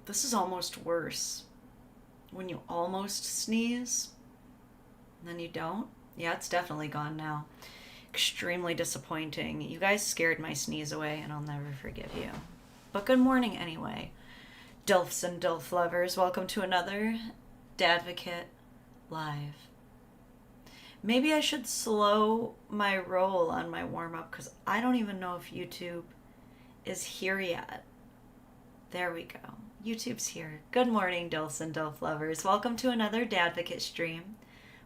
This is almost worse. When you almost sneeze, and then you don't. Yeah, it's definitely gone now. Extremely disappointing. You guys scared my sneeze away, and I'll never forgive you. But good morning anyway. Dilfs and Dilf lovers, welcome to another Dadvocate Live. Maybe I should slow my roll on my warm-up because I don't even know if YouTube is here yet. There we go. YouTube's here. Good morning, Dilfs and Dilf lovers. Welcome to another Dadvocate stream.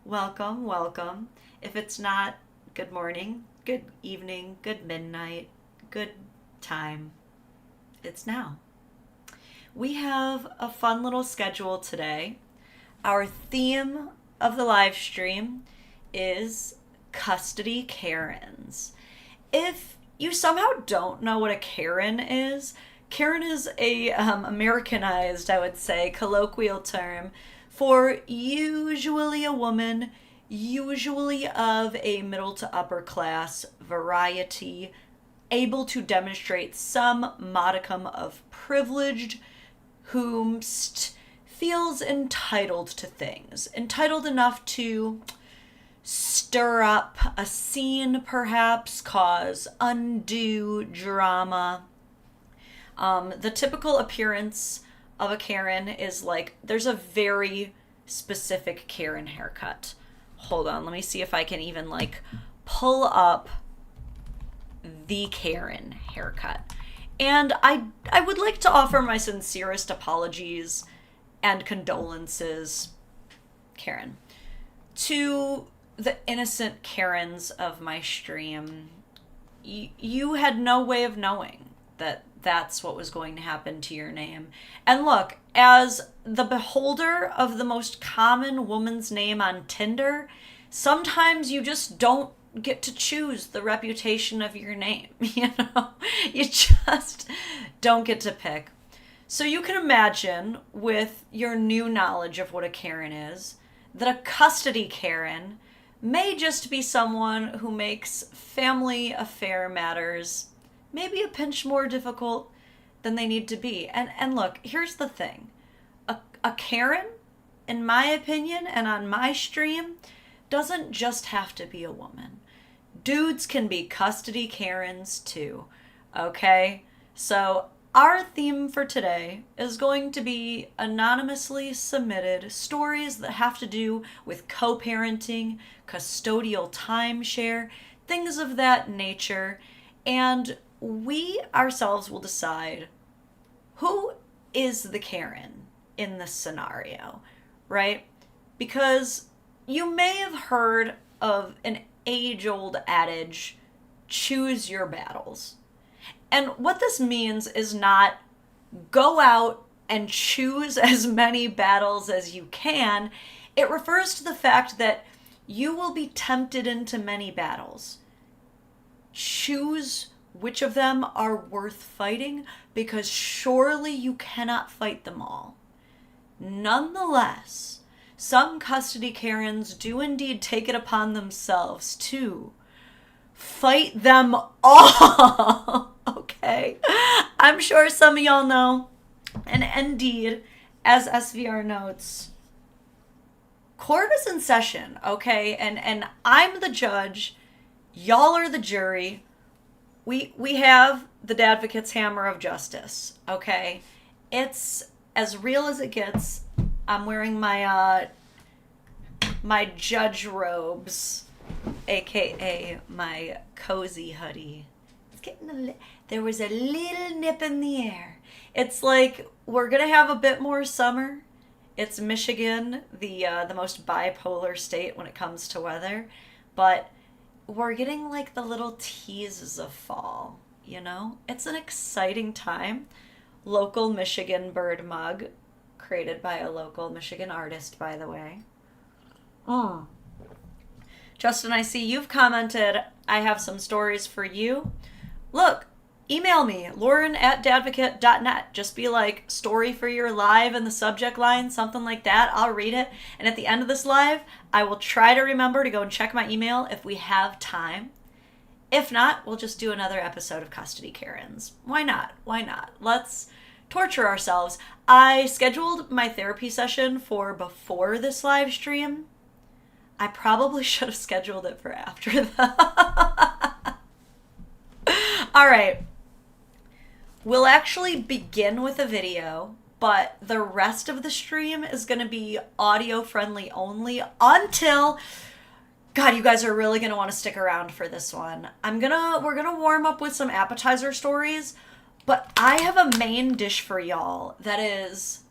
Welcome, welcome. If it's not good morning, good evening, good midnight, good time, it's now. We have a fun little schedule today. Our theme of the live stream is custody Karens. If you somehow don't know what a Karen is a Americanized, I would say, colloquial term for usually a woman, usually of a middle to upper class variety, able to demonstrate some modicum of privilege, whomst feels entitled to things, entitled enough to stir up a scene, perhaps, cause undue drama. The typical appearance of a Karen is like, there's a very specific Karen haircut. Hold on, let me see if I can even pull up the Karen haircut. And I would like to offer my sincerest apologies and condolences, Karen, to the innocent Karens of my stream. You had no way of knowing that that's what was going to happen to your name. And look, as the beholder of the most common woman's name on Tinder, sometimes you just don't get to choose the reputation of your name. You just don't get to pick. So you can imagine, with your new knowledge of what a Karen is, that a custody Karen may just be someone who makes family affair matters maybe a pinch more difficult than they need to be. And look, here's the thing. A Karen, in my opinion, and on my stream, doesn't just have to be a woman. Dudes can be custody Karens too, okay? So our theme for today is going to be anonymously submitted stories that have to do with co-parenting, custodial timeshare, things of that nature, and we ourselves will decide who is the Karen in this scenario, right? Because you may have heard of an age-old adage, choose your battles. And what this means is not go out and choose as many battles as you can. It refers to the fact that you will be tempted into many battles. Choose which of them are worth fighting, because surely you cannot fight them all. Nonetheless, some custody Karens do indeed take it upon themselves to fight them all. Okay? I'm sure some of y'all know. And indeed, as SVR notes, court is in session, okay? And I'm the judge. Y'all are the jury. We have the Dadvocate's hammer of justice, okay? It's as real as it gets. I'm wearing my my judge robes, aka my cozy hoodie. It's getting there was a little nip in the air. It's like we're gonna have a bit more summer. It's Michigan, the most bipolar state when it comes to weather, but we're getting the little teases of fall, It's an exciting time. Local Michigan bird mug, created by a local Michigan artist, by the way. Justin, I see you've commented, I have some stories for you. Look, email me, lauren@dadvocate.net. Just be story for your live in the subject line, something like that. I'll read it. And at the end of this live, I will try to remember to go and check my email if we have time. If not, we'll just do another episode of Custody Karens. Why not? Let's torture ourselves. I scheduled my therapy session for before this live stream. I probably should have scheduled it for after that. All right. We'll actually begin with a video, but the rest of the stream is going to be audio friendly only until... God, you guys are really going to want to stick around for this one. We're going to warm up with some appetizer stories, but I have a main dish for y'all that is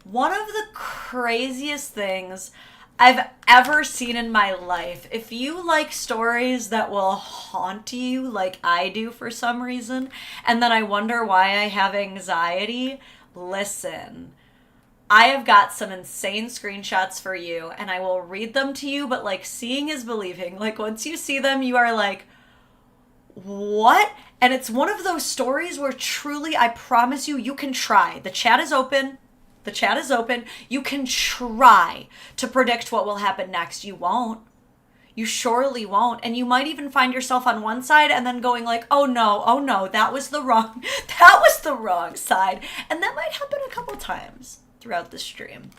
one of the craziest things I've ever seen in my life. If you like stories that will haunt you like I do for some reason, and then I wonder why I have anxiety, listen. I have got some insane screenshots for you, and I will read them to you, but like seeing is believing. Like once you see them, you are like, what? And it's one of those stories where truly, I promise you, you can try. The chat is open. The chat is open. You can try to predict what will happen next. You won't. You surely won't. And you might even find yourself on one side and then going like, oh no, that was the wrong side. And that might happen a couple times throughout the stream.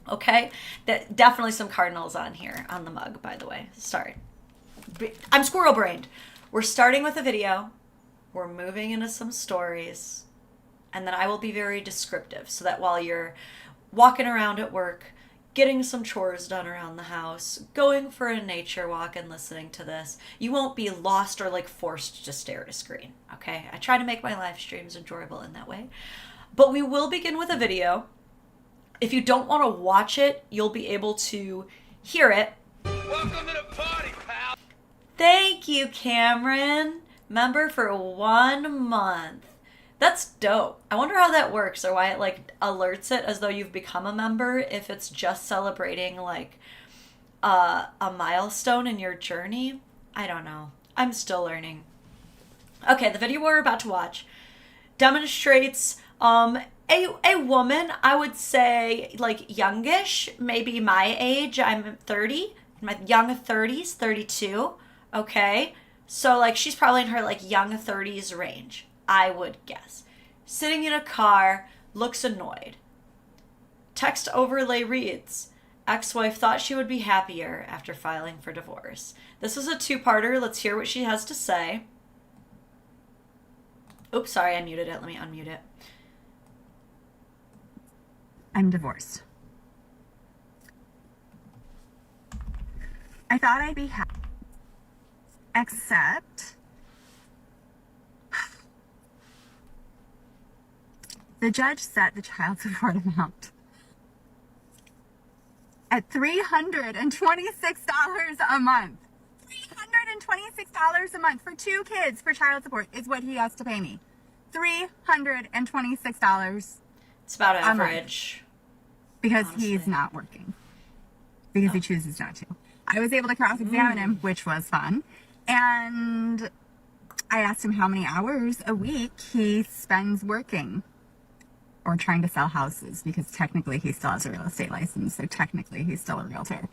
Okay? Definitely some cardinals on here on the mug, by the way. Sorry. I'm squirrel brained. We're starting with a video. We're moving into some stories. And then I will be very descriptive so that while you're walking around at work, getting some chores done around the house, going for a nature walk and listening to this, you won't be lost or like forced to stare at a screen. Okay? I try to make my live streams enjoyable in that way. But we will begin with a video. If you don't want to watch it, you'll be able to hear it. Welcome to the party, pal. Thank you, Cameron. Member for 1 month. That's dope. I wonder how that works or why it like alerts it as though you've become a member if it's just celebrating like a milestone in your journey. I don't know. I'm still learning. Okay, the video we're about to watch demonstrates a woman, I would say like youngish, maybe my age. I'm 30, my young 30s, 32. Okay. So like she's probably in her like young 30s range, I would guess. Sitting in a car, looks annoyed. Text overlay reads, ex-wife thought she would be happier after filing for divorce. This is a two-parter. Let's hear what she has to say. Oops, sorry, I muted it. Let me unmute it. I'm divorced. I thought I'd be happy, except the judge set the child support amount at $326 a month. $326 a month for 2 kids for child support is what he has to pay me. $326. It's about average. Because honestly. he's not working. Because he chooses not to. I was able to cross-examine him, which was fun. And I asked him how many hours a week he spends working or trying to sell houses, because technically he still has a real estate license, so technically he's still a realtor.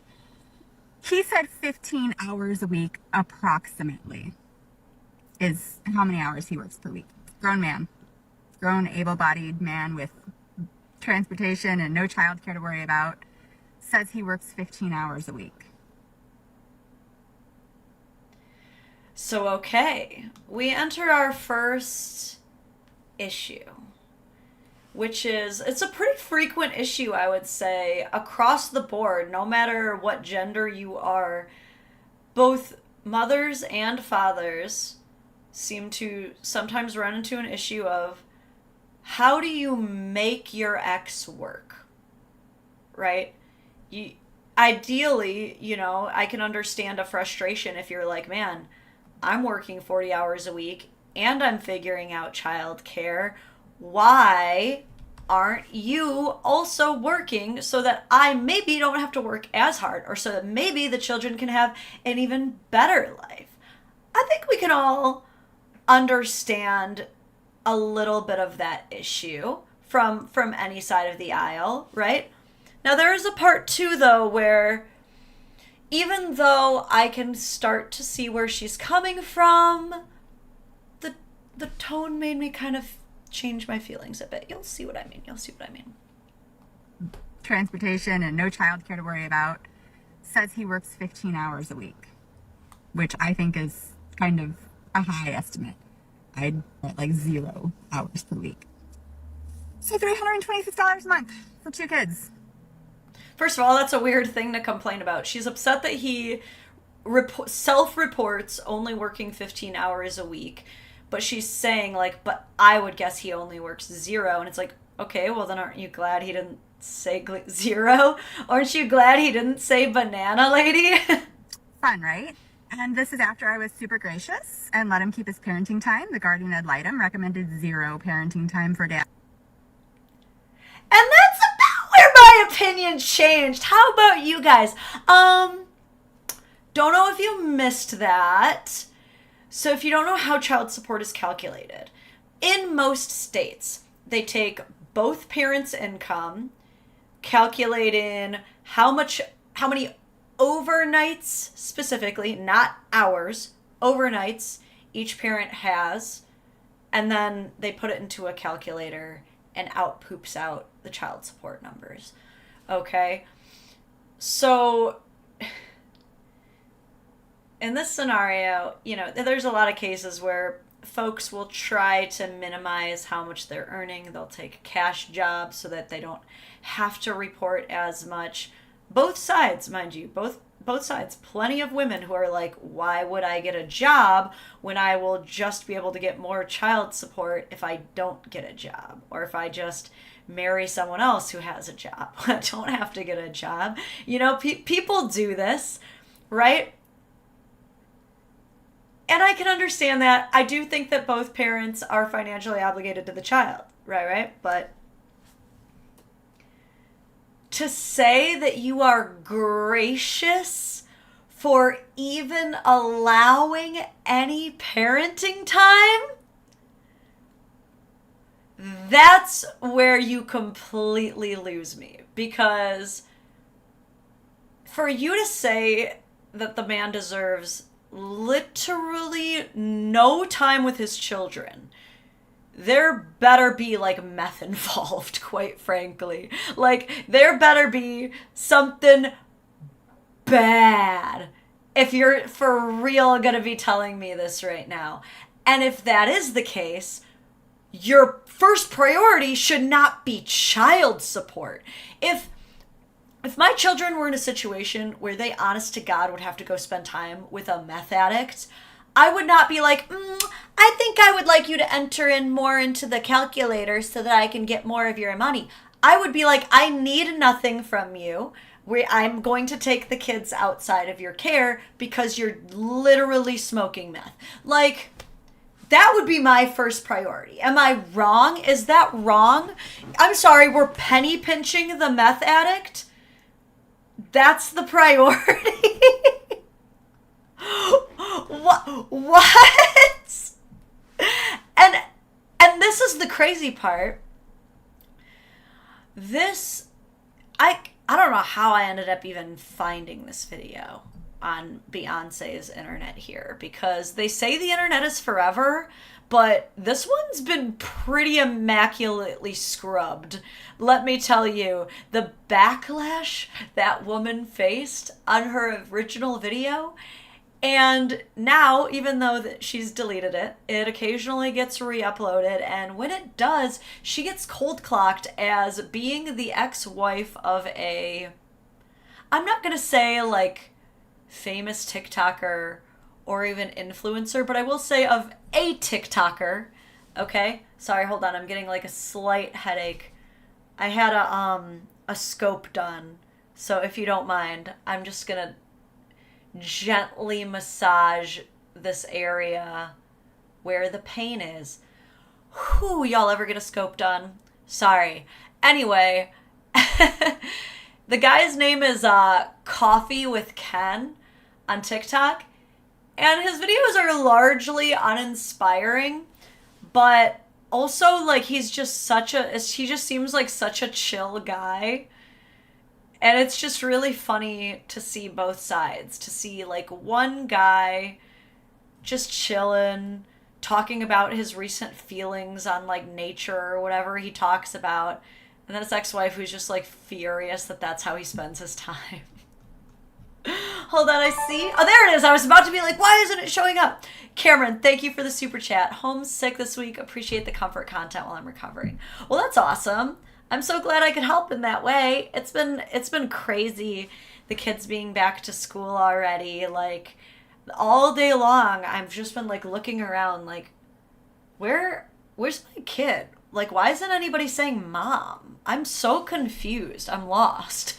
He said 15 hours a week approximately is how many hours he works per week. Grown man. Grown, able-bodied man with transportation and no childcare to worry about, says he works 15 hours a week. So, okay, we enter our first issue, which is, it's a pretty frequent issue, I would say, across the board, no matter what gender you are. Both mothers and fathers seem to sometimes run into an issue of, how do you make your ex work, right? Ideally, I can understand a frustration if you're like, man, I'm working 40 hours a week and I'm figuring out childcare. Why aren't you also working so that I maybe don't have to work as hard, or so that maybe the children can have an even better life? I think we can all understand a little bit of that issue from any side of the aisle, right? Now there is a part two though where even though I can start to see where she's coming from, the tone made me kind of change my feelings a bit. You'll see what I mean. Transportation and no childcare to worry about. Says he works 15 hours a week, which I think is kind of a high estimate. I'd want like 0 hours per week. So $326 a month for 2 kids. First of all, that's a weird thing to complain about. She's upset that he self-reports only working 15 hours a week, but she's saying, like, but I would guess he only works 0, and it's like, okay, well then aren't you glad he didn't say 0? Aren't you glad he didn't say banana lady? Fun, right? And this is after I was super gracious and let him keep his parenting time. The guardian ad litem recommended 0 parenting time for dad. And that's about where my opinion changed. How about you guys? Don't know if you missed that. So if you don't know how child support is calculated, in most states, they take both parents' income, calculate in how many overnights specifically, not hours, overnights each parent has, and then they put it into a calculator and out poops out the child support numbers. Okay? So in this scenario, there's a lot of cases where folks will try to minimize how much they're earning. They'll take a cash job so that they don't have to report as much. Both sides, mind you, both sides. Plenty of women who are like, why would I get a job when I will just be able to get more child support if I don't get a job? Or if I just marry someone else who has a job. I don't have to get a job. People do this, right? And I can understand that. I do think that both parents are financially obligated to the child, right? But to say that you are gracious for even allowing any parenting time, that's where you completely lose me. Because for you to say that the man deserves literally no time with his children, there better be like meth involved, quite frankly. Like, there better be something bad if you're for real gonna be telling me this right now. And if that is the case, your first priority should not be child support. If my children were in a situation where they, honest to God, would have to go spend time with a meth addict, I would not be like, I think I would like you to enter in more into the calculator so that I can get more of your money. I would be like, I need nothing from you. I'm going to take the kids outside of your care because you're literally smoking meth. Like, that would be my first priority. Am I wrong? Is that wrong? I'm sorry, we're penny pinching the meth addict? That's the priority? What? And this is the crazy part. I don't know how I ended up even finding this video on Beyonce's internet here, because they say the internet is forever, but this one's been pretty immaculately scrubbed. Let me tell you, the backlash that woman faced on her original video, and now, even though she's deleted it, it occasionally gets re-uploaded, and when it does, she gets cold-clocked as being the ex-wife of I'm not gonna say, like, famous TikToker or even influencer, but I will say of a TikToker, okay? Sorry, hold on, I'm getting, like, a slight headache. I had a scope done, so if you don't mind, I'm just gonna gently massage this area where the pain is. Whew, y'all ever get a scope done? Sorry. Anyway, the guy's name is Coffee with Ken on TikTok, and his videos are largely uninspiring, but also, like, he just seems like such a chill guy. And it's just really funny to see both sides. To see, like, one guy just chilling, talking about his recent feelings on like nature or whatever he talks about. And then his ex-wife who's just like furious that that's how he spends his time. Hold on, I see. Oh, there it is. I was about to be like, why isn't it showing up? Cameron, thank you for the super chat. Homesick this week. Appreciate the comfort content while I'm recovering. Well, that's awesome. I'm so glad I could help in that way. It's been crazy, the kids being back to school already. Like, all day long, I've just been like looking around like, where's my kid? Like, why isn't anybody saying mom? I'm so confused. I'm lost.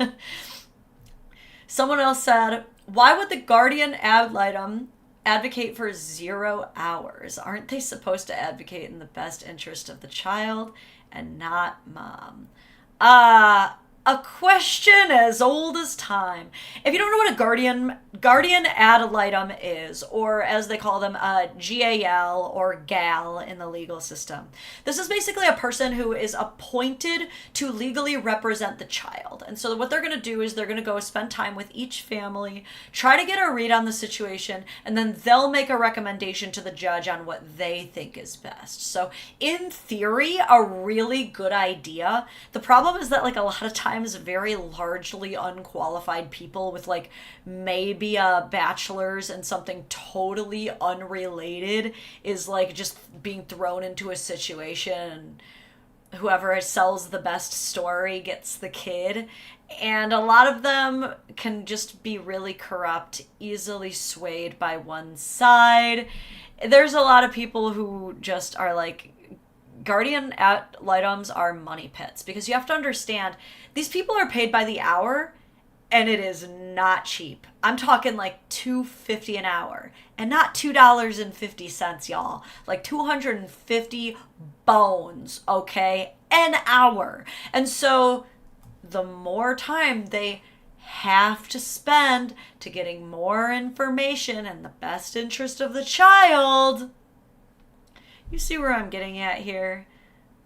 Someone else said, why would the guardian ad litem advocate for 0 hours? Aren't they supposed to advocate in the best interest of the child and not mom? A question as old as time. If you don't know what a guardian ad litem is, or as they call them, GAL or GAL in the legal system, this is basically a person who is appointed to legally represent the child. And so what they're going to do is they're going to go spend time with each family, try to get a read on the situation, and then they'll make a recommendation to the judge on what they think is best. So in theory, a really good idea. The problem is that like a lot of times very largely unqualified people with like maybe a bachelor's and something totally unrelated is like just being thrown into a situation. Whoever sells the best story gets the kid. And a lot of them can just be really corrupt, easily swayed by one side. There's a lot of people who just are like, guardian ad litems are money pits, because you have to understand these people are paid by the hour, and it is not cheap. I'm talking like $2.50 an hour, and not $2.50, y'all. Like 250 bones, okay, an hour. And so the more time they have to spend to getting more information in the best interest of the child. You see where I'm getting at here?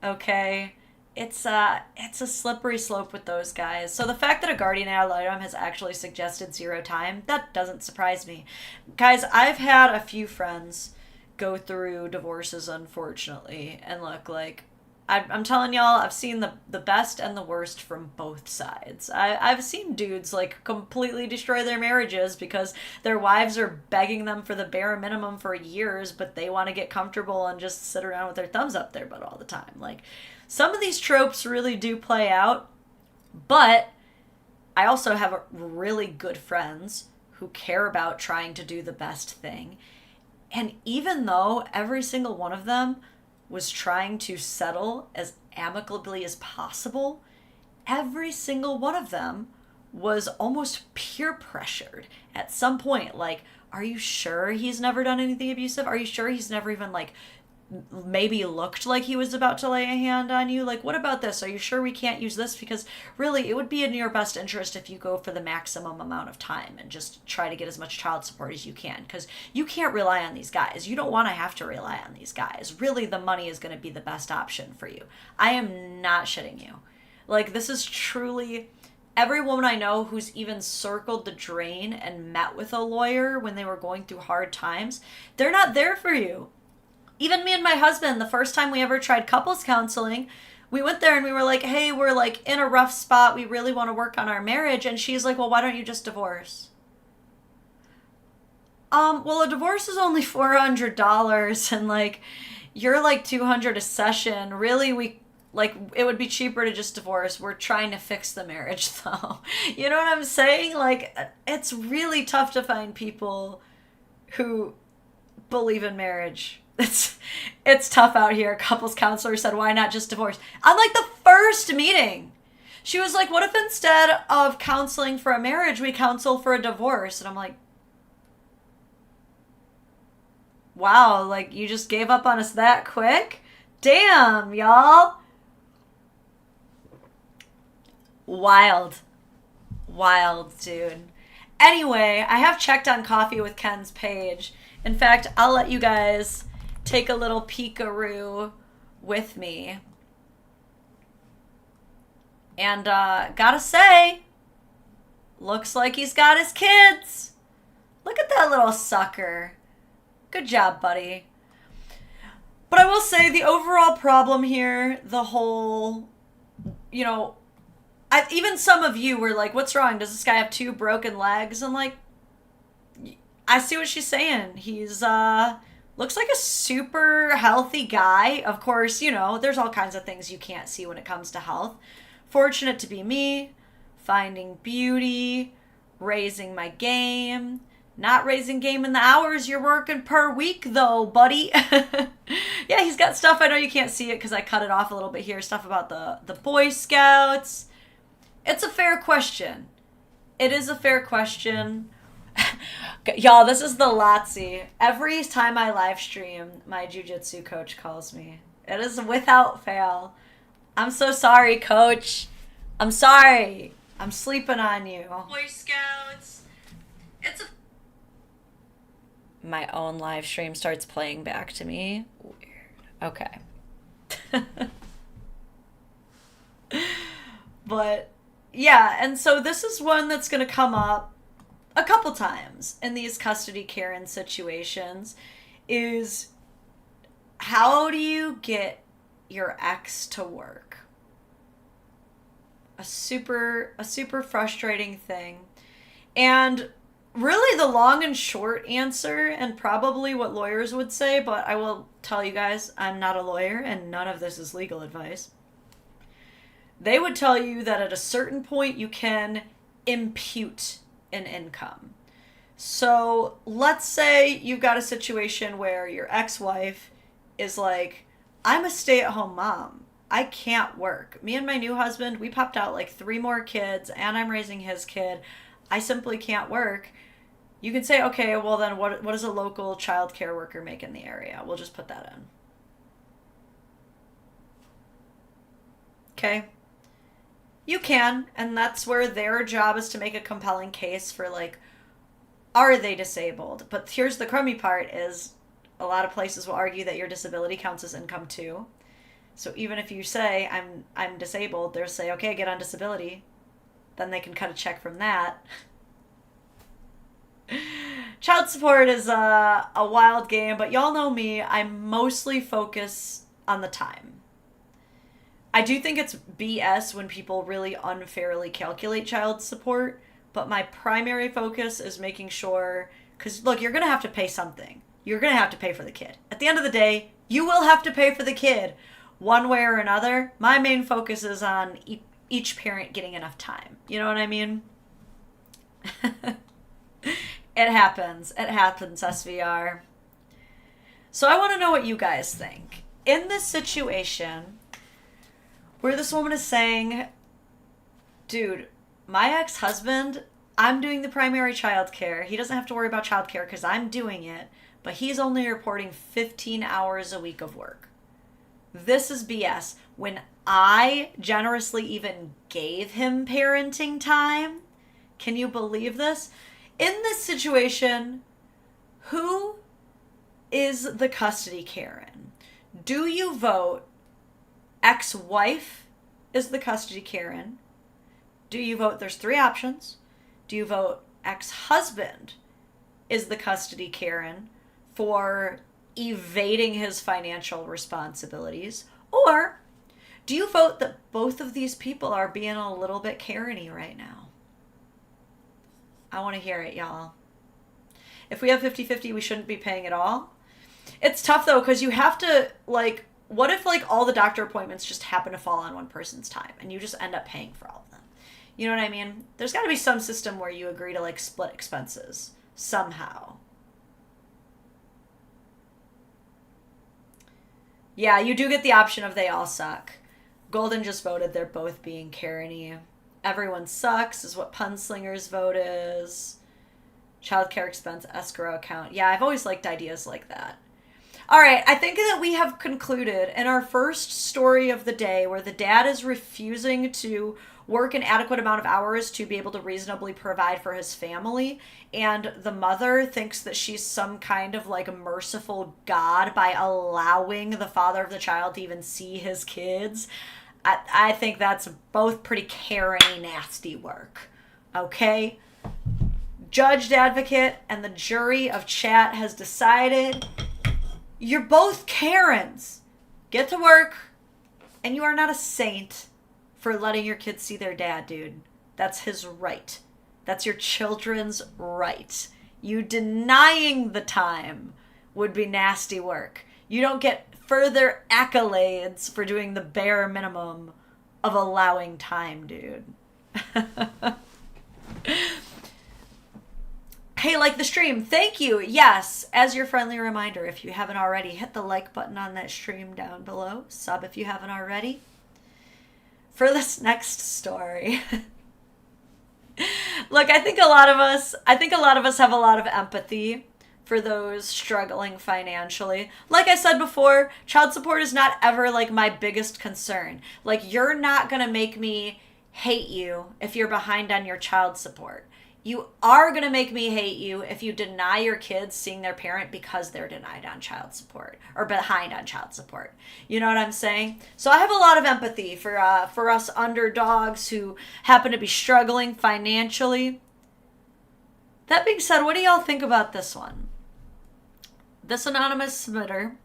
Okay. It's a slippery slope with those guys. So the fact that a guardian ad litem has actually suggested 0 time, that doesn't surprise me. Guys, I've had a few friends go through divorces, unfortunately. And look, like, I'm telling y'all, I've seen the best and the worst from both sides. I've seen dudes, like, completely destroy their marriages because their wives are begging them for the bare minimum for years, but they want to get comfortable and just sit around with their thumbs up their butt all the time. Like, some of these tropes really do play out, but I also have really good friends who care about trying to do the best thing. And even though every single one of them was trying to settle as amicably as possible, every single one of them was almost peer pressured at some point. Like, are you sure he's never done anything abusive? Are you sure he's never even, like, maybe looked like he was about to lay a hand on you? Like, what about this? Are you sure we can't use this? Because really, it would be in your best interest if you go for the maximum amount of time and just try to get as much child support as you can, because you can't rely on these guys. You don't want to have to rely on these guys. Really, the money is going to be the best option for you. I am not shitting you. Like, this is truly every woman I know who's even circled the drain and met with a lawyer when they were going through hard times, they're not there for you. Even me and my husband, the first time we ever tried couples counseling, we went there and we were like, hey, we're like in a rough spot. We really want to work on our marriage. And she's like, well, why don't you just divorce? Well, a divorce is only $400 and like, you're like $200 a session. Really, it would be cheaper to just divorce. We're trying to fix the marriage though. You know what I'm saying? Like, it's really tough to find people who believe in marriage. It's tough out here. A couples counselor said, why not just divorce? On like the first meeting, she was like, what if instead of counseling for a marriage, we counsel for a divorce? And I'm like, wow, like you just gave up on us that quick? Damn, y'all. Wild, dude. Anyway, I have checked on Coffee with Ken's page. In fact, I'll let you guys take a little peekaroo with me. And gotta say, looks like he's got his kids. Look at that little sucker. Good job, buddy. But I will say the overall problem here, the whole, you know, even some of you were like, what's wrong? Does this guy have 2 broken legs? I'm like, I see what she's saying. He's, looks like a super healthy guy. Of course, you know, there's all kinds of things you can't see when it comes to health. Fortunate to be me, finding beauty, raising my game. Not raising game in the hours you're working per week, though, buddy. Yeah, he's got stuff. I know you can't see it because I cut it off a little bit here. Stuff about the Boy Scouts. It's a fair question. It is a fair question. Y'all, this is the Lotsie. Every time I live stream, my jiu-jitsu coach calls me. It is without fail. I'm so sorry, coach. I'm sorry. I'm sleeping on you. Boy Scouts. It's a... My own live stream starts playing back to me. Weird. Okay. But, yeah, and so this is one that's going to come up a couple times in these custody Karen situations, is how do you get your ex to work? A super frustrating thing. And really the long and short answer, and probably what lawyers would say, but I will tell you guys, I'm not a lawyer and none of this is legal advice. They would tell you that at a certain point you can impute an income. So let's say you've got a situation where your ex-wife is like, I'm a stay-at-home mom. I can't work. Me and my new husband, we popped out like 3 more kids and I'm raising his kid. I simply can't work. You can say, okay, well then what does a local child care worker make in the area? We'll just put that in. Okay. You can, and that's where their job is to make a compelling case for, like, are they disabled? But here's the crummy part is a lot of places will argue that your disability counts as income too. So even if you say, I'm disabled, they'll say, okay, get on disability. Then they can cut a check from that. Child support is a wild game, but y'all know me. I mostly focus on the time. I do think it's BS when people really unfairly calculate child support, but my primary focus is making sure, because look, you're going to have to pay something. You're going to have to pay for the kid. At the end of the day, you will have to pay for the kid one way or another. My main focus is on each parent getting enough time. You know what I mean? It happens. It happens, SVR. So I want to know what you guys think. In this situation where this woman is saying, dude, my ex-husband, I'm doing the primary child care. He doesn't have to worry about child care because I'm doing it, but he's only reporting 15 hours a week of work. This is BS. When I generously even gave him parenting time, can you believe this? In this situation, who is the custody Karen? Do you vote ex-wife is the custody Karen? Do you vote, there's 3 options. Do you vote ex-husband is the custody Karen for evading his financial responsibilities? Or do you vote that both of these people are being a little bit Karen-y right now? I want to hear it, y'all. If we have 50-50, we shouldn't be paying at all. It's tough, though, because you have to, like, what if, like, all the doctor appointments just happen to fall on one person's time and you just end up paying for all of them? You know what I mean? There's got to be some system where you agree to, like, split expenses somehow. Yeah, you do get the option of they all suck. Golden just voted they're both being Karen-y. Everyone sucks is what Punslinger's vote is. Childcare expense escrow account. Yeah, I've always liked ideas like that. All right, I think that we have concluded in our first story of the day where the dad is refusing to work an adequate amount of hours to be able to reasonably provide for his family, and the mother thinks that she's some kind of like merciful God by allowing the father of the child to even see his kids. I think that's both pretty Karen-y nasty work. Okay? Judge, advocate, and the jury of chat has decided You're both Karens. Get to work. And you are not a saint for letting your kids see their dad, dude. That's his right. That's your children's right. You denying the time would be nasty work. You don't get further accolades for doing the bare minimum of allowing time, dude. Hey, like the stream. Thank you. Yes, as your friendly reminder, if you haven't already, hit the like button on that stream down below. Sub if you haven't already. For this next story. Look, I think a lot of us have a lot of empathy for those struggling financially. Like I said before, child support is not ever like my biggest concern. Like, you're not going to make me hate you if you're behind on your child support. You are going to make me hate you if you deny your kids seeing their parent because they're denied on child support or behind on child support. You know what I'm saying? So I have a lot of empathy for us underdogs who happen to be struggling financially. That being said, what do y'all think about this one? This anonymous submitter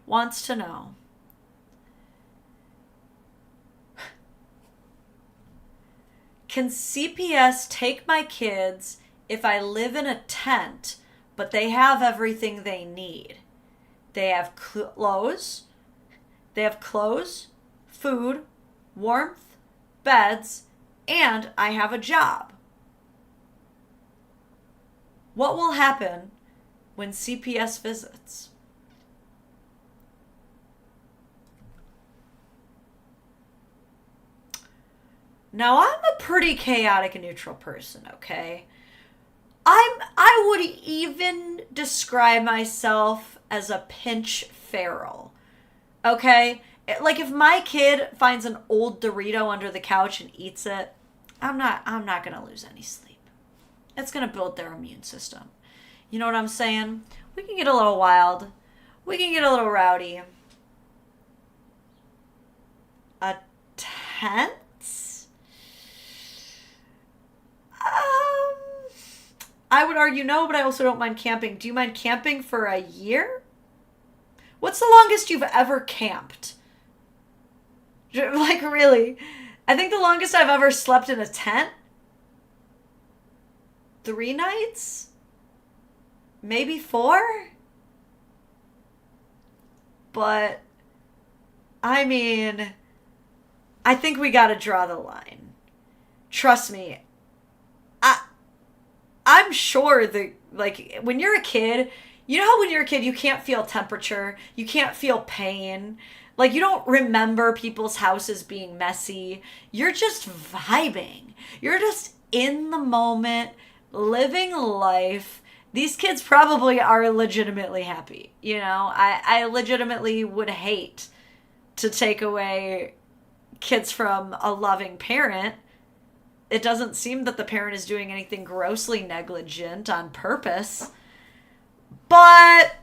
wants to know, can CPS take my kids if I live in a tent, but they have everything they need? They have clothes, food, warmth, beds, and I have a job. What will happen when CPS visits? Now, I'm a pretty chaotic and neutral person, okay? I would even describe myself as a pinch feral, okay? Like, if my kid finds an old Dorito under the couch and eats it, I'm not gonna lose any sleep. It's gonna build their immune system. You know what I'm saying? We can get a little wild. We can get a little rowdy. A tent? I would argue no, but I also don't mind camping. Do you mind camping for a year? What's the longest you've ever camped? Like, really? I think the longest I've ever slept in a tent? 3 nights? Maybe 4? But, I mean, I think we gotta draw the line. Trust me. I'm sure that, like, when you're a kid, you know how when you're a kid you can't feel temperature, you can't feel pain, like, you don't remember people's houses being messy. You're just vibing. You're just in the moment, living life. These kids probably are legitimately happy. You know, I legitimately would hate to take away kids from a loving parent. It doesn't seem that the parent is doing anything grossly negligent on purpose. But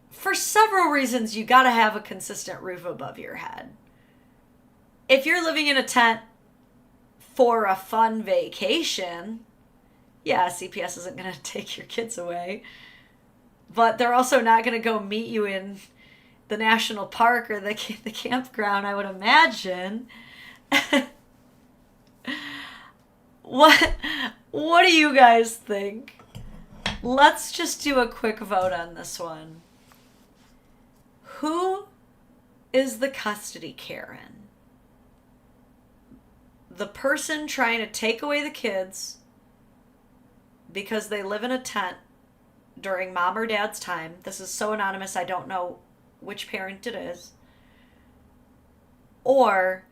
for several reasons, you gotta have a consistent roof above your head. If you're living in a tent for a fun vacation, yeah, CPS isn't gonna take your kids away. But they're also not gonna go meet you in the national park or the campground, I would imagine. What do you guys think? Let's just do a quick vote on this one. Who is the custody Karen? The person trying to take away the kids because they live in a tent during mom or dad's time. This is so anonymous, I don't know which parent it is. Or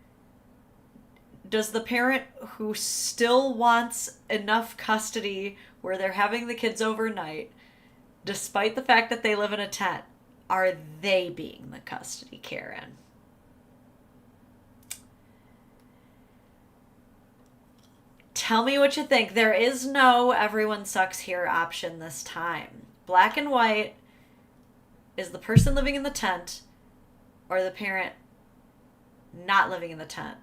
does the parent who still wants enough custody where they're having the kids overnight, despite the fact that they live in a tent, are they being the custody Karen? Tell me what you think. There is no everyone sucks here option this time. Black and white. Is the person living in the tent or the parent not living in the tent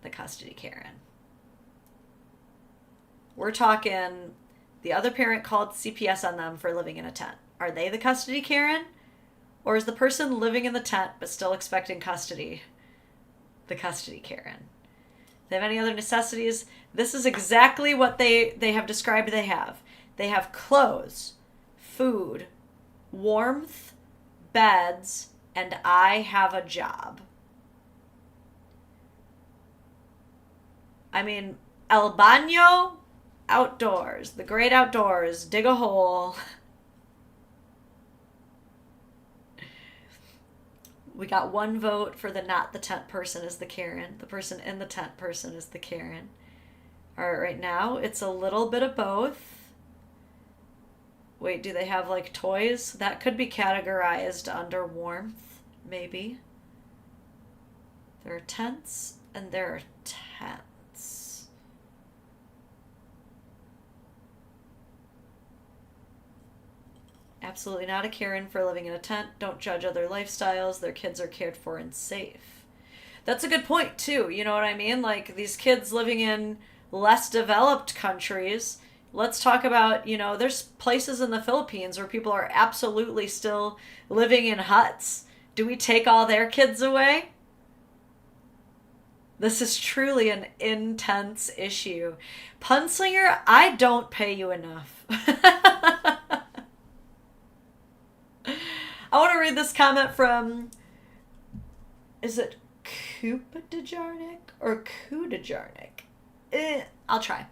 the custody Karen? We're talking the other parent called CPS on them for living in a tent. Are they the custody Karen? Or is the person living in the tent but still expecting custody the custody Karen? They have any other necessities? This is exactly what they have described they have. They have clothes, food, warmth, beds, and I have a job. I mean, el baño, outdoors, the great outdoors, dig a hole. We got one vote for the not the tent person is the Karen. The person in the tent person is the Karen. All right now, it's a little bit of both. Wait, do they have like toys? That could be categorized under warmth, maybe. There are tents and there are tents. Absolutely not a Karen for living in a tent. Don't judge other lifestyles. Their kids are cared for and safe. That's a good point, too. You know what I mean? Like, these kids living in less developed countries. Let's talk about, there's places in the Philippines where people are absolutely still living in huts. Do we take all their kids away? This is truly an intense issue. Punslinger, I don't pay you enough. I want to read this comment from, is it Kupadejarnik or Kudajarnik? I'll try.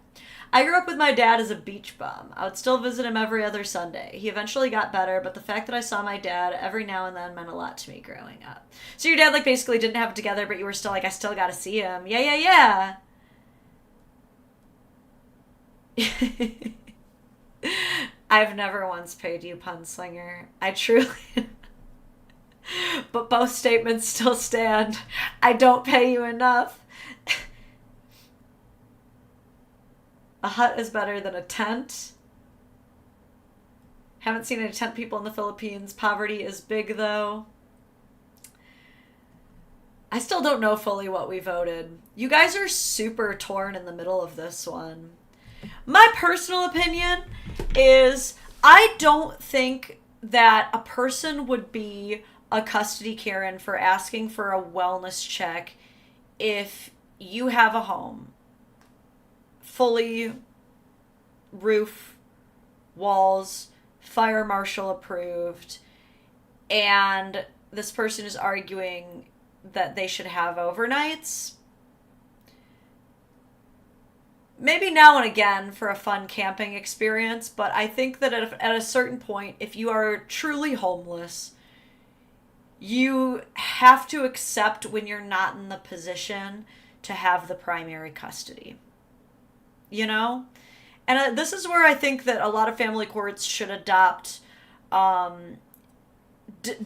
I grew up with my dad as a beach bum. I would still visit him every other Sunday. He eventually got better, but the fact that I saw my dad every now and then meant a lot to me growing up. So your dad, like, basically didn't have it together, but you were still like, I still gotta see him. Yeah. I've never once paid you, Punslinger. I truly... But both statements still stand. I don't pay you enough. A hut is better than a tent. Haven't seen any tent people in the Philippines. Poverty is big, though. I still don't know fully what we voted. You guys are super torn in the middle of this one. My personal opinion is I don't think that a person would be a custody Karen for asking for a wellness check if you have a home. Fully roof, walls, fire marshal approved, and this person is arguing that they should have overnights. Maybe now and again for a fun camping experience, but I think that at a certain point, if you are truly homeless, you have to accept when you're not in the position to have the primary custody. And this is where I think that a lot of family courts should adopt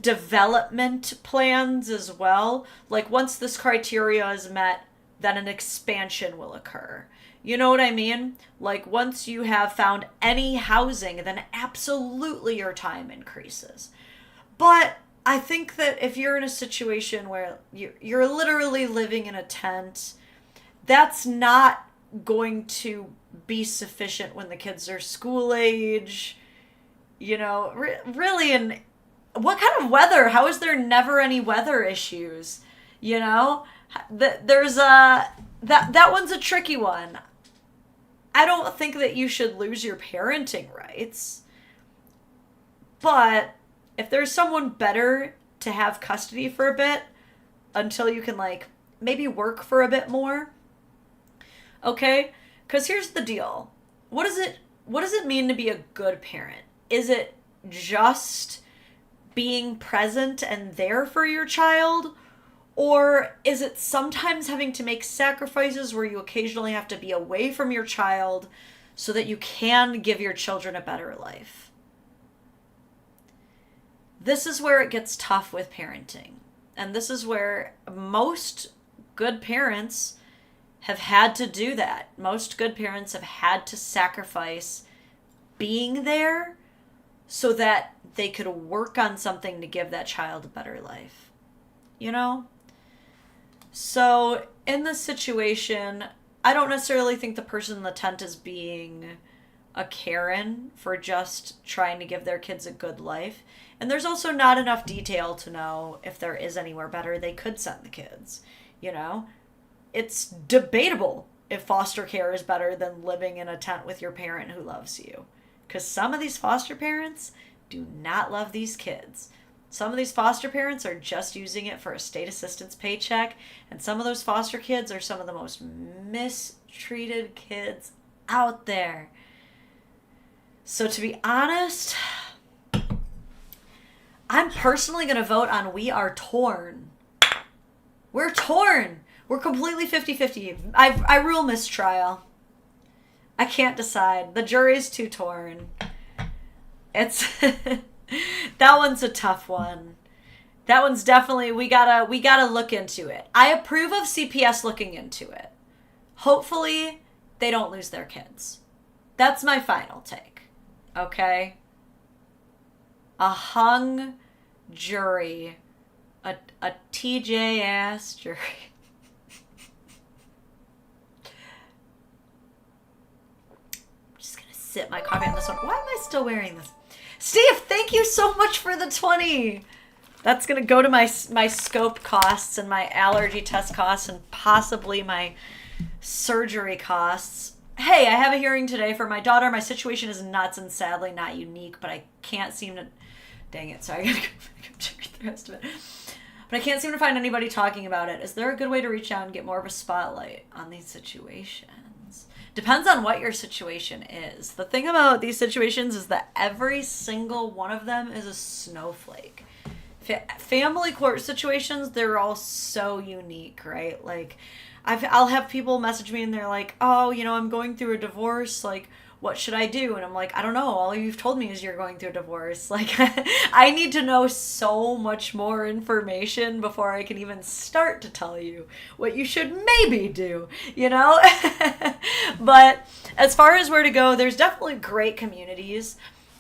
development plans as well. Like, once this criteria is met, then an expansion will occur. You know what I mean? Like, once you have found any housing, then absolutely your time increases. But I think that if you're in a situation where you're literally living in a tent, that's not going to be sufficient when the kids are school age. Really, and what kind of weather? How is there never any weather issues? There's that one's a tricky one. I don't think that you should lose your parenting rights. But if there's someone better to have custody for a bit until you can, like, maybe work for a bit more. Okay? Because here's the deal. What does it mean to be a good parent? Is it just being present and there for your child? Or is it sometimes having to make sacrifices where you occasionally have to be away from your child so that you can give your children a better life? This is where it gets tough with parenting. And this is where most good parents have had to do that. Most good parents have had to sacrifice being there so that they could work on something to give that child a better life. So in this situation, I don't necessarily think the person in the tent is being a Karen for just trying to give their kids a good life. And there's also not enough detail to know if there is anywhere better they could send the kids. You know, it's debatable if foster care is better than living in a tent with your parent who loves you. Because some of these foster parents do not love these kids. Some of these foster parents are just using it for a state assistance paycheck. And some of those foster kids are some of the most mistreated kids out there. So to be honest, I'm personally going to vote on We Are Torn. We're torn. We're completely 50-50. I rule mistrial. I can't decide. The jury's too torn. It's that one's a tough one. That one's definitely, we gotta look into it. I approve of CPS looking into it. Hopefully they don't lose their kids. That's my final take. Okay? A hung jury. A TJ ass jury. Sip my coffee on this one. Why am I still wearing this? Steve, thank you so much for the 20. That's going to go to my scope costs and my allergy test costs and possibly my surgery costs. Hey, I have a hearing today for my daughter. My situation is nuts and sadly not unique, but I can't seem to... Dang it, sorry. I gotta go check the rest of it. But I can't seem to find anybody talking about it. Is there a good way to reach out and get more of a spotlight on these situations? Depends on what your situation is. The thing about these situations is that every single one of them is a snowflake. Family court situations, they're all so unique, right? Like, I'll have people message me and they're like, oh, you know, I'm going through a divorce. Like, what should I do? And I'm like, I don't know. All you've told me is you're going through a divorce. Like, I need to know so much more information before I can even start to tell you what you should maybe do, you know? But as far as where to go, there's definitely great communities.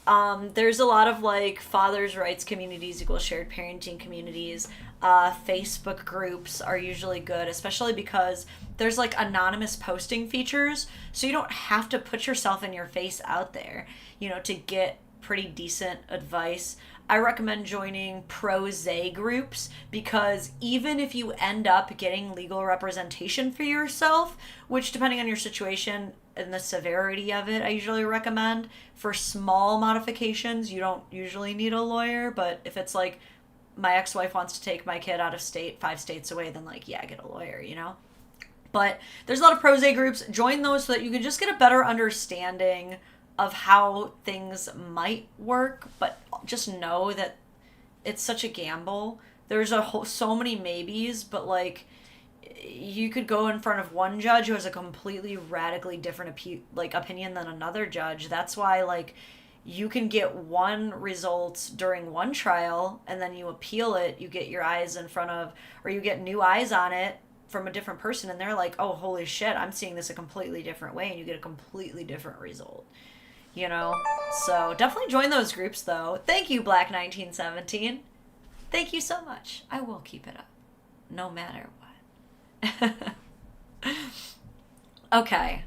There's a lot of like fathers' rights communities, equal shared parenting communities. Facebook groups are usually good, especially because there's like anonymous posting features, so you don't have to put yourself and your face out there, you know, to get pretty decent advice. I recommend joining pro-se groups because even if you end up getting legal representation for yourself, which depending on your situation and the severity of it, I usually recommend, for small modifications, you don't usually need a lawyer, but if it's like my ex-wife wants to take my kid out of state, 5 states away, then like, yeah, get a lawyer, you know? But there's a lot of pro-se groups. Join those so that you can just get a better understanding of how things might work, but just know that it's such a gamble. There's so many maybes, but like you could go in front of one judge who has a completely radically different opinion than another judge. That's why like you can get one result during one trial and then you appeal it, you get your eyes in front of, or you get new eyes on it from a different person and they're like, oh, holy shit, I'm seeing this a completely different way, and you get a completely different result. You know? So definitely join those groups though. Thank you, Black 1917. Thank you so much. I will keep it up. No matter what. Okay.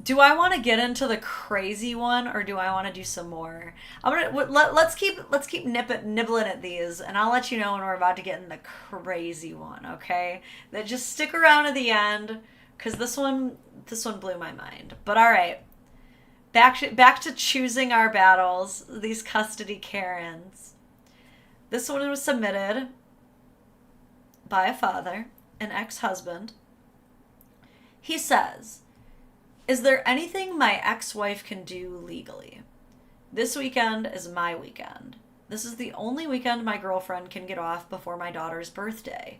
Do I want to get into the crazy one or do I want to do some more? Let's keep nibbling at these, and I'll let you know when we're about to get in the crazy one, okay? Then just stick around to the end, because this one blew my mind. But all right, back to choosing our battles. These custody Karens. This one was submitted by a father, an ex-husband. He says, is there anything my ex-wife can do legally? This weekend is my weekend. This is the only weekend my girlfriend can get off before my daughter's birthday.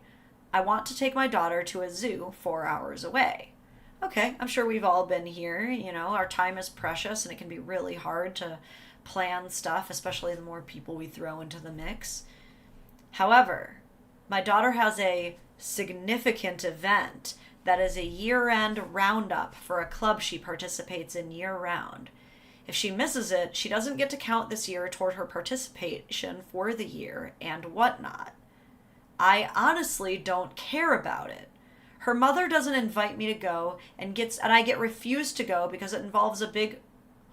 I want to take my daughter to a zoo 4 hours away. Okay, I'm sure we've all been here. You know, our time is precious and it can be really hard to plan stuff, especially the more people we throw into the mix. However, my daughter has a significant event that is a year-end roundup for a club she participates in year-round. If she misses it, she doesn't get to count this year toward her participation for the year and whatnot. I honestly don't care about it. Her mother doesn't invite me to go and I get refused to go because it involves a big...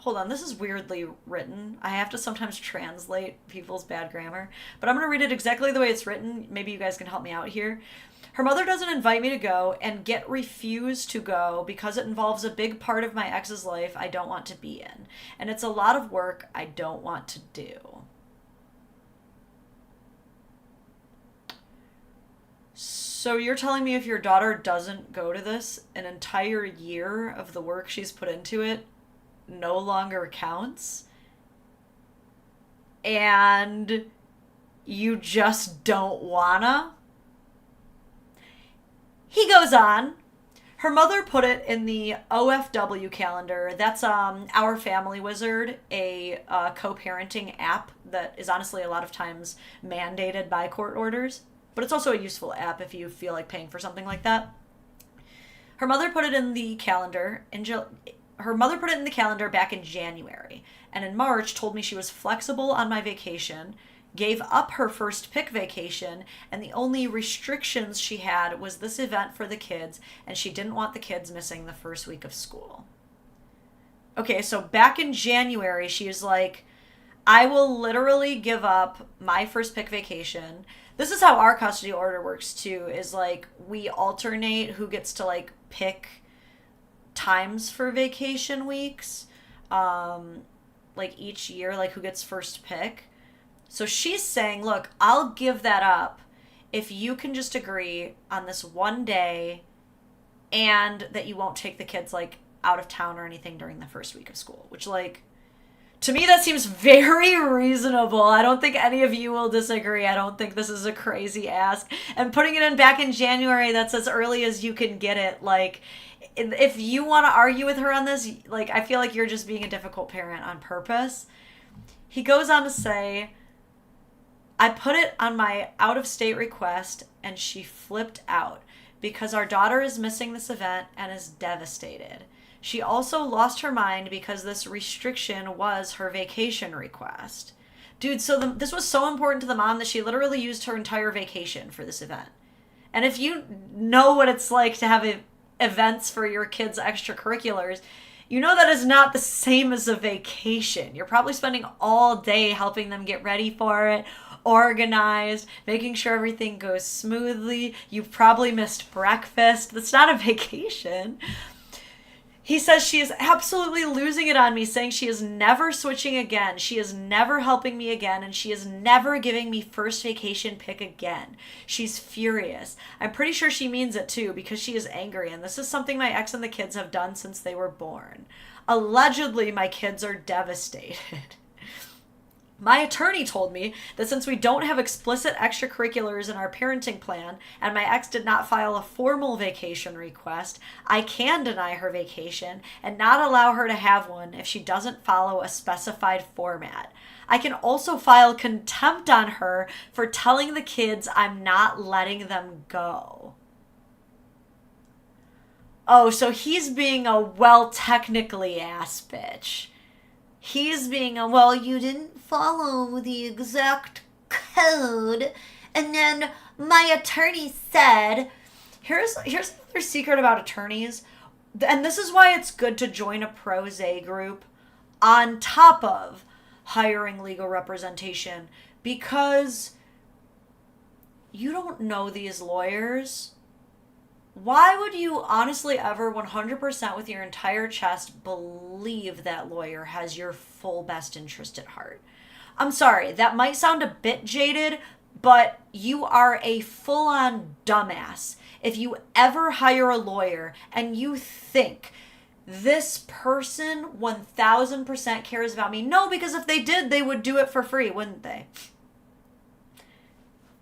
Hold on, this is weirdly written. I have to sometimes translate people's bad grammar, but I'm going to read it exactly the way it's written. Maybe you guys can help me out here. Her mother doesn't invite me to go and get refused to go because it involves a big part of my ex's life I don't want to be in. And it's a lot of work I don't want to do. So you're telling me if your daughter doesn't go to this, an entire year of the work she's put into it no longer counts? And you just don't wanna? He goes on. Her mother put it in the OFW calendar. That's Our Family Wizard, a co-parenting app that is honestly a lot of times mandated by court orders. But it's also a useful app if you feel like paying for something like that. Her mother put it in the calendar back in January, and in March told me she was flexible on my vacation, gave up her first pick vacation, and the only restrictions she had was this event for the kids, and she didn't want the kids missing the first week of school. Okay, so back in January, she was like, I will literally give up my first pick vacation. This is how our custody order works too, is like we alternate who gets to like pick times for vacation weeks, like each year, like who gets first pick. So she's saying, look, I'll give that up if you can just agree on this one day and that you won't take the kids like out of town or anything during the first week of school, which like, to me, that seems very reasonable. I don't think any of you will disagree. I don't think this is a crazy ask. And putting it in back in January, that's as early as you can get it. Like, if you want to argue with her on this, like, I feel like you're just being a difficult parent on purpose. He goes on to say, I put it on my out-of-state request, and she flipped out because our daughter is missing this event and is devastated. She also lost her mind because this restriction was her vacation request. Dude, so this was so important to the mom that she literally used her entire vacation for this event. And if you know what it's like to have events for your kids' extracurriculars, you know that is not the same as a vacation. You're probably spending all day helping them get ready for it, organized, making sure everything goes smoothly. You've probably missed breakfast. That's not a vacation. He says she is absolutely losing it on me, saying she is never switching again. She is never helping me again, and she is never giving me first vacation pick again. She's furious. I'm pretty sure she means it too, because she is angry, and this is something my ex and the kids have done since they were born. Allegedly, my kids are devastated. My attorney told me that since we don't have explicit extracurriculars in our parenting plan and my ex did not file a formal vacation request, I can deny her vacation and not allow her to have one if she doesn't follow a specified format. I can also file contempt on her for telling the kids I'm not letting them go. Oh, so he's being a well technically ass bitch. He's being a, well, you didn't follow the exact code. And then my attorney said, here's another secret about attorneys. And this is why it's good to join a pro se group on top of hiring legal representation. Because you don't know these lawyers. Why would you honestly ever 100% with your entire chest believe that lawyer has your full best interest at heart? I'm sorry, that might sound a bit jaded, but you are a full-on dumbass if you ever hire a lawyer and you think this person 1000% cares about me. No, because if they did, they would do it for free, wouldn't they?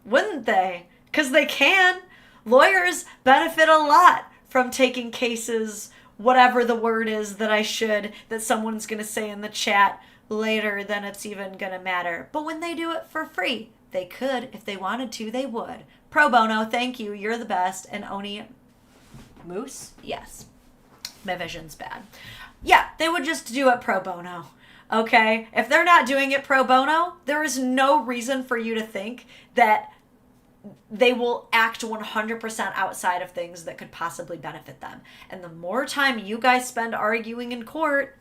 Wouldn't they? Because they can. Lawyers benefit a lot from taking cases, whatever the word is that someone's going to say in the chat later, then it's even going to matter. But when they do it for free, they could. If they wanted to, they would. Pro bono, thank you. You're the best. And Oni Moose? Yes. My vision's bad. Yeah, they would just do it pro bono. Okay? If they're not doing it pro bono, there is no reason for you to think that they will act 100% outside of things that could possibly benefit them. And the more time you guys spend arguing in court,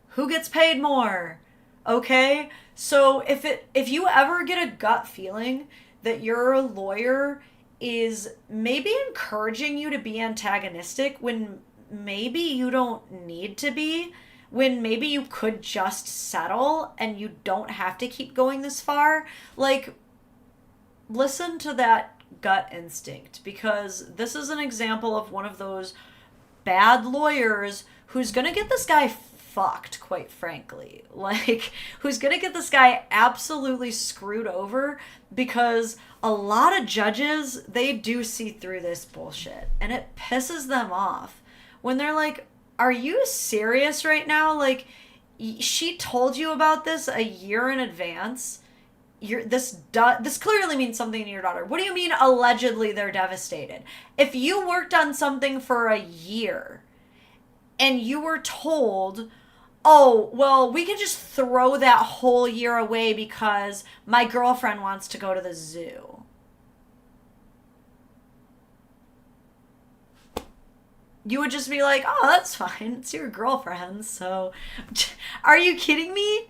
who gets paid more? Okay? So if you ever get a gut feeling that your lawyer is maybe encouraging you to be antagonistic when maybe you don't need to be, when maybe you could just settle and you don't have to keep going this far, like, listen to that gut instinct, because this is an example of one of those bad lawyers who's gonna get this guy fucked, quite frankly. Like, who's gonna get this guy absolutely screwed over, because a lot of judges, they do see through this bullshit, and it pisses them off when they're like, are you serious right now? Like, she told you about this a year in advance. This clearly means something to your daughter. What do you mean allegedly they're devastated? If you worked on something for a year and you were told, oh, well, we can just throw that whole year away because my girlfriend wants to go to the zoo. You would just be like, oh, that's fine. It's your girlfriend, so... Are you kidding me?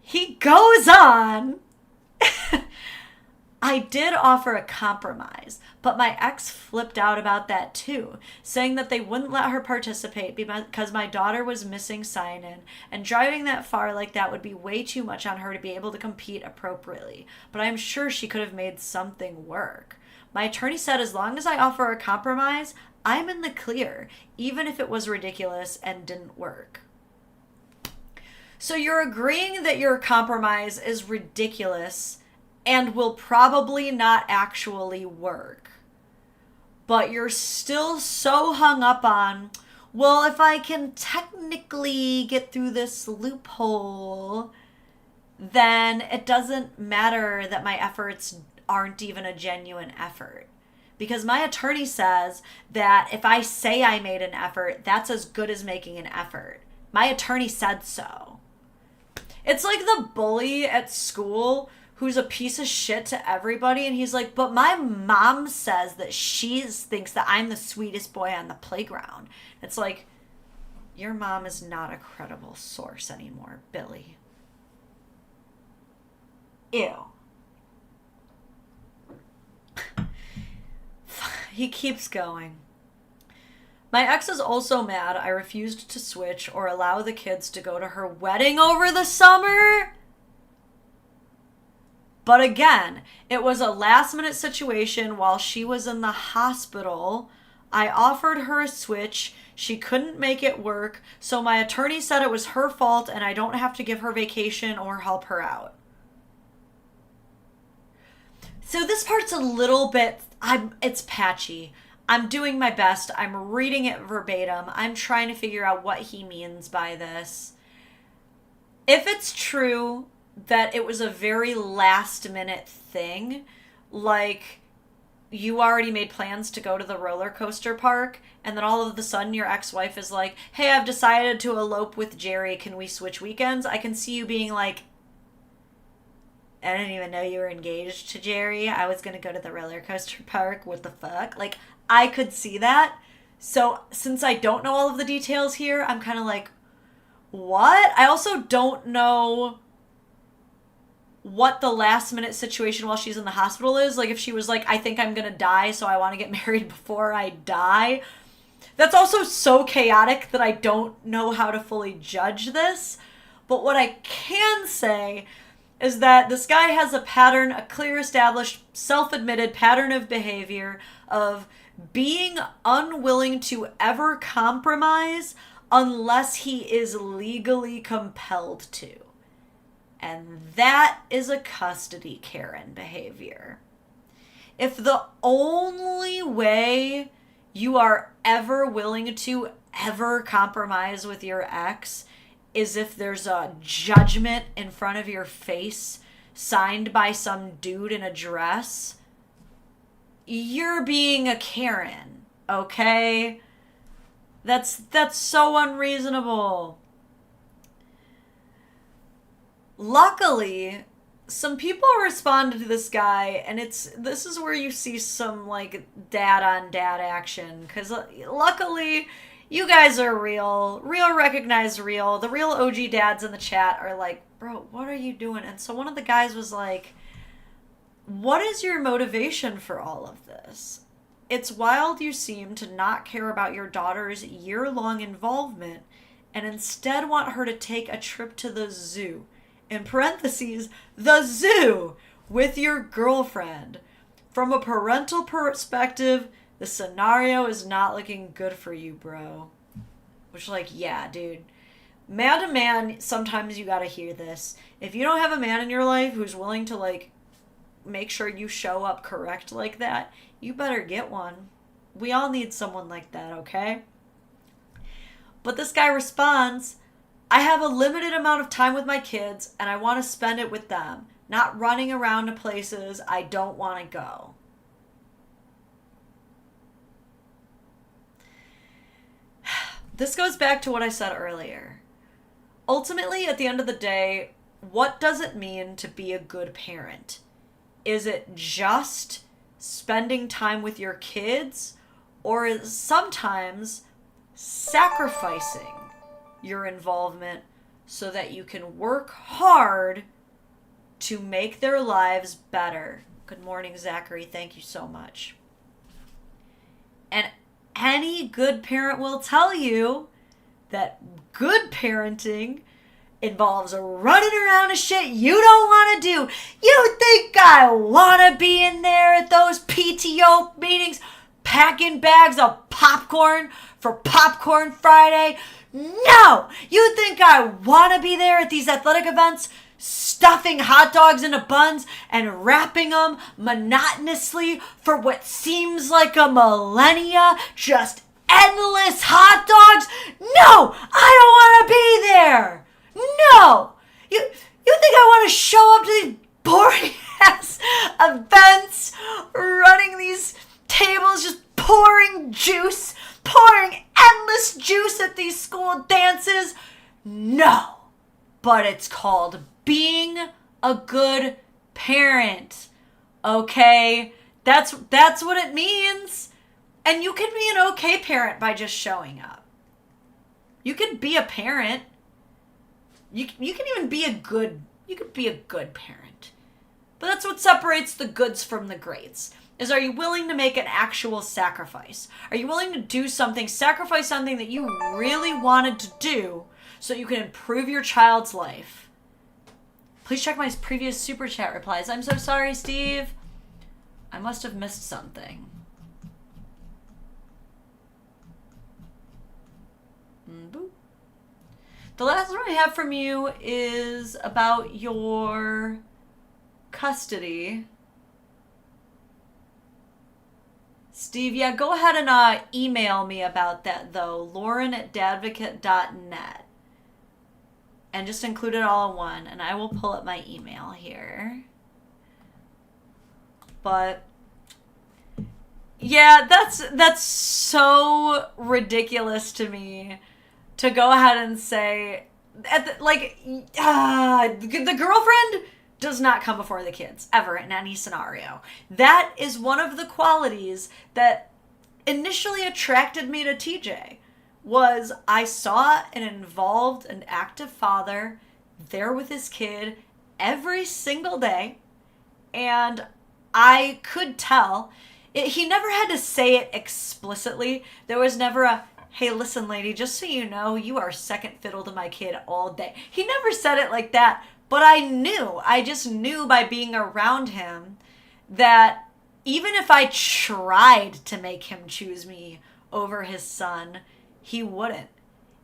He goes on. I did offer a compromise, but my ex flipped out about that too, saying that they wouldn't let her participate because my daughter was missing sign-in, and driving that far like that would be way too much on her to be able to compete appropriately. But I'm sure she could have made something work. My attorney said as long as I offer a compromise, I'm in the clear, even if it was ridiculous and didn't work. So you're agreeing that your compromise is ridiculous and will probably not actually work. But you're still so hung up on, well, if I can technically get through this loophole, then it doesn't matter that my efforts aren't even a genuine effort. Because my attorney says that if I say I made an effort, that's as good as making an effort. My attorney said so. It's like the bully at school who's a piece of shit to everybody, and he's like, but my mom says that she thinks that I'm the sweetest boy on the playground. It's like, your mom is not a credible source anymore, Billy. Ew. He keeps going. My ex is also mad I refused to switch or allow the kids to go to her wedding over the summer. But again, it was a last-minute situation while she was in the hospital. I offered her a switch. She couldn't make it work, so my attorney said it was her fault and I don't have to give her vacation or help her out. So this part's a little bit, it's patchy. I'm doing my best. I'm reading it verbatim. I'm trying to figure out what he means by this. If it's true that it was a very last minute thing, like you already made plans to go to the roller coaster park, and then all of a sudden your ex-wife is like, hey, I've decided to elope with Jerry. Can we switch weekends? I can see you being like, I didn't even know you were engaged to Jerry. I was going to go to the roller coaster park. What the fuck? Like, I could see that. So since I don't know all of the details here, I'm kind of like, what? I also don't know what the last minute situation while she's in the hospital is. Like, if she was like, I think I'm going to die, so I want to get married before I die. That's also so chaotic that I don't know how to fully judge this. But what I can say is that this guy has a pattern, a clear established, self-admitted pattern of behavior of being unwilling to ever compromise unless he is legally compelled to. And that is a custody Karen behavior. If the only way you are ever willing to ever compromise with your ex is if there's a judgment in front of your face signed by some dude in a dress, you're being a Karen, okay? That's so unreasonable. Luckily, some people responded to this guy, and this is where you see some like dad on dad action, because luckily you guys are real recognize real. The real OG dads in the chat are like, bro, what are you doing? And so one of the guys was like, what is your motivation for all of this? It's wild you seem to not care about your daughter's year-long involvement and instead want her to take a trip to the zoo, in parentheses, the zoo, with your girlfriend. From a parental perspective, the scenario is not looking good for you, bro. Which, like, yeah, dude. Man to man, sometimes you gotta hear this. If you don't have a man in your life who's willing to, like, make sure you show up correct like that, you better get one. We all need someone like that, okay? But this guy responds, I have a limited amount of time with my kids and I want to spend it with them, not running around to places I don't want to go. This goes back to what I said earlier. Ultimately, at the end of the day, what does it mean to be a good parent? Is it just spending time with your kids, or is sometimes sacrificing your involvement so that you can work hard to make their lives better? Good morning, Zachary. Thank you so much. And any good parent will tell you that good parenting involves running around to shit you don't want to do. You think I want to be in there at those PTO meetings packing bags of popcorn for Popcorn Friday? No! You think I want to be there at these athletic events stuffing hot dogs into buns and wrapping them monotonously for what seems like a millennia, just endless hot dogs? No! I don't want to be there! No! You think I want to show up to these boring ass events, running these tables, just pouring endless juice at these school dances? No. But it's called being a good parent. Okay? That's what it means. And you can be an okay parent by just showing up. You can be a parent. You can even be a good parent. But that's what separates the goods from the greats. Is, are you willing to make an actual sacrifice? Are you willing to do something, sacrifice something that you really wanted to do so you can improve your child's life? Please check my previous super chat replies. I'm so sorry, Steve. I must have missed something. Boop. The last one I have from you is about your custody. Stevia, go ahead and email me about that, though. Lauren@dadvocate.net. And just include it all in one, and I will pull up my email here. But yeah, that's so ridiculous to me to go ahead and say, the girlfriend does not come before the kids, ever, in any scenario. That is one of the qualities that initially attracted me to TJ, was I saw an involved and active father there with his kid every single day, and I could tell. He never had to say it explicitly. There was never a, hey, listen, lady, just so you know, you are second fiddle to my kid all day. He never said it like that, but I just knew by being around him that even if I tried to make him choose me over his son, he wouldn't.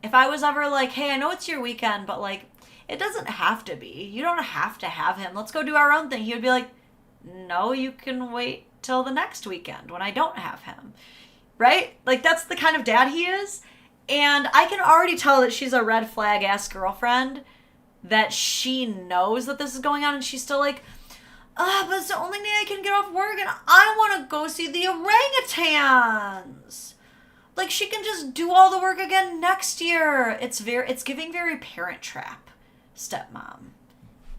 If I was ever like, hey, I know it's your weekend, but like, it doesn't have to be. You don't have to have him. Let's go do our own thing. He would be like, no, you can wait till the next weekend when I don't have him. Right? Like, that's the kind of dad he is. And I can already tell that she's a red flag ass girlfriend, that she knows that this is going on, and she's still like, but it's the only day I can get off work and I want to go see the orangutans. Like, she can just do all the work again next year. It's giving very Parent Trap, stepmom.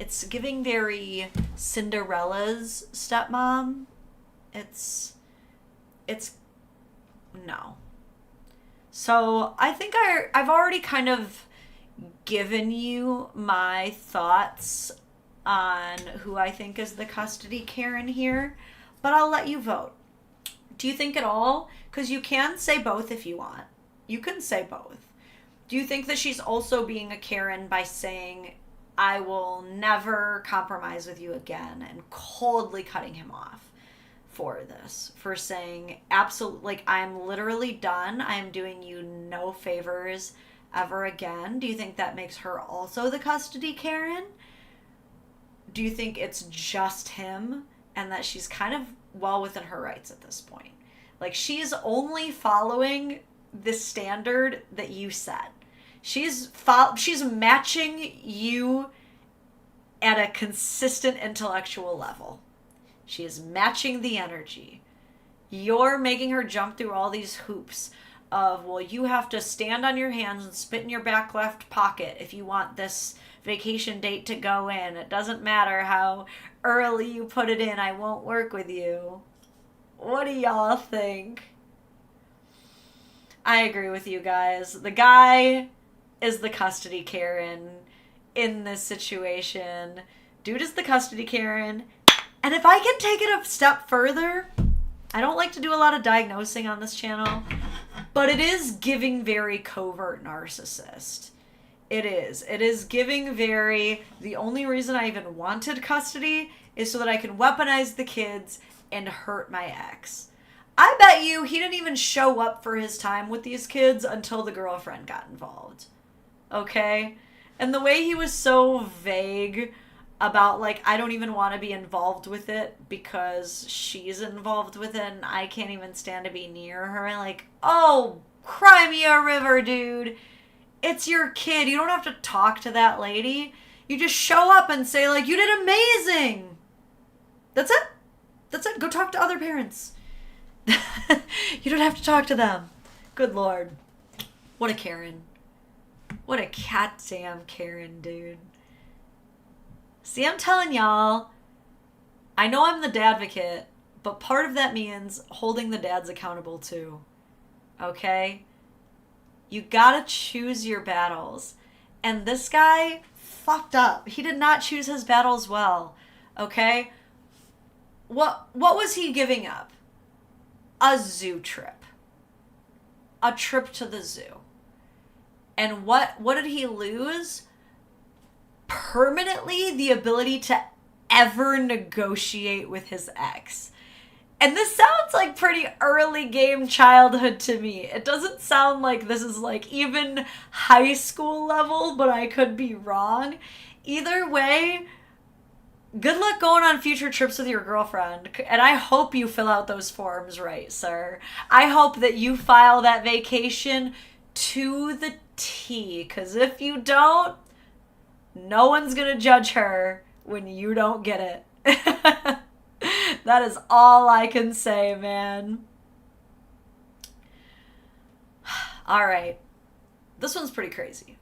It's giving very Cinderella's stepmom. It's no. So I think I've already kind of given you my thoughts on who I think is the custody Karen here, but I'll let you vote. Do you think at all? Because you can say both if you want. You can say both. Do you think that she's also being a Karen by saying, I will never compromise with you again, and coldly cutting him off for this, for saying, absolutely, like, I'm literally done. I am doing you no favors ever again? Do you think that makes her also the custody Karen? Do you think it's just him and that she's kind of well within her rights at this point? Like, she's only following the standard that you set. She's matching you at a consistent intellectual level. She is matching the energy. You're making her jump through all these hoops of, well, you have to stand on your hands and spit in your back left pocket if you want this vacation date to go in. It doesn't matter how early you put it in. I won't work with you. What do y'all think? I agree with you guys. The guy is the custody Karen in this situation. Dude is the custody Karen. And if I can take it a step further, I don't like to do a lot of diagnosing on this channel, but it is giving very covert narcissist. It is. It is giving very, the only reason I even wanted custody is so that I can weaponize the kids and hurt my ex. I bet you he didn't even show up for his time with these kids until the girlfriend got involved. Okay? And the way he was so vague about, like, I don't even want to be involved with it because she's involved with it and I can't even stand to be near her. Like, oh, cry me a river, dude. It's your kid. You don't have to talk to that lady. You just show up and say, like, you did amazing. That's it. That's it. Go talk to other parents. You don't have to talk to them. Good Lord. What a Karen. What a goddamn Karen, dude. See, I'm telling y'all, I know I'm the dadvocate, but part of that means holding the dads accountable too. Okay? You gotta choose your battles. And this guy fucked up. He did not choose his battles well. Okay? What was he giving up? A zoo trip. A trip to the zoo. And what did he lose? Permanently the ability to ever negotiate with his ex. And this sounds like pretty early game childhood to me. It doesn't sound like this is like even high school level, but I could be wrong. Either way, good luck going on future trips with your girlfriend. And I hope you fill out those forms right, sir. I hope that you file that vacation to the T. Because if you don't, no one's going to judge her when you don't get it. That is all I can say, man. All right. This one's pretty crazy.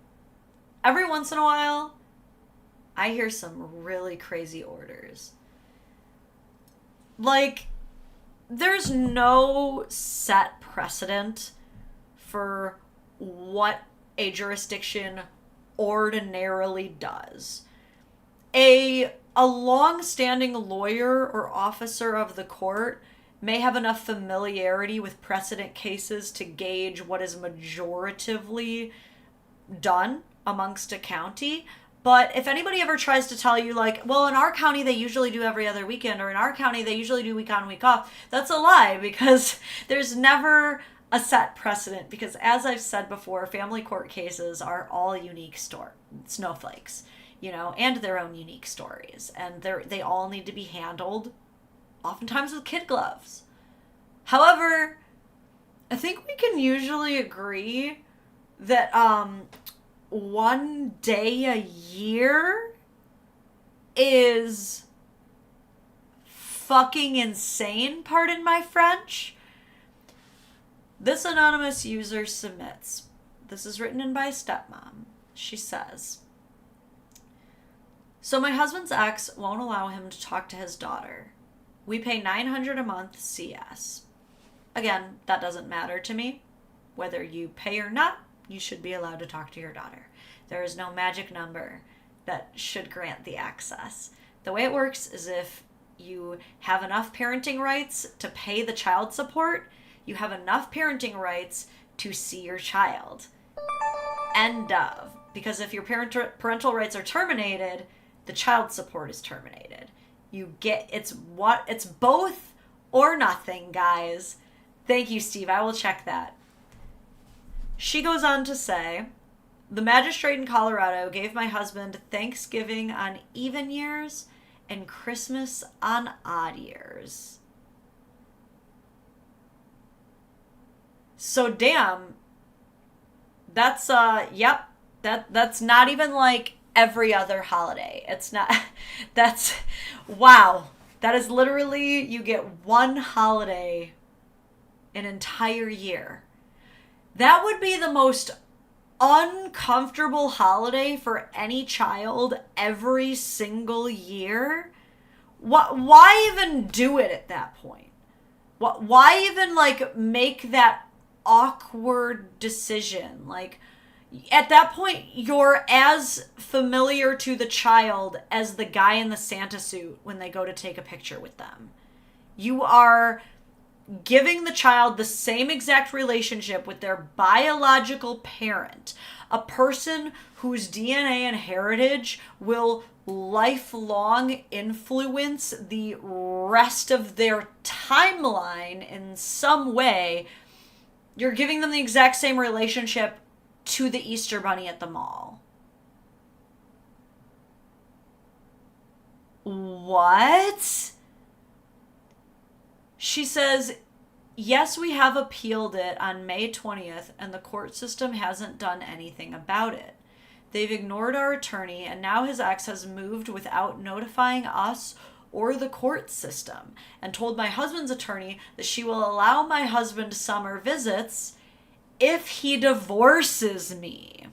Every once in a while, I hear some really crazy orders. Like, there's no set precedent for what a jurisdiction ordinarily does. A long-standing lawyer or officer of the court may have enough familiarity with precedent cases to gauge what is majoritively done amongst a county. But if anybody ever tries to tell you, like, well, in our county they usually do every other weekend, or in our county they usually do week on, week off, that's a lie, because there's never a set precedent. Because as I've said before, family court cases are all unique snowflakes, you know, and their own unique stories. And they all need to be handled oftentimes with kid gloves. However, I think we can usually agree that one day a year is fucking insane, pardon my French. This anonymous user submits. This is written in by stepmom. She says, So my husband's ex won't allow him to talk to his daughter. We pay $900 a month CS. Again, that doesn't matter to me. Whether you pay or not, you should be allowed to talk to your daughter. There is no magic number that should grant the access. The way it works is if you have enough parenting rights to pay the child support, you have enough parenting rights to see your child. End of. Because if your parental rights are terminated, the child support is terminated. It's both or nothing, guys. Thank you, Steve. I will check that. She goes on to say, the magistrate in Colorado gave my husband Thanksgiving on even years and Christmas on odd years. So damn, that's that's not even like every other holiday. It's not, that's, wow. That is literally, you get one holiday an entire year. That would be the most uncomfortable holiday for any child every single year. Why even do it at that point? Why even like make that awkward decision? Like, at that point, you're as familiar to the child as the guy in the Santa suit when they go to take a picture with them. You are giving the child the same exact relationship with their biological parent, a person whose DNA and heritage will lifelong influence the rest of their timeline in some way. You're giving them the exact same relationship to the Easter Bunny at the mall. What? She says, yes, we have appealed it on May 20th, and the court system hasn't done anything about it. They've ignored our attorney, and now his ex has moved without notifying us or the court system, and told my husband's attorney that she will allow my husband summer visits if he divorces me.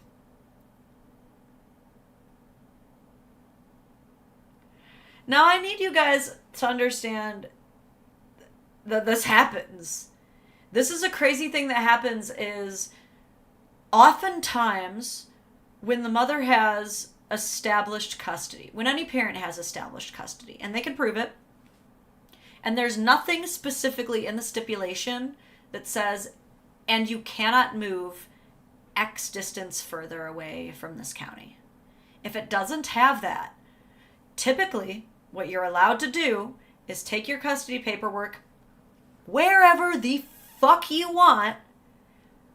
Now, I need you guys to understand that this happens. This is a crazy thing that happens is oftentimes when the mother has established custody, when any parent has established custody, and they can prove it, and there's nothing specifically in the stipulation that says, and you cannot move X distance further away from this county. If it doesn't have that, typically what you're allowed to do is take your custody paperwork wherever the fuck you want,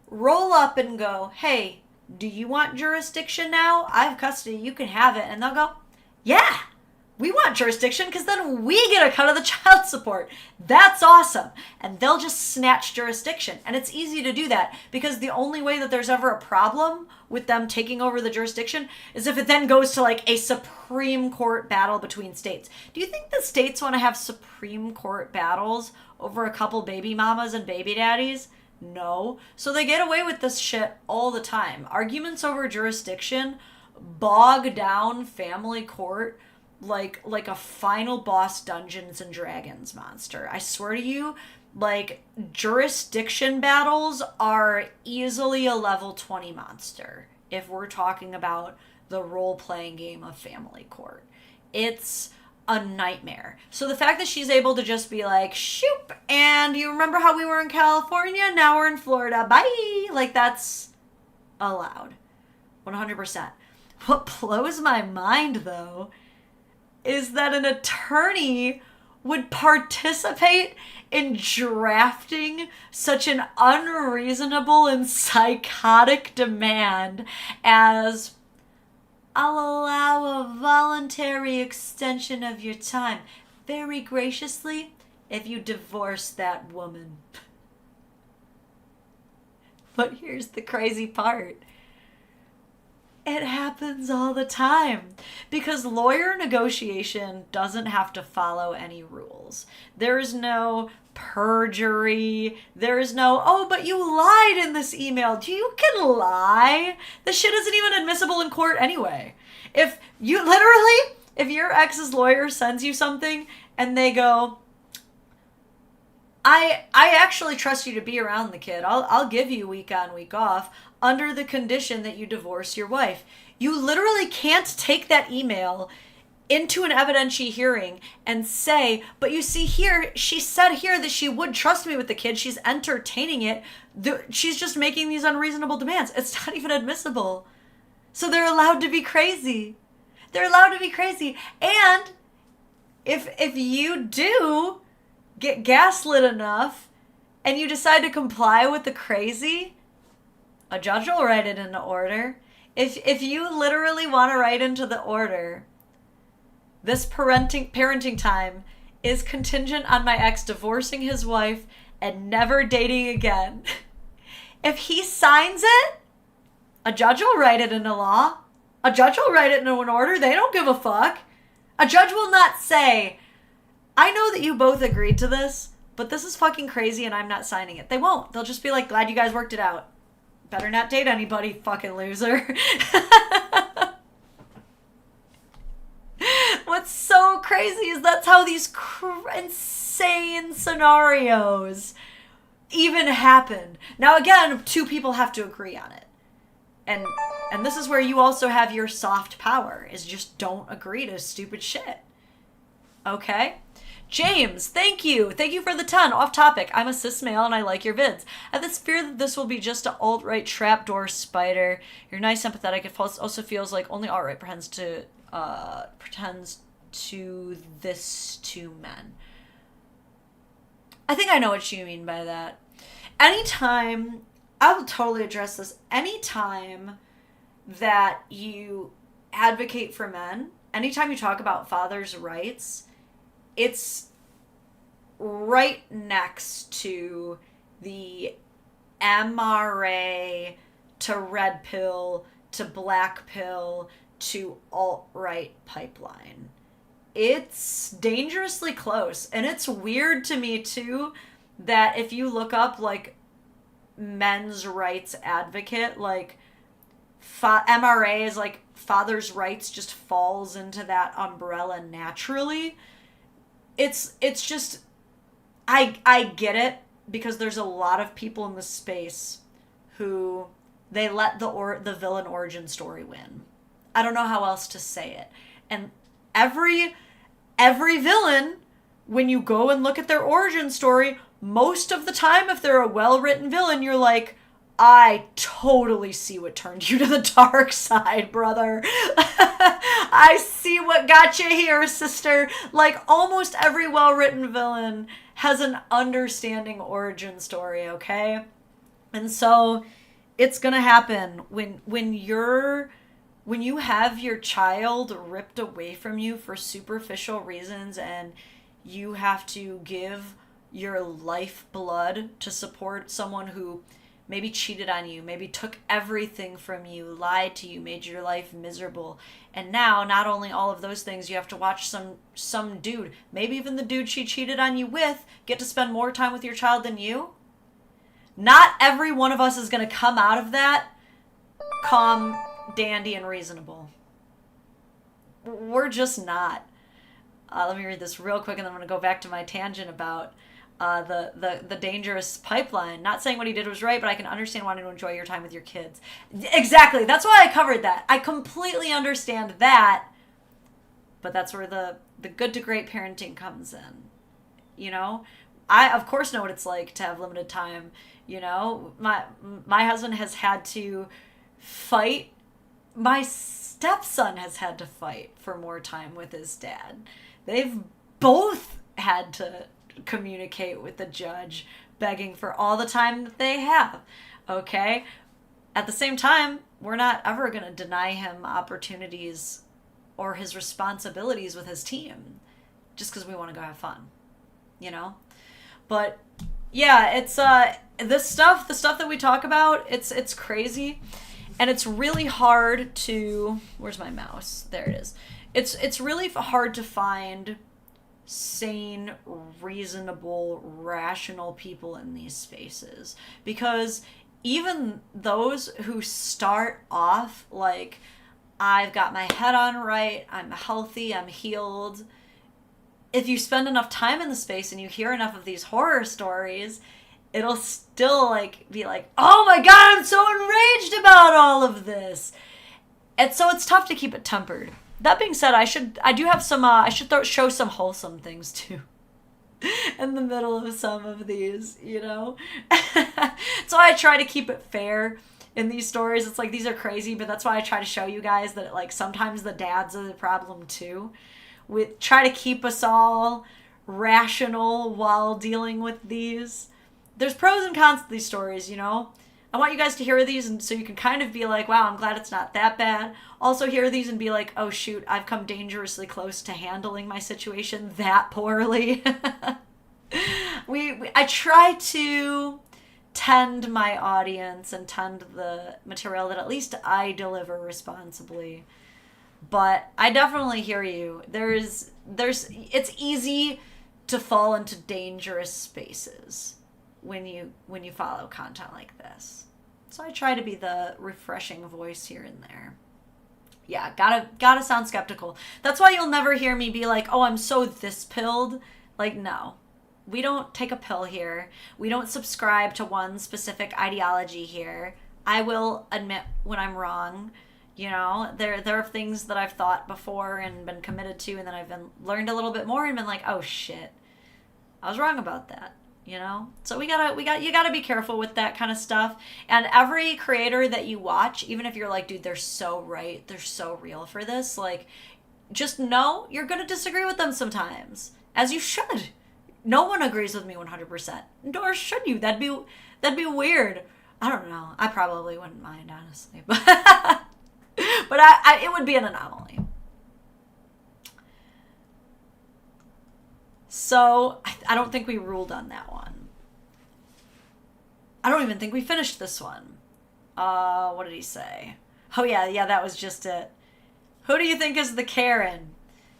roll up and go, hey, do you want jurisdiction now? I have custody, you can have it. And they'll go, yeah, we want jurisdiction because then we get a cut of the child support. That's awesome. And they'll just snatch jurisdiction. And it's easy to do that because the only way that there's ever a problem with them taking over the jurisdiction is if it then goes to like a Supreme Court battle between states. Do you think the states want to have Supreme Court battles over a couple baby mamas and baby daddies? No. So they get away with this shit all the time. Arguments over jurisdiction bog down family court like a final boss Dungeons and Dragons monster. I swear to you, like, jurisdiction battles are easily a level 20 monster if we're talking about the role-playing game of family court. It's a nightmare. So the fact that she's able to just be like, shoop, and you remember how we were in California? Now we're in Florida. Bye! Like, that's allowed. 100%. What blows my mind, though, is that an attorney would participate in drafting such an unreasonable and psychotic demand as, I'll allow a voluntary extension of your time, very graciously, if you divorce that woman. But here's the crazy part. It happens all the time because lawyer negotiation doesn't have to follow any rules. There is no perjury. There is no, oh, but you lied in this email. You can lie. This shit isn't even admissible in court anyway. If you literally, If your ex's lawyer sends you something and they go, I actually trust you to be around the kid. I'll give you week on, week off under the condition that you divorce your wife. You literally can't take that email into an evidentiary hearing and say, but you see here, she said here that she would trust me with the kid. She's entertaining it. She's just making these unreasonable demands. It's not even admissible. So they're allowed to be crazy. They're allowed to be crazy. And if you do get gaslit enough and you decide to comply with the crazy, a judge will write it into order. If you literally want to write into the order, this parenting time is contingent on my ex divorcing his wife and never dating again. If he signs it, a judge will write it into law. A judge will write it into an order. They don't give a fuck. A judge will not say, I know that you both agreed to this, but this is fucking crazy and I'm not signing it. They won't. They'll just be like, glad you guys worked it out. Better not date anybody, fucking loser. What's so crazy is that's how these insane scenarios even happen. Now again, two people have to agree on it. And this is where you also have your soft power, is just don't agree to stupid shit. Okay? James, thank you. Thank you for the 10. Off topic. I'm a cis male and I like your vids. I have this fear that this will be just an alt-right trapdoor spider. You're nice, empathetic. It also feels like only alt-right pretends to this to men. I think I know what you mean by that. Anytime, I will totally address this. Anytime that you advocate for men, anytime you talk about fathers' rights, it's right next to the MRA to red pill to black pill to alt-right pipeline. It's dangerously close. And it's weird to me too that if you look up like men's rights advocate, like MRA is like father's rights just falls into that umbrella naturally. It's just, I get it, because there's a lot of people in the space who they let the villain origin story win. I don't know how else to say it. And every villain, when you go and look at their origin story, most of the time, if they're a well-written villain, you're like, I totally see what turned you to the dark side, brother. I see what got you here, sister. Like, almost every well-written villain has an understanding origin story, okay? And so it's gonna happen when you have your child ripped away from you for superficial reasons and you have to give your lifeblood to support someone who maybe cheated on you, maybe took everything from you, lied to you, made your life miserable. And now, not only all of those things, you have to watch some dude, maybe even the dude she cheated on you with, get to spend more time with your child than you. Not every one of us is going to come out of that calm, dandy, and reasonable. We're just not. Let me read this real quick, and then I'm going to go back to my tangent about the dangerous pipeline. Not saying what he did was right, but I can understand wanting to enjoy your time with your kids. Exactly. That's why I covered that. I completely understand that, but that's where the good to great parenting comes in. You know, I of course know what it's like to have limited time. You know, my husband has had to fight. My stepson has had to fight for more time with his dad. They've both had to communicate with the judge, begging for all the time that they have. Okay? At the same time, we're not ever going to deny him opportunities or his responsibilities with his team just because we want to go have fun. You know? But yeah, it's the stuff that we talk about, it's crazy. And it's really hard to, where's my mouse? There it is. It's really hard to find sane, reasonable, rational people in these spaces, because even those who start off like, I've got my head on right. I'm healthy. I'm healed. If you spend enough time in the space and you hear enough of these horror stories, it'll still like be like, oh my God, I'm so enraged about all of this. And so it's tough to keep it tempered. That being said, I should show some wholesome things too. In the middle of some of these, you know? So I try to keep it fair in these stories. It's like, these are crazy, but that's why I try to show you guys that, like, sometimes the dads are the problem too. We try to keep us all rational while dealing with these. There's pros and cons to these stories, you know? I want you guys to hear these, and so you can kind of be like, wow, I'm glad it's not that bad. Also hear these and be like, oh shoot, I've come dangerously close to handling my situation that poorly. I try to tend my audience and tend the material that at least I deliver responsibly. But I definitely hear you. It's easy to fall into dangerous spaces when you follow content like this. So I try to be the refreshing voice here and there. Yeah, gotta sound skeptical. That's why you'll never hear me be like, oh, I'm so this pilled. Like, no. We don't take a pill here. We don't subscribe to one specific ideology here. I will admit when I'm wrong. You know, there are things that I've thought before and been committed to, and then I've learned a little bit more and been like, oh shit, I was wrong about that. You know, so you gotta be careful with that kind of stuff. And every creator that you watch, even if you're like, dude, they're so right, they're so real for this, like, just know you're gonna disagree with them sometimes, as you should. No one agrees with me 100%, nor should you. That'd be weird. I don't know. I probably wouldn't mind, honestly, but but it would be an anomaly. So I don't think we ruled on that one. I don't even think we finished this one. What did he say? Oh yeah, that was just it. Who do you think is the Karen?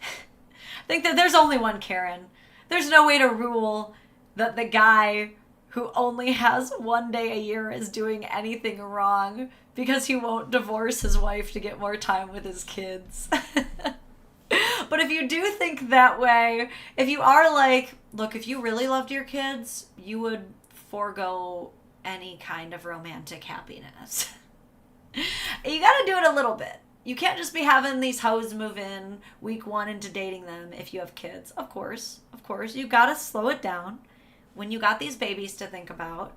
I think that there's only one Karen. There's no way to rule that the guy who only has one day a year is doing anything wrong because he won't divorce his wife to get more time with his kids. But if you do think that way, if you are like, look, if you really loved your kids, you would forego any kind of romantic happiness. You gotta do it a little bit. You can't just be having these hoes move in week one into dating them if you have kids. Of course. You gotta slow it down when you got these babies to think about.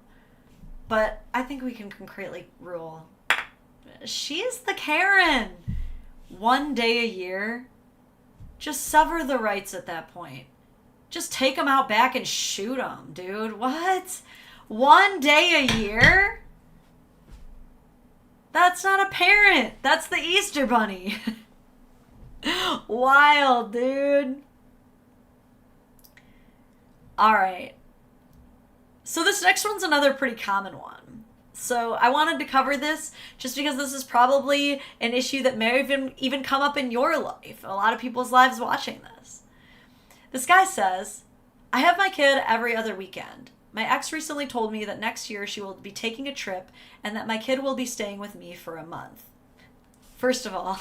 But I think we can concretely rule. She's the Karen. One day a year. Just sever the rights at that point. Just take them out back and shoot them, dude. What? One day a year? That's not a parent. That's the Easter Bunny. Wild, dude. All right. So this next one's another pretty common one. So I wanted to cover this just because this is probably an issue that may have even come up in your life, a lot of people's lives watching this. This guy says, I have my kid every other weekend. My ex recently told me that next year she will be taking a trip and that my kid will be staying with me for a month. First of all,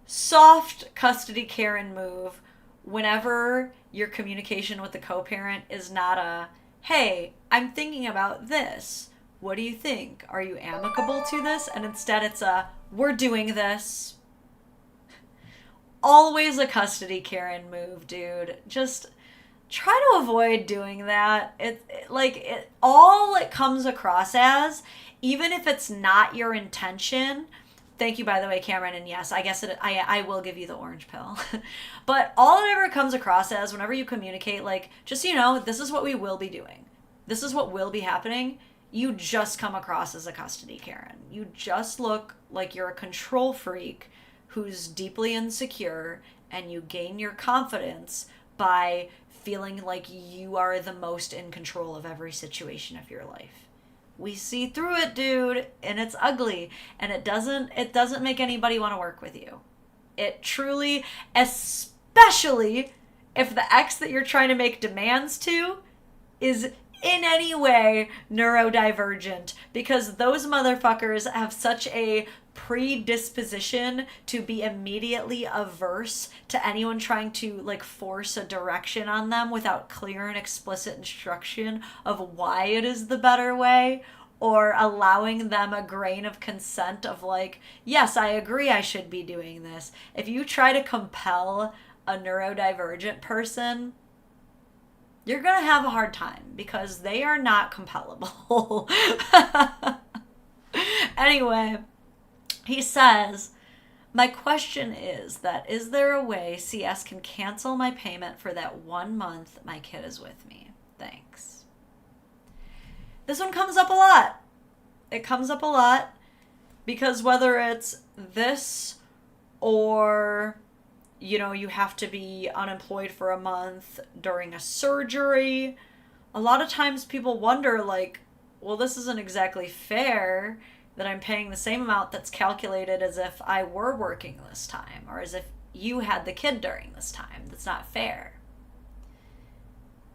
soft custody Karen move whenever your communication with the co-parent is not a, hey, I'm thinking about this. What do you think? Are you amicable to this? And instead it's a, we're doing this. Always a custody Karen move, dude. Just try to avoid doing that. All it comes across as, even if it's not your intention. Thank you, by the way, Cameron. And yes, I guess I will give you the orange pill. But all it ever comes across as whenever you communicate, like, just so you know, this is what we will be doing. This is what will be happening. You just come across as a custody Karen. You just look like you're a control freak who's deeply insecure, and you gain your confidence by feeling like you are the most in control of every situation of your life. We see through it, dude, and it's ugly, and it doesn't make anybody want to work with you. It truly, especially if the ex that you're trying to make demands to is in any way neurodivergent, because those motherfuckers have such a predisposition to be immediately averse to anyone trying to like force a direction on them without clear and explicit instruction of why it is the better way, or allowing them a grain of consent of like, yes, I agree I should be doing this. If you try to compel a neurodivergent person, you're going to have a hard time because they are not compellable. Anyway, he says, my question is that is there a way CS can cancel my payment for that 1 month my kid is with me? Thanks. This one comes up a lot. It comes up a lot because whether it's this or, you know, you have to be unemployed for a month during a surgery, a lot of times people wonder like, well, this isn't exactly fair that I'm paying the same amount that's calculated as if I were working this time or as if you had the kid during this time. That's not fair.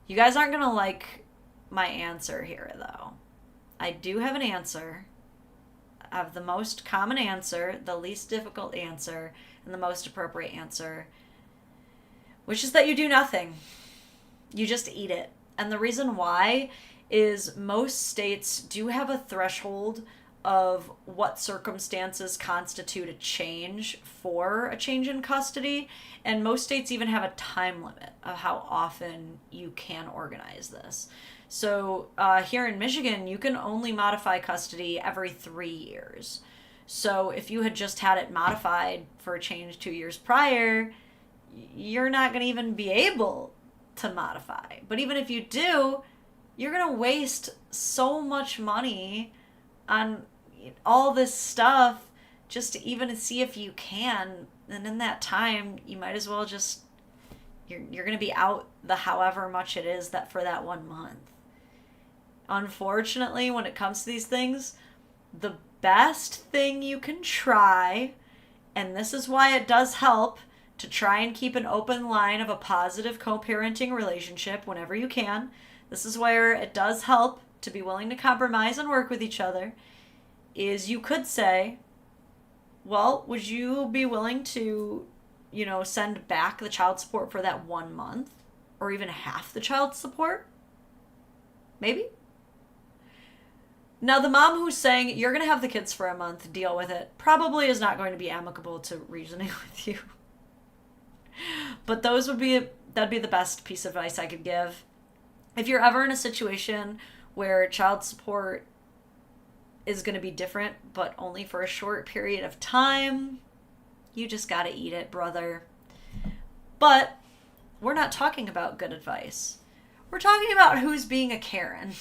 You guys aren't going to like my answer here, though. I do have an answer. I have the most common answer, the least difficult answer, and the most appropriate answer, which is that you do nothing. You just eat it. And the reason why is most states do have a threshold of what circumstances constitute a change for a change in custody. And most states even have a time limit of how often you can organize this. So here in Michigan, you can only modify custody every 3 years. So if you had just had it modified for a change 2 years prior, you're not going to even be able to modify. But even if you do, you're going to waste so much money on all this stuff just to even see if you can. And in that time, you might as well just, you're going to be out the however much it is that for that 1 month. Unfortunately, when it comes to these things, the best thing you can try, and this is why it does help to try and keep an open line of a positive co-parenting relationship whenever you can. This is where it does help to be willing to compromise and work with each other, is you could say, well, would you be willing to, send back the child support for that 1 month or even half the child support? Maybe. Now, the mom who's saying, you're going to have the kids for a month, deal with it, probably is not going to be amicable to reasoning with you. But that'd be the best piece of advice I could give. If you're ever in a situation where child support is going to be different, but only for a short period of time, you just got to eat it, brother. But we're not talking about good advice. We're talking about who's being a Karen.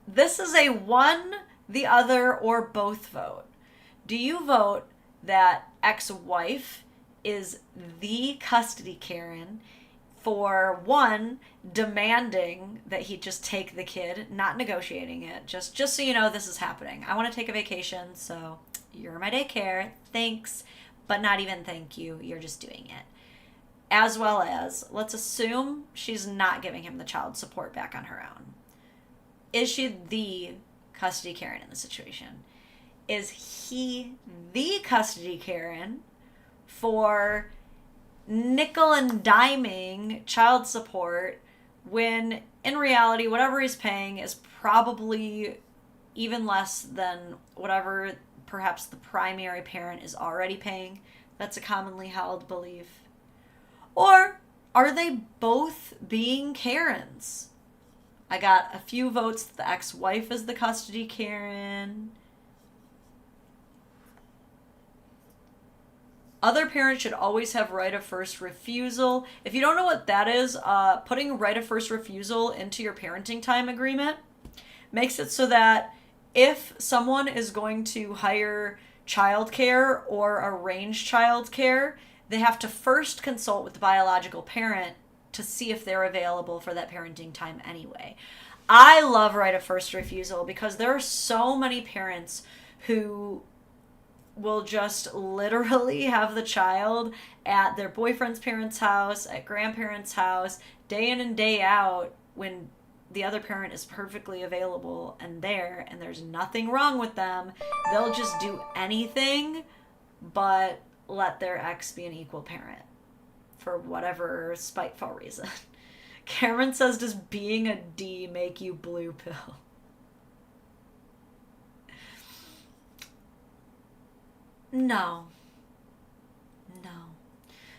This is a one, the other, or both vote. Do you vote that ex-wife is the custody Karen for, one, demanding that he just take the kid, not negotiating it, just so you know this is happening. I want to take a vacation, so you're my daycare, thanks, but not even thank you, you're just doing it. As well as, let's assume she's not giving him the child support back on her own. Is she the custody Karen in the situation? Is he the custody Karen for nickel and diming child support when in reality whatever he's paying is probably even less than whatever perhaps the primary parent is already paying? That's a commonly held belief. Or are they both being Karens? I got a few votes that the ex-wife is the custody Karen. Other parents should always have right of first refusal. If you don't know what that is, putting right of first refusal into your parenting time agreement makes it so that if someone is going to hire childcare or arrange childcare, they have to first consult with the biological parent to see if they're available for that parenting time anyway. I love right of first refusal because there are so many parents who will just literally have the child at their boyfriend's parents' house, at grandparents' house, day in and day out, when the other parent is perfectly available and there, and there's nothing wrong with them, they'll just do anything but let their ex be an equal parent for whatever spiteful reason. Cameron says, does being a D make you blue pill? No.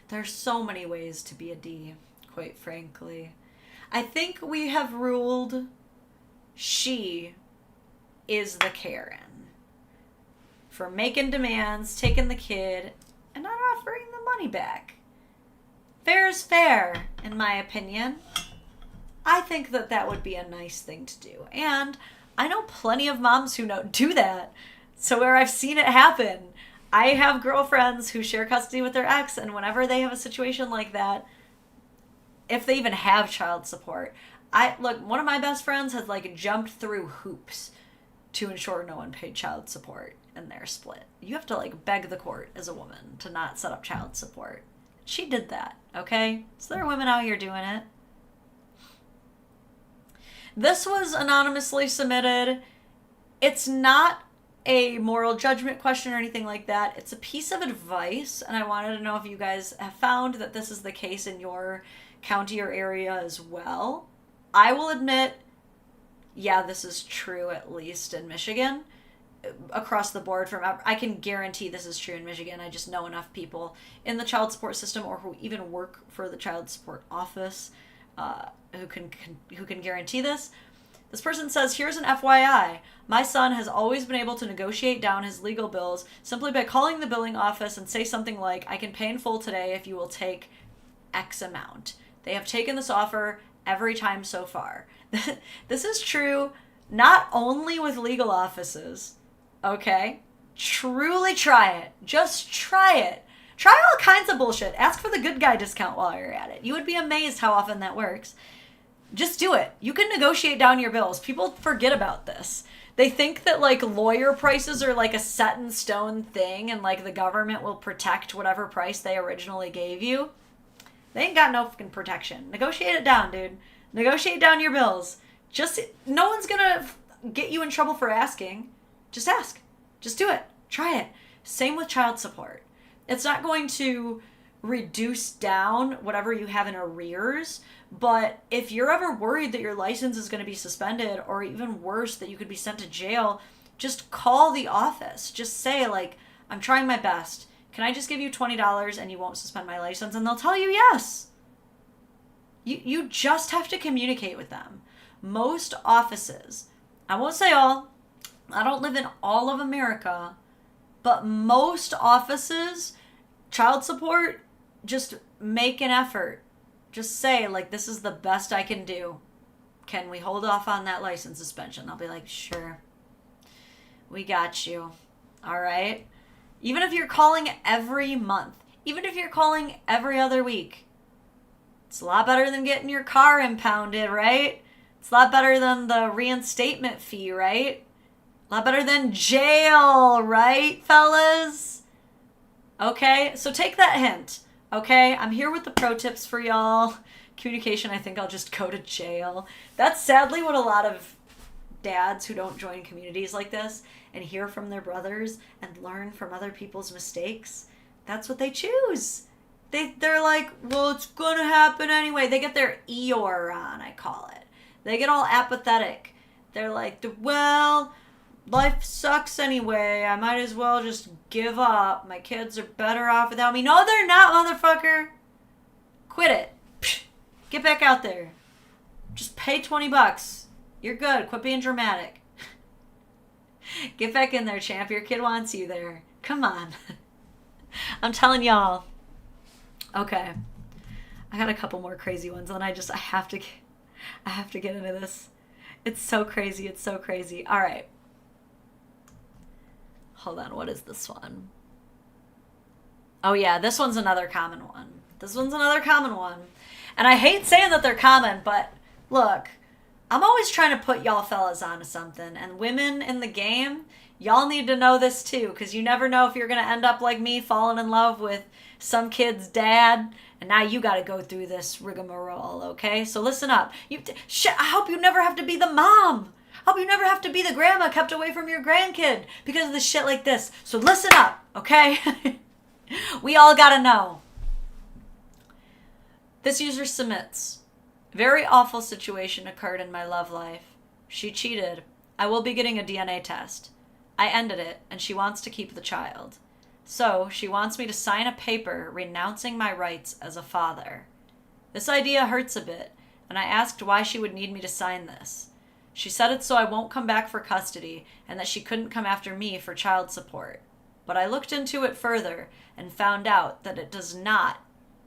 There's so many ways to be a D, quite frankly. I think we have ruled she is the Karen for making demands, taking the kid, and not offering the money back. Fair is fair, in my opinion. I think that would be a nice thing to do. And I know plenty of moms who do that. So where I've seen it happen, I have girlfriends who share custody with their ex, and whenever they have a situation like that, if they even have child support, one of my best friends has jumped through hoops to ensure no one paid child support in their split. You have to beg the court as a woman to not set up child support. She did that, okay? So there are women out here doing it. This was anonymously submitted. It's not a moral judgment question or anything like that. It's a piece of advice, and I wanted to know if you guys have found that this is the case in your county or area as well. I will admit, yeah, this is true at least in Michigan. Across the board, I can guarantee this is true in Michigan. I just know enough people in the child support system or who even work for the child support office who can guarantee this. This person says, here's an FYI. My son has always been able to negotiate down his legal bills simply by calling the billing office and say something like, I can pay in full today if you will take X amount. They have taken this offer every time so far. This is true not only with legal offices, okay? Truly try it. Just try it. Try all kinds of bullshit. Ask for the good guy discount while you're at it. You would be amazed how often that works. Just do it. You can negotiate down your bills. People forget about this. They think that lawyer prices are a set in stone thing and the government will protect whatever price they originally gave you. They ain't got no fucking protection. Negotiate it down, dude. Negotiate down your bills. No one's gonna get you in trouble for asking. Just ask. Just do it. Try it. Same with child support. It's not going to reduce down whatever you have in arrears, but if you're ever worried that your license is going to be suspended or even worse, that you could be sent to jail, just call the office. Just say, I'm trying my best. Can I just give you $20 and you won't suspend my license? And they'll tell you yes. You just have to communicate with them. Most offices, I won't say all, I don't live in all of America, but most offices, child support, just make an effort. Just say, this is the best I can do. Can we hold off on that license suspension? They'll be like, sure. We got you. All right? Even if you're calling every month, even if you're calling every other week, it's a lot better than getting your car impounded, right? It's a lot better than the reinstatement fee, right? A lot better than jail, right, fellas? Okay, so take that hint, okay? I'm here with the pro tips for y'all. Communication, I think I'll just go to jail. That's sadly what a lot of dads who don't join communities like this and hear from their brothers and learn from other people's mistakes, that's what they choose. They're like, well, it's going to happen anyway. They get their Eeyore on, I call it. They get all apathetic. They're like, well, life sucks anyway. I might as well just give up. My kids are better off without me. No, they're not, motherfucker. Quit it. Psh, get back out there. Just pay $20. You're good. Quit being dramatic. Get back in there, champ. Your kid wants you there. Come on. I'm telling y'all. Okay. I got a couple more crazy ones, and I have to get into this. It's so crazy. It's so crazy. All right. Hold on. What is this one? Oh, yeah. This one's another common one. And I hate saying that they're common, but look, I'm always trying to put y'all fellas onto something. And women in the game, Y'all need to know this too, because you never know if you're going to end up like me, falling in love with some kid's dad, and now you got to go through this rigmarole, okay? So listen up. I hope you never have to be the mom. I hope you never have to be the grandma kept away from your grandkid because of the shit like this. So listen up, okay? We all got to know. This user submits. Very awful situation occurred in my love life. She cheated. I will be getting a DNA test. I ended it, and she wants to keep the child. So, she wants me to sign a paper renouncing my rights as a father. This idea hurts a bit, and I asked why she would need me to sign this. She said it's so I won't come back for custody, and that she couldn't come after me for child support. But I looked into it further, and found out that it does not,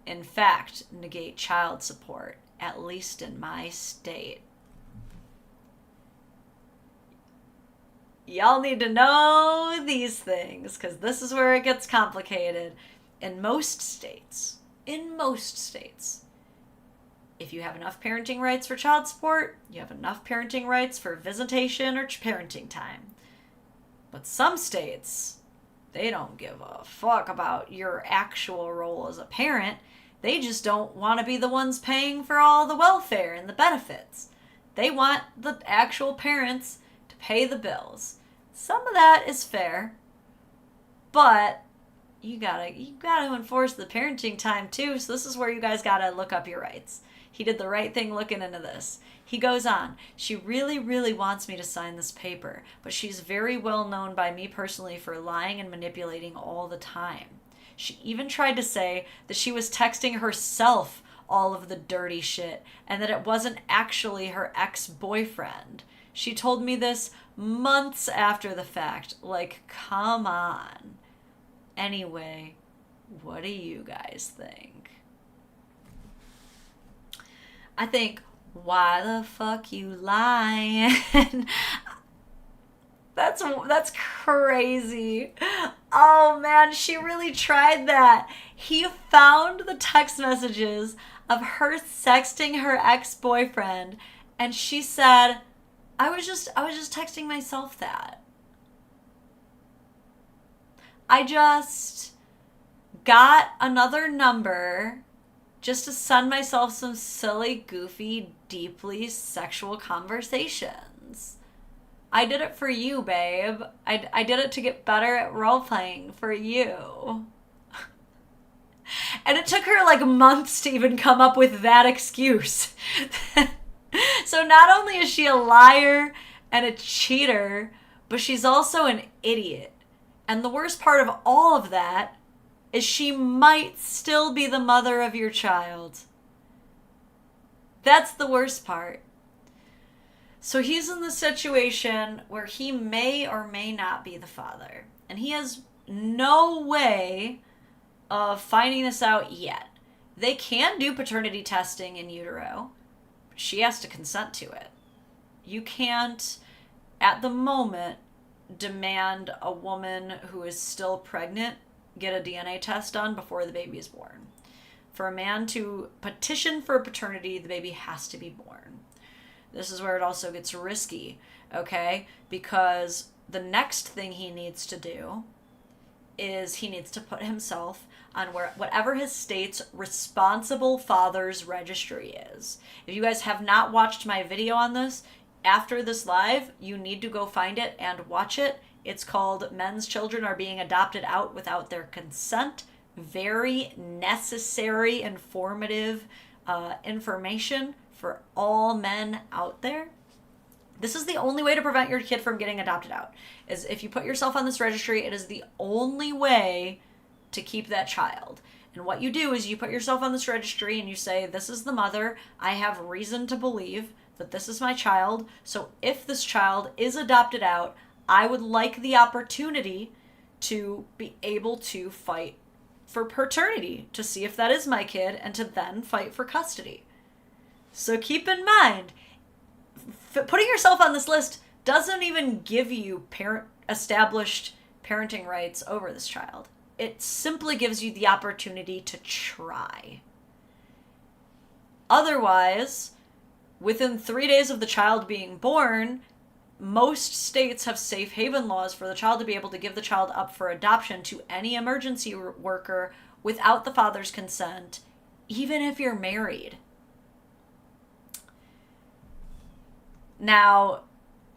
in fact, negate child support, at least in my state. Y'all need to know these things, because this is where it gets complicated. In most states, if you have enough parenting rights for child support, you have enough parenting rights for visitation or parenting time. But some states, they don't give a fuck about your actual role as a parent. They just don't want to be the ones paying for all the welfare and the benefits. They want the actual parents to pay the bills. Some of that is fair, but you gotta enforce the parenting time too. So this is where you guys gotta look up your rights. He did the right thing looking into this. He goes on, she really, really wants me to sign this paper, but she's very well known by me personally for lying and manipulating all the time. She even tried to say that she was texting herself all of the dirty shit and that it wasn't actually her ex-boyfriend. She told me this months after the fact. Like, come on. Anyway, what do you guys think? I think, why the fuck you lying? That's crazy. Oh man, she really tried that. He found the text messages of her sexting her ex-boyfriend, and she said, I was just texting myself that. I just got another number just to send myself some silly, goofy, deeply sexual conversations. I did it for you, babe. I did it to get better at role-playing for you. And it took her like months to even come up with that excuse. So not only is she a liar and a cheater, but she's also an idiot. And the worst part of all of that is she might still be the mother of your child. That's the worst part. So he's in the situation where he may or may not be the father. And he has no way of finding this out yet. They can do paternity testing in utero. She has to consent to it. You can't, at the moment, demand a woman who is still pregnant get a DNA test done before the baby is born. For a man to petition for paternity, the baby has to be born. This is where it also gets risky, okay? Because the next thing he needs to do is he needs to put himself on whatever his state's responsible father's registry is. If you guys have not watched my video on this, after this live, you need to go find it and watch it. It's called Men's Children Are Being Adopted Out Without Their Consent. Very necessary, informative information for all men out there. This is the only way to prevent your kid from getting adopted out. Is if you put yourself on this registry, it is the only way to keep that child. And what you do is you put yourself on this registry and you say, this is the mother. I have reason to believe that this is my child. So if this child is adopted out, I would like the opportunity to be able to fight for paternity, to see if that is my kid, and to then fight for custody. So keep in mind, putting yourself on this list doesn't even give you established parenting rights over this child. It simply gives you the opportunity to try. Otherwise, within 3 days of the child being born, most states have safe haven laws for the child to be able to give the child up for adoption to any emergency worker without the father's consent, even if you're married. Now,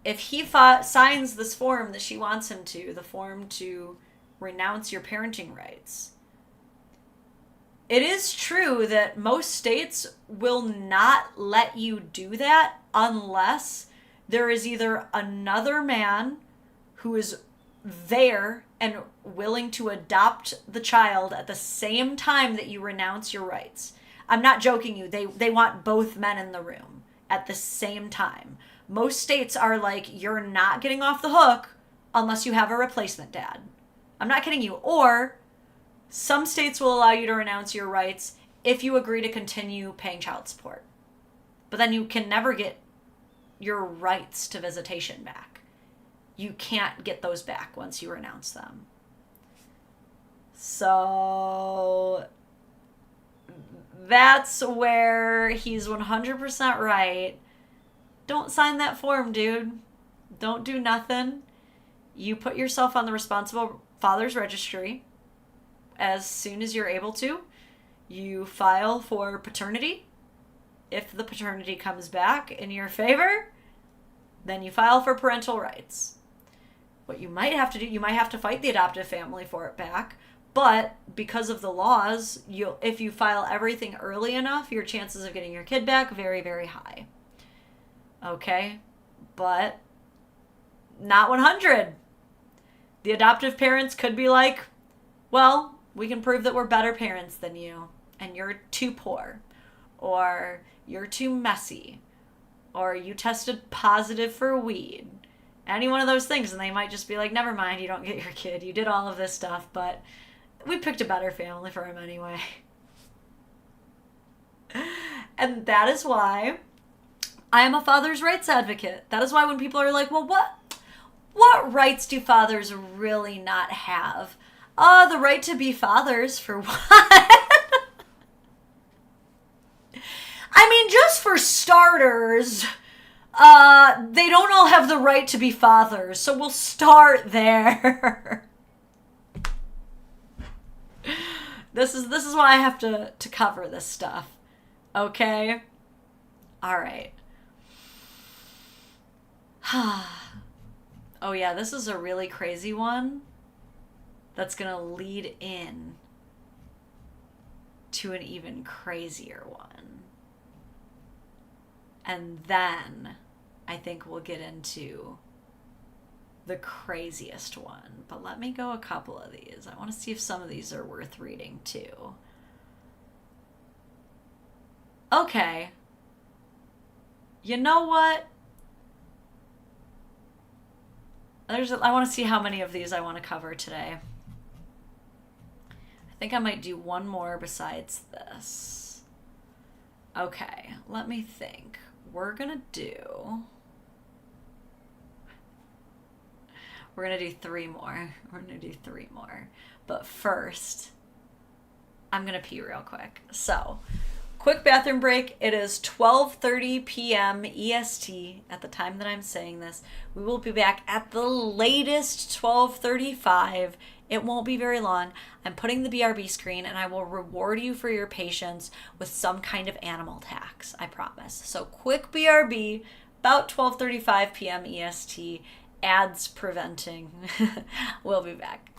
if he signs this form that she wants him to, the form to renounce your parenting rights, it is true that most states will not let you do that unless there is either another man who is there and willing to adopt the child at the same time that you renounce your rights. I'm not joking you. They want both men in the room at the same time. Most states are like, you're not getting off the hook unless you have a replacement dad. I'm not kidding you. Or some states will allow you to renounce your rights if you agree to continue paying child support. But then you can never get your rights to visitation back. You can't get those back once you renounce them. So that's where he's 100% right. Don't sign that form, dude. Don't do nothing. You put yourself on the responsible father's registry as soon as you're able to. You file for paternity. If the paternity comes back in your favor, then you file for parental rights. What you might have to do, you might have to fight the adoptive family for it back, but because of the laws, if you file everything early enough, your chances of getting your kid back very, very high. Okay? But not 100. The adoptive parents could be like, well, we can prove that we're better parents than you, and you're too poor, or you're too messy, or you tested positive for weed. Any one of those things, and they might just be like, never mind, you don't get your kid. You did all of this stuff, but we picked a better family for him anyway. And that is why I am a father's rights advocate. That is why when people are like, well, what rights do fathers really not have? The right to be fathers, for what? I mean, just for starters, they don't all have the right to be fathers, so we'll start there. This is why I have to cover this stuff. Okay? Alright. Oh yeah, this is a really crazy one that's gonna lead in to an even crazier one. And then I think we'll get into the craziest one. But let me go a couple of these. I want to see if some of these are worth reading too. Okay. You know what? I want to see how many of these I want to cover today. I think I might do one more besides this. Okay, let me think. We're gonna do 3 more. We're gonna do 3 more. But first, I'm gonna pee real quick. So, quick bathroom break. It is 12:30 p.m. EST at the time that I'm saying this. We will be back at the latest 12:35. It won't be very long. I'm putting the BRB screen and I will reward you for your patience with some kind of animal tax. I promise. So quick BRB, about 12:35 p.m. EST. Ads preventing. We'll be back.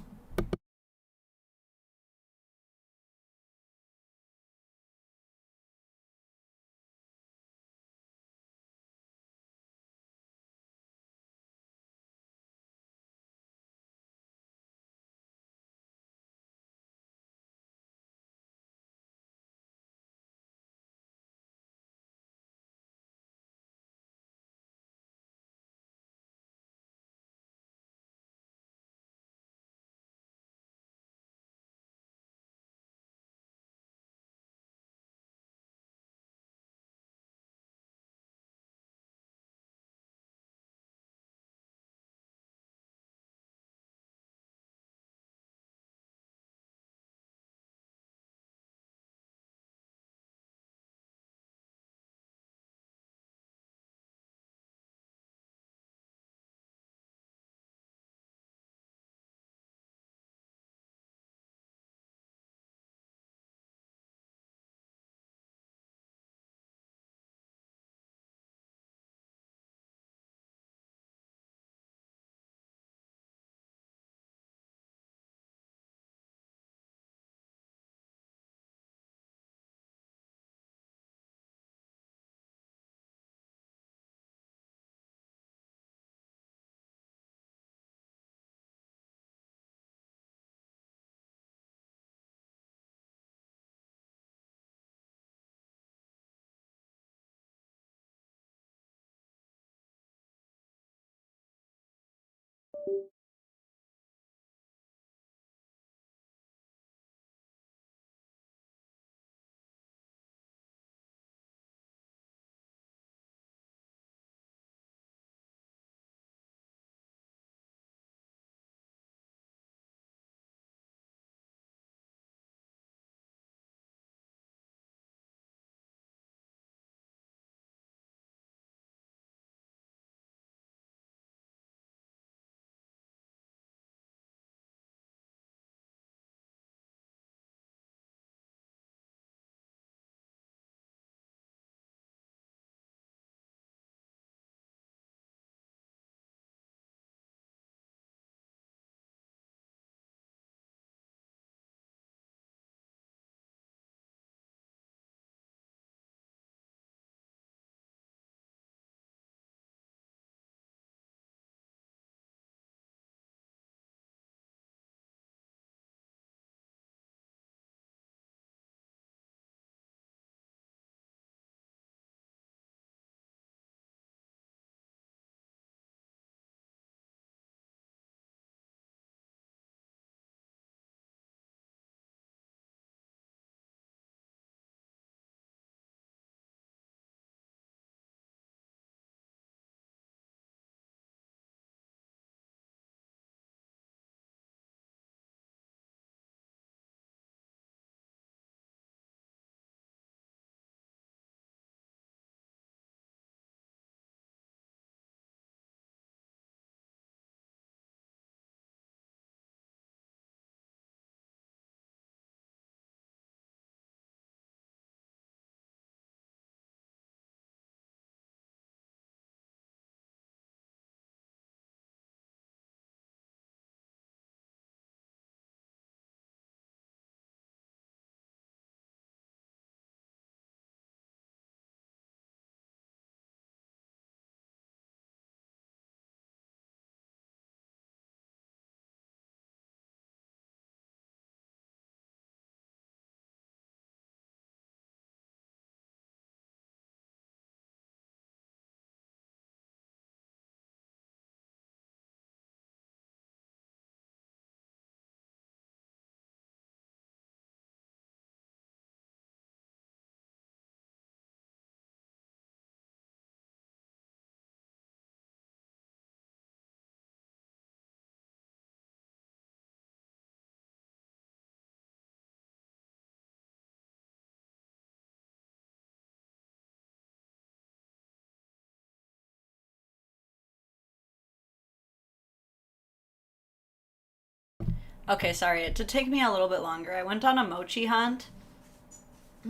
Okay, sorry. It did take me a little bit longer. I went on a mochi hunt.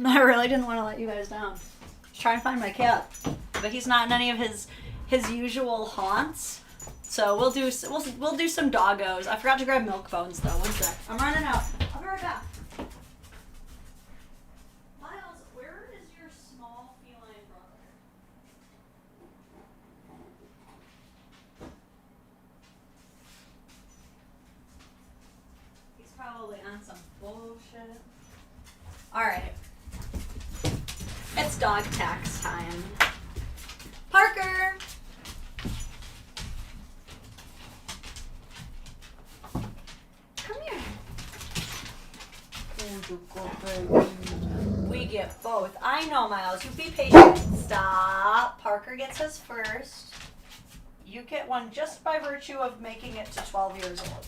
I really didn't want to let you guys down. I was trying to find my cat, but he's not in any of his usual haunts. So we'll do some doggos. I forgot to grab milk bones though. One sec. I'm running out. I'll be right back. Miles, where is your small feline brother? He's probably on some bullshit. Alright. It's dog tax time. Parker! Come here. We get both. I know, Miles. You be patient. Stop. Parker gets his first. You get one just by virtue of making it to 12 years old.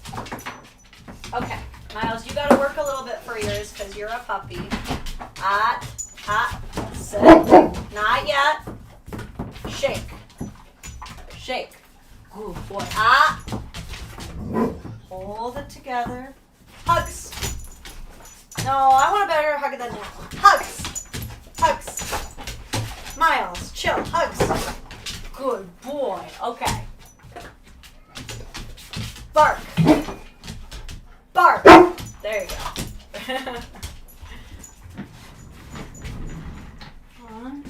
Okay. Miles, you gotta work a little bit for yours because you're a puppy. Hot, sit. Not yet. Shake. Shake. Good boy. Hold it together. Hugs. No, I want a better hug than that. Hugs. Hugs. Miles, chill. Hugs. Good boy. Okay. Bark. Bark. There you go.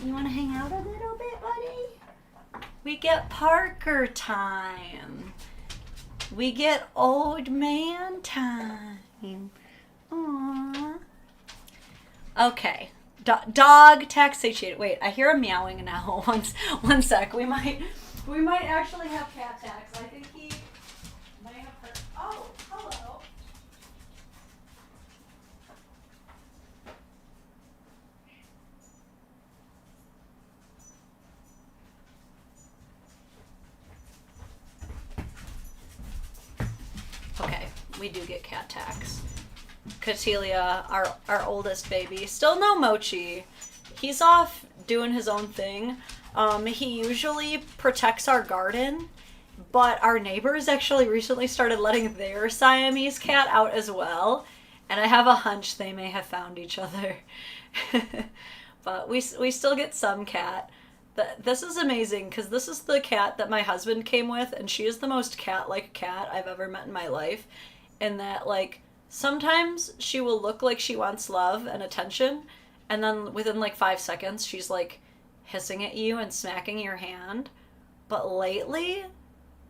You want to hang out a little bit, buddy? We get Parker time. We get old man time. Aww. Okay. Dog taxation. Wait, I hear a meowing now. One sec. We might actually have cat tax. I think he may have heard. Oh, hello. Okay, we do get cat tax. Catelia, our oldest baby, still no Mochi. He's off doing his own thing. He usually protects our garden, but our neighbors actually recently started letting their Siamese cat out as well, and I have a hunch they may have found each other. But we still get some cat. This is amazing because this is the cat that my husband came with, and she is the most cat-like cat I've ever met in my life. In that, like, sometimes she will look like she wants love and attention, and then within like 5 seconds she's like hissing at you and smacking your hand. But lately,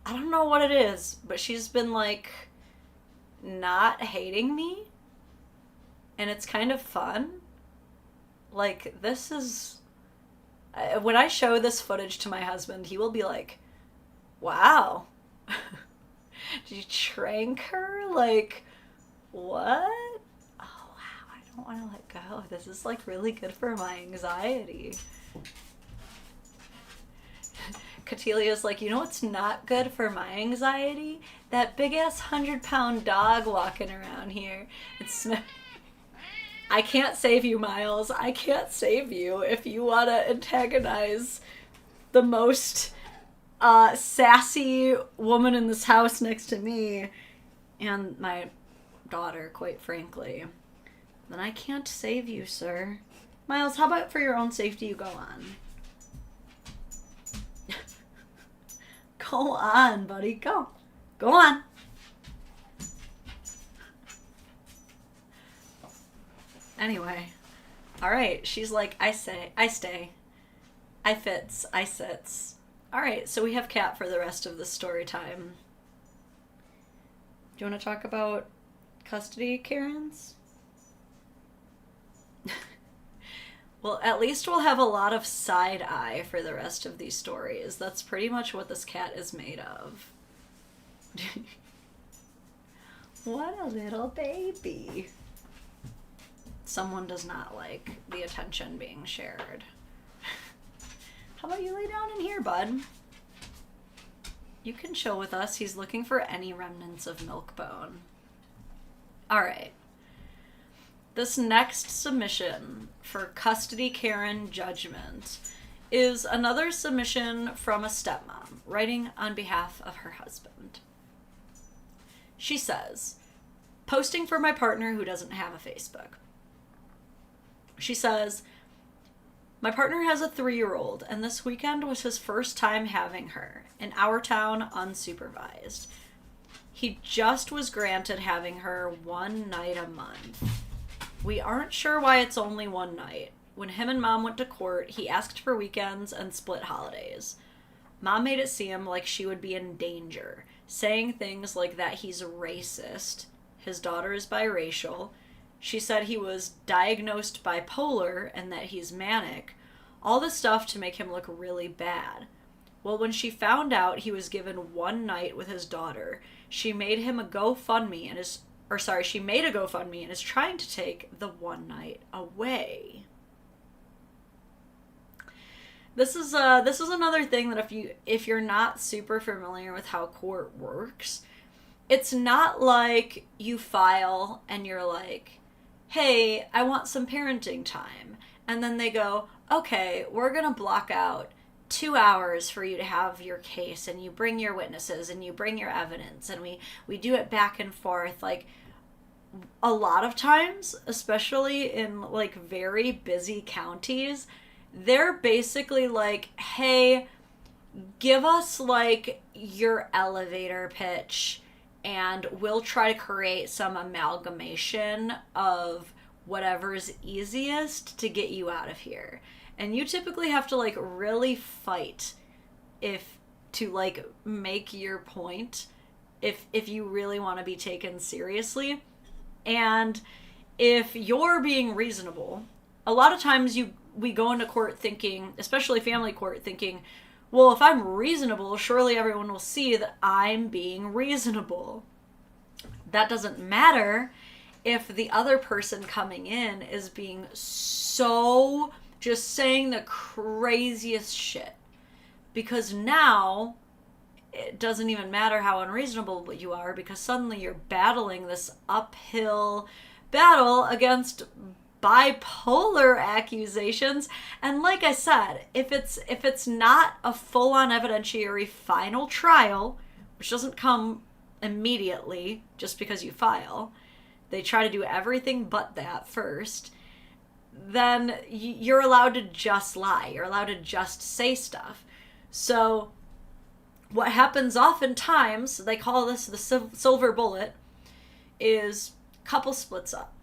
I don't know what it is, but she's been like not hating me, and it's kind of fun. Like, this is... when I show this footage to my husband, he will be like, wow. Did you trank her? Like, what? Oh, wow, I don't want to let go. This is, like, really good for my anxiety. Catelia's like, you know what's not good for my anxiety? That big-ass 100-pound dog walking around here. I can't save you, Miles. I can't save you if you want to antagonize the most sassy woman in this house next to me and my daughter, quite frankly. Then I can't save you, sir. Miles, how about for your own safety you go on? Go on, buddy. Go. Go on. Anyway, all right. She's like, I stay, I fits, I sits. All right, so we have cat for the rest of the story time. Do you want to talk about custody, Karens? Well, at least we'll have a lot of side eye for the rest of these stories. That's pretty much what this cat is made of. What a little baby. Someone does not like the attention being shared. How about you lay down in here, bud? You can chill with us. He's looking for any remnants of milk bone. All right. This next submission for custody Karen judgment is another submission from a stepmom writing on behalf of her husband. She says, posting for my partner who doesn't have a Facebook. She says, my partner has a 3-year-old, and this weekend was his first time having her in our town unsupervised. He just was granted having her 1 night a month. We aren't sure why it's only 1 night. When him and Mom went to court, he asked for weekends and split holidays. Mom made it seem like she would be in danger, saying things like that he's racist, his daughter is biracial. She said he was diagnosed bipolar and that he's manic. All this stuff to make him look really bad. Well, when she found out he was given 1 night with his daughter, she made him a GoFundMe and she made a GoFundMe and is trying to take the 1 night away. This is another thing that if you're not super familiar with how court works, it's not like you file and you're like, hey, I want some parenting time. And then they go, okay, we're going to block out 2 hours for you to have your case, and you bring your witnesses and you bring your evidence, and we do it back and forth. Like, a lot of times, especially in like very busy counties, they're basically like, hey, give us like your elevator pitch and we'll try to create some amalgamation of whatever's easiest to get you out of here. And you typically have to like really fight to like make your point if you really want to be taken seriously. And if you're being reasonable, a lot of times we go into court thinking, especially family court, thinking, well, if I'm reasonable, surely everyone will see that I'm being reasonable. That doesn't matter if the other person coming in is being so just saying the craziest shit. Because now it doesn't even matter how unreasonable you are, because suddenly you're battling this uphill battle against bipolar accusations. And like I said, if it's not a full-on evidentiary final trial, which doesn't come immediately just because you file, they try to do everything but that first, then you're allowed to just lie. You're allowed to just say stuff. So what happens oftentimes, they call this the silver bullet, is couple splits up.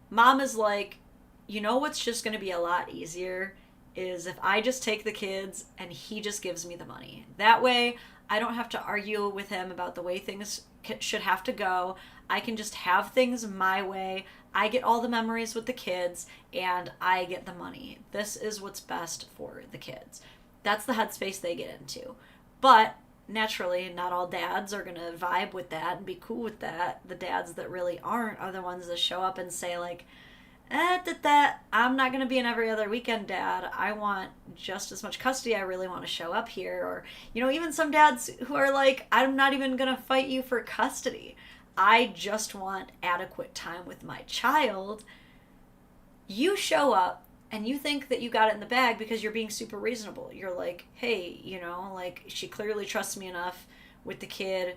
Mom is like, you know what's just going to be a lot easier is if I just take the kids and he just gives me the money. That way I don't have to argue with him about the way things should have to go. I can just have things my way. I get all the memories with the kids and I get the money. This is what's best for the kids. That's the headspace they get into. But naturally, not all dads are going to vibe with that and be cool with that. The dads that really aren't are the ones that show up and say like, I'm not going to be an every other weekend dad. I want just as much custody. I really want to show up here. Or, even some dads who are like, I'm not even going to fight you for custody. I just want adequate time with my child. You show up and you think that you got it in the bag because you're being super reasonable. You're like, hey, like she clearly trusts me enough with the kid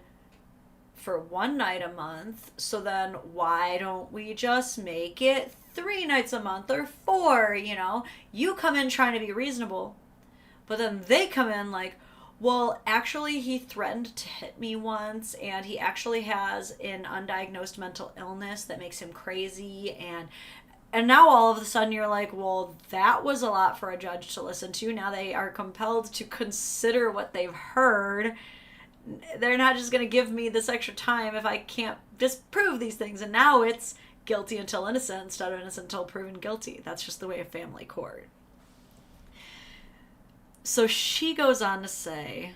for 1 night a month. So then why don't we just make it 3 nights a month or 4, You come in trying to be reasonable. But then they come in like, well, actually he threatened to hit me once and he actually has an undiagnosed mental illness that makes him crazy, and now all of a sudden you're like, well, that was a lot for a judge to listen to. Now they are compelled to consider what they've heard. They're not just going to give me this extra time if I can't disprove these things. And now it's guilty until innocent instead of innocent until proven guilty. That's just the way of family court. So she goes on to say,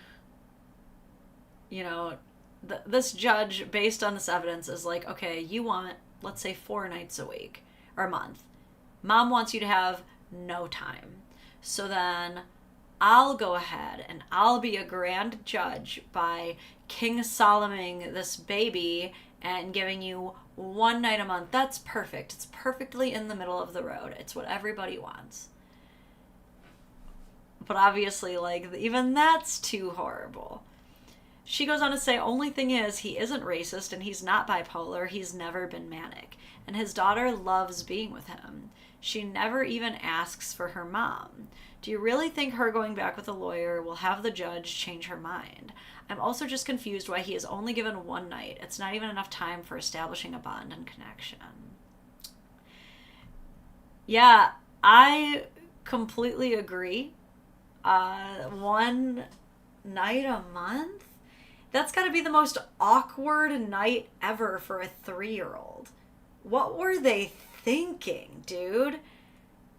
this judge, based on this evidence, is like, okay, you want, let's say, 4 nights a week or a month. Mom wants you to have no time. So then I'll go ahead and I'll be a grand judge by King Solomoning this baby and giving you 1 night a month. That's perfect. It's perfectly in the middle of the road. It's what everybody wants. But obviously, like, even that's too horrible. She goes on to say, only thing is, he isn't racist and he's not bipolar. He's never been manic. And his daughter loves being with him. She never even asks for her mom. Do you really think her going back with a lawyer will have the judge change her mind? I'm also just confused why he is only given one night. It's not even enough time for establishing a bond and connection. Yeah, I completely agree. One night a month? That's got to be the most awkward night ever for a 3-year-old. What were they thinking, dude?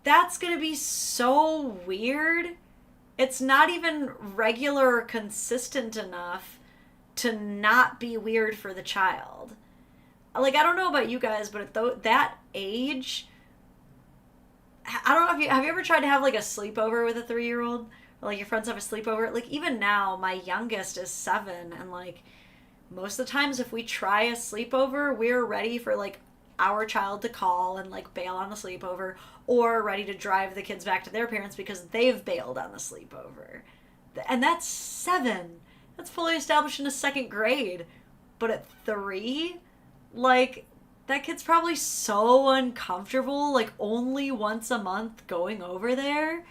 That's going to be so weird. It's not even regular or consistent enough to not be weird for the child. Like, I don't know about you guys, but at that age, I don't know if have you ever tried to have like a sleepover with a 3-year-old? Or like your friends have a sleepover? Like, even now, my youngest is 7, and like most of the times if we try a sleepover, we're ready for like our child to call and like bail on the sleepover, or ready to drive the kids back to their parents because they've bailed on the sleepover. And that's 7. That's fully established in a 2nd grade. But at 3, like, that kid's probably so uncomfortable, like only once a month going over there.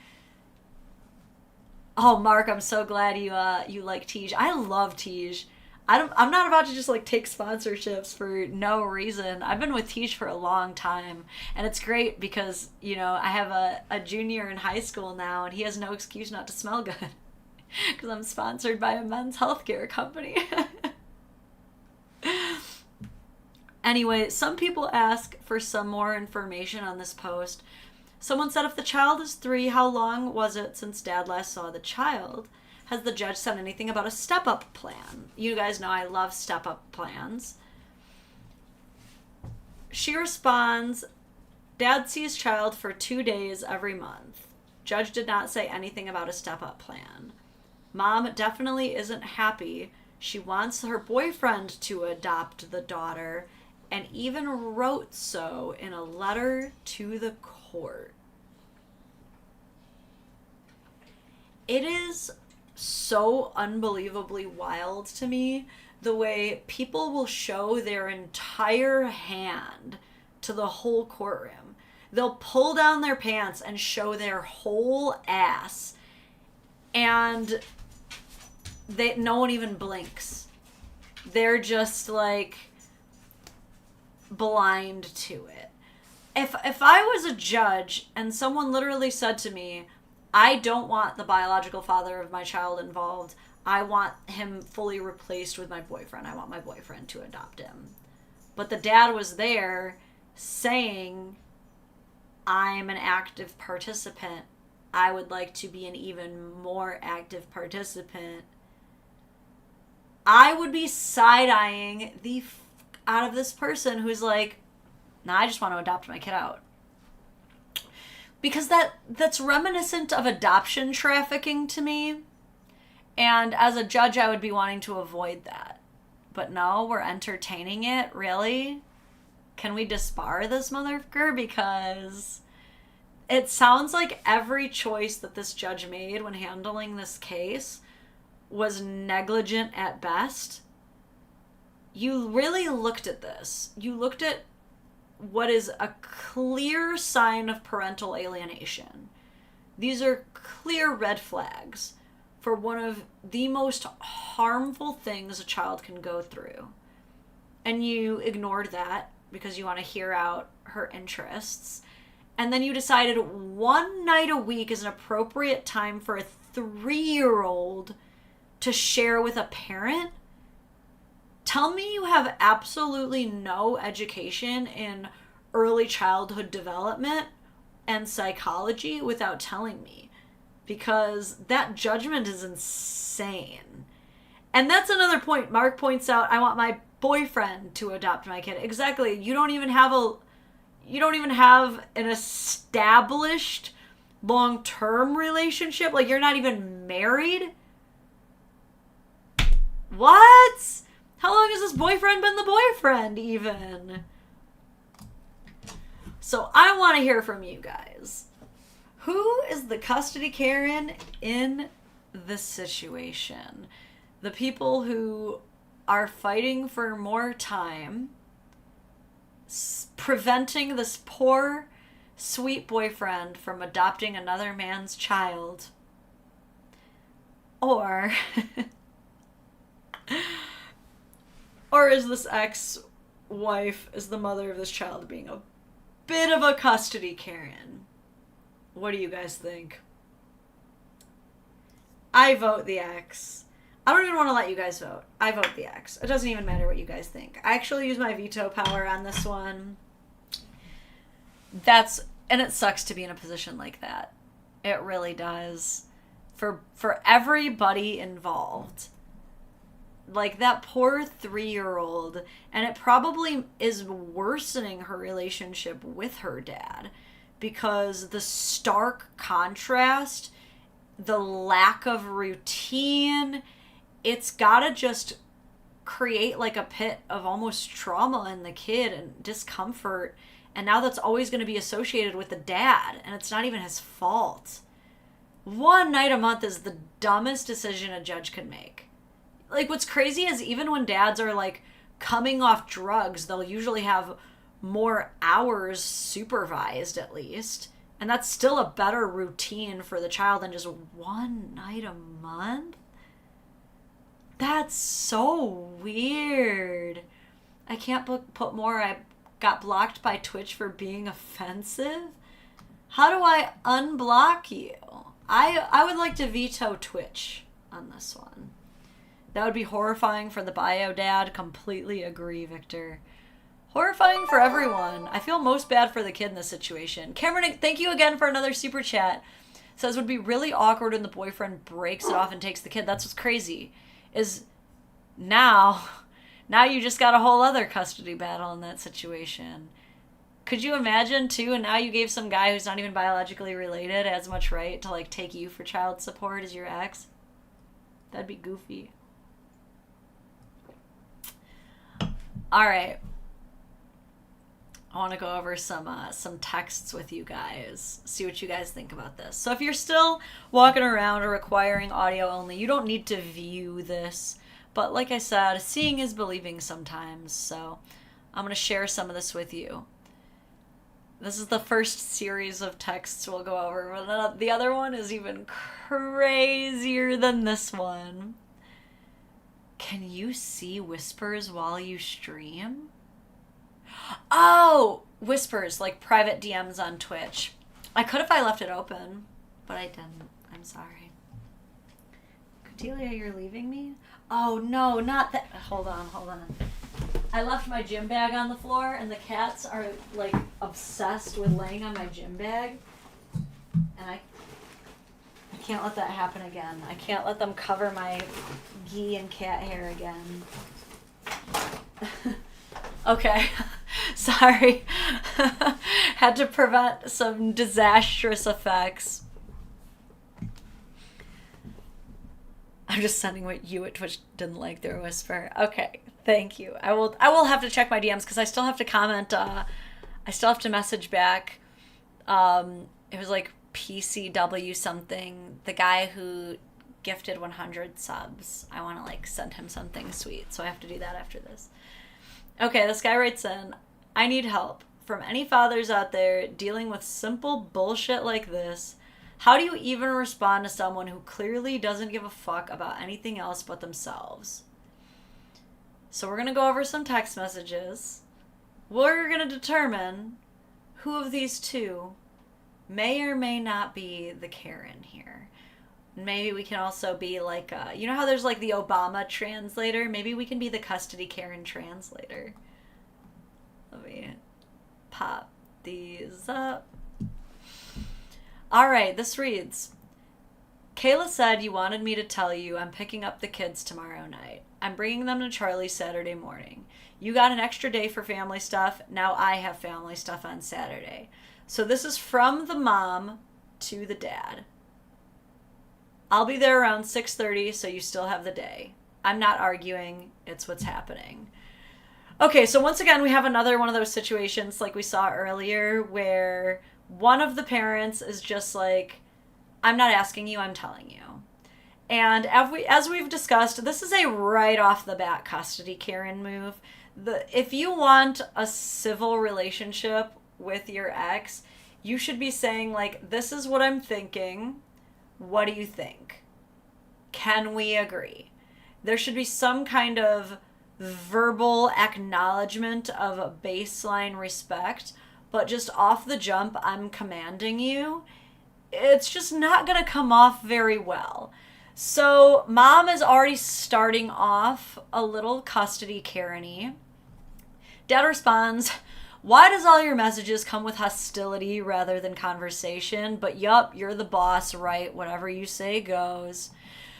Oh, Mark, I'm so glad you like Tej. I love Tej. I'm not about to just like take sponsorships for no reason. I've been with Tej for a long time, and it's great because, you know, I have a junior in high school now, and he has no excuse not to smell good because I'm sponsored by a men's healthcare company. Anyway, some people ask for some more information on this post. Someone said, if the child is 3, how long was it since Dad last saw the child? Has the judge said anything about a step-up plan? You guys know I love step-up plans. She responds, Dad sees child for 2 days every month. Judge did not say anything about a step-up plan. Mom definitely isn't happy. She wants her boyfriend to adopt the daughter, and even wrote so in a letter to the court. It is so unbelievably wild to me the way people will show their entire hand to the whole courtroom. They'll pull down their pants and show their whole ass, and no one even blinks. They're just like blind to it. If I was a judge and someone literally said to me, I don't want the biological father of my child involved, I want him fully replaced with my boyfriend, I want my boyfriend to adopt him, but the dad was there saying, I'm an active participant, I would like to be an even more active participant, I would be side-eyeing the out of this person who's like, nah, I just want to adopt my kid out. Because that's reminiscent of adoption trafficking to me. And as a judge, I would be wanting to avoid that. But no, we're entertaining it? Really? Can we disbar this motherfucker? Because it sounds like every choice that this judge made when handling this case was negligent at best. You really looked at this. You looked at what is a clear sign of parental alienation. These are clear red flags for one of the most harmful things a child can go through. And you ignored that because you want to hear out her interests. And then you decided one night a week is an appropriate time for a 3-year-old to share with a parent? Tell me you have absolutely no education in early childhood development and psychology without telling me, because that judgment is insane. And that's another point. Mark points out, I want my boyfriend to adopt my kid. Exactly. You don't even have an established long-term relationship. Like, you're not even married. What? How long has this boyfriend been the boyfriend, even? So I want to hear from you guys. Who is the custody Karen in this situation? the people who are fighting for more time, preventing this poor, sweet boyfriend from adopting another man's child, or or is this ex-wife, is the mother of this child, being a bit of a custody Karen? What do you guys think? I vote the ex. I don't even want to let you guys vote. I vote the ex. It doesn't even matter what you guys think. I actually use my veto power on this one. And it sucks to be in a position like that. It really does. For everybody involved. Like that poor 3-year-old, and it probably is worsening her relationship with her dad because the stark contrast, the lack of routine, it's gotta just create like a pit of almost trauma in the kid and discomfort. And now that's always going to be associated with the dad, and it's not even his fault. 1 night a month is the dumbest decision a judge could make. Like, what's crazy is even when dads are like coming off drugs, they'll usually have more hours supervised at least. And that's still a better routine for the child than just 1 night a month. That's so weird. I can't put more. I got blocked by Twitch for being offensive. How do I unblock you? I would like to veto Twitch on this one. That would be horrifying for the bio dad. Completely agree, Victor. Horrifying for everyone. I feel most bad for the kid in this situation. Cameron, thank you again for another super chat. Says would be really awkward when the boyfriend breaks it off and takes the kid. That's what's crazy. Is now you just got a whole other custody battle in that situation. Could you imagine too? And now you gave some guy who's not even biologically related as much right to like take you for child support as your ex. That'd be goofy. All right. I want to go over some texts with you guys. See what you guys think about this. So if you're still walking around or requiring audio only, you don't need to view this. But like I said, seeing is believing sometimes. So I'm going to share some of this with you. This is the first series of texts we'll go over. But the other one is even crazier than this one. Can you see whispers while you stream? Oh, whispers, like private DMs on Twitch. I could if I left it open, but I didn't. I'm sorry. Cordelia, you're leaving me? Oh, no, not that. Hold on. I left my gym bag on the floor, and the cats are, like, obsessed with laying on my gym bag. And I can't let that happen again. I can't let them cover my ghee and cat hair again. Okay. Sorry. Had to prevent some disastrous effects. I'm just sending what you at Twitch didn't like their whisper. Okay, thank you. I will have to check my DMs because I still have to comment. I still have to message back. It was like PCW something. The guy who gifted 100 subs. I want to like send him something sweet, so I have to do that after this. Okay, this guy writes in, I need help from any fathers out there dealing with simple bullshit like this. How do you even respond to someone who clearly doesn't give a fuck about anything else but themselves? So we're going to go over some text messages. We're going to determine who of these two may or may not be the Karen here. Maybe we can also be like, you know how there's like the Obama translator? Maybe we can be the custody Karen translator. Let me pop these up. All right, this reads, Kayla said you wanted me to tell you I'm picking up the kids tomorrow night. I'm bringing them to Charlie Saturday morning. You got an extra day for family stuff. Now I have family stuff on Saturday. So this is from the mom to the dad. I'll be there around 6:30, so you still have the day. I'm not arguing. It's what's happening. Okay, so once again, we have another one of those situations like we saw earlier where one of the parents is just like, I'm not asking you, I'm telling you. And as we've discussed, this is a right off the bat custody Karen move. If you want a civil relationship with your ex, you should be saying, like, this is what I'm thinking. What do you think? Can we agree? There should be some kind of verbal acknowledgement of a baseline respect, but just off the jump, I'm commanding you. It's just not going to come off very well. So mom is already starting off a little custody Karen-y. Dad responds, why does all your messages come with hostility rather than conversation? But yup, you're the boss, right? Whatever you say goes.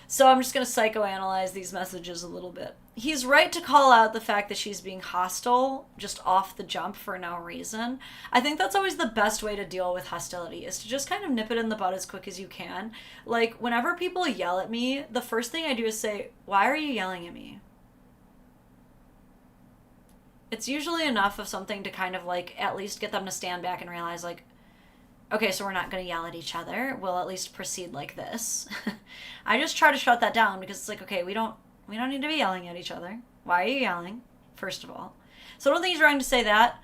So I'm just going to psychoanalyze these messages a little bit. He's right to call out the fact that she's being hostile just off the jump for no reason. I think that's always the best way to deal with hostility, is to just kind of nip it in the bud as quick as you can. Like, whenever people yell at me, the first thing I do is say, why are you yelling at me? It's usually enough of something to kind of, like, at least get them to stand back and realize, like, okay, so we're not going to yell at each other. We'll at least proceed like this. I just try to shut that down, because it's like, okay, we don't need to be yelling at each other. Why are you yelling, first of all? So I don't think he's wrong to say that.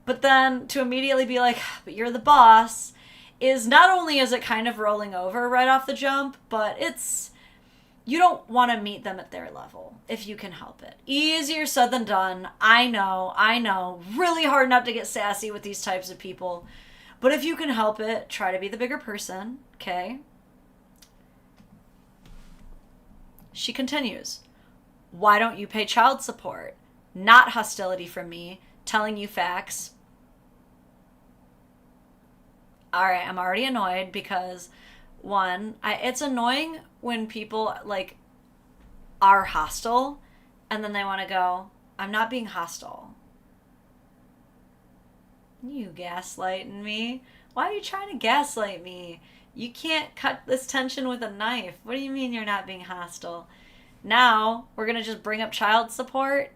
But then to immediately be like, but you're the boss, is not only is it kind of rolling over right off the jump, but it's, you don't want to meet them at their level if you can help it. Easier said than done. I know. Really hard not to get sassy with these types of people. But if you can help it, try to be the bigger person, okay? She continues, why don't you pay child support? Not hostility from me, telling you facts. All right, I'm already annoyed because, one, it's annoying when people, like, are hostile and then they want to go, I'm not being hostile. You gaslighting me? Why are you trying to gaslight me? You can't cut this tension with a knife. What do you mean you're not being hostile? Now, we're going to just bring up child support?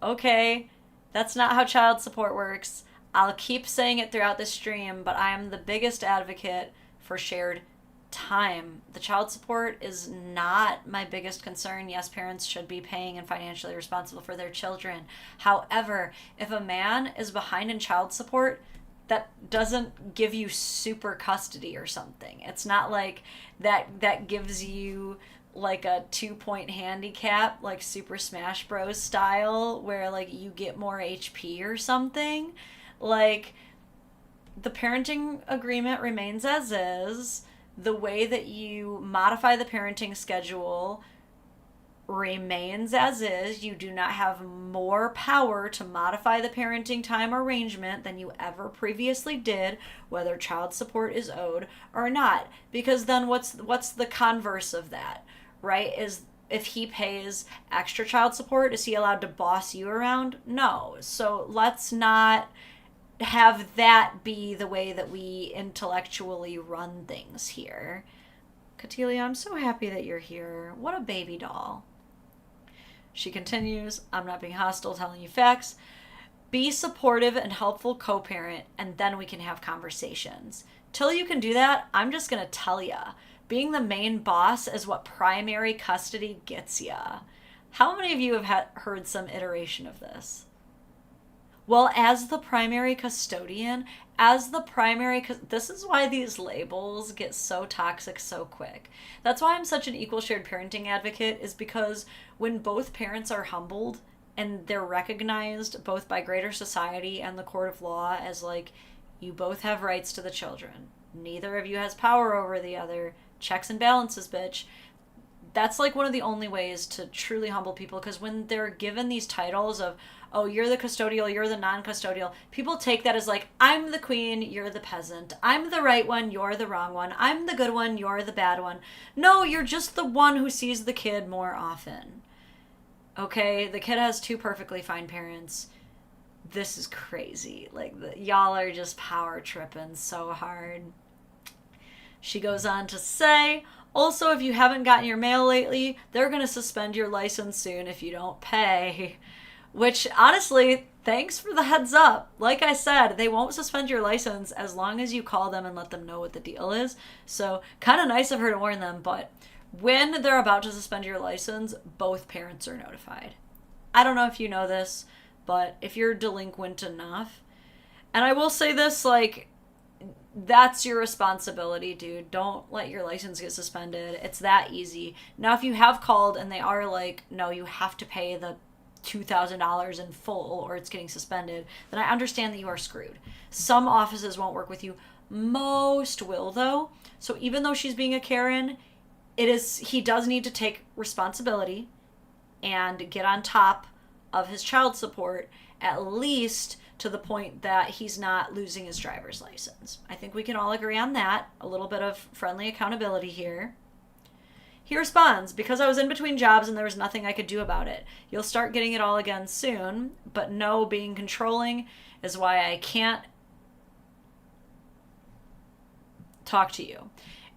Okay, that's not how child support works. I'll keep saying it throughout the stream, but I am the biggest advocate for shared time. The child support is not my biggest concern. Yes, parents should be paying and financially responsible for their children. However, if a man is behind in child support, that doesn't give you super custody or something. It's not like that gives you like a 2-point handicap, like Super Smash Bros. Style, where like you get more HP or something. Like, the parenting agreement remains as is. The way that you modify the parenting schedule remains as is. You do not have more power to modify the parenting time arrangement than you ever previously did, whether child support is owed or not. Because then what's the converse of that, right? Is if he pays extra child support, is he allowed to boss you around? No. So let's not have that be the way that we intellectually run things here. Catilia, I'm so happy that you're here. What a baby doll. She continues, I'm not being hostile, telling you facts. Be supportive and helpful co-parent, and then we can have conversations. Till you can do that, I'm just going to tell ya. Being the main boss is what primary custody gets ya. How many of you have heard some iteration of this? Well, as the primary custodian, this is why these labels get so toxic so quick. That's why I'm such an equal shared parenting advocate, is because when both parents are humbled and they're recognized both by greater society and the court of law as like, you both have rights to the children. Neither of you has power over the other. Checks and balances, bitch. That's like one of the only ways to truly humble people, because when they're given these titles of, oh, you're the custodial, you're the non-custodial, people take that as like, I'm the queen, you're the peasant. I'm the right one, you're the wrong one. I'm the good one, you're the bad one. No, you're just the one who sees the kid more often. Okay, the kid has two perfectly fine parents. This is crazy. Like, y'all are just power tripping so hard. She goes on to say, also, if you haven't gotten your mail lately, they're going to suspend your license soon if you don't pay. Which, honestly, thanks for the heads up. Like I said, they won't suspend your license as long as you call them and let them know what the deal is. So, kind of nice of her to warn them, but When they're about to suspend your license, both parents are notified. I don't know if you know this, but if you're delinquent enough, and I will say this, like, that's your responsibility, dude. Don't let your license get suspended. It's that easy. Now, if you have called and they are like, no, you have to pay the $2,000 in full or it's getting suspended, then I understand that you are screwed. Some offices won't work with you. Most will, though. So even though she's being a Karen, he does need to take responsibility and get on top of his child support, at least to the point that he's not losing his driver's license. I think we can all agree on that. A little bit of friendly accountability here. He responds, because I was in between jobs and there was nothing I could do about it. You'll start getting it all again soon, but no, being controlling is why I can't talk to you.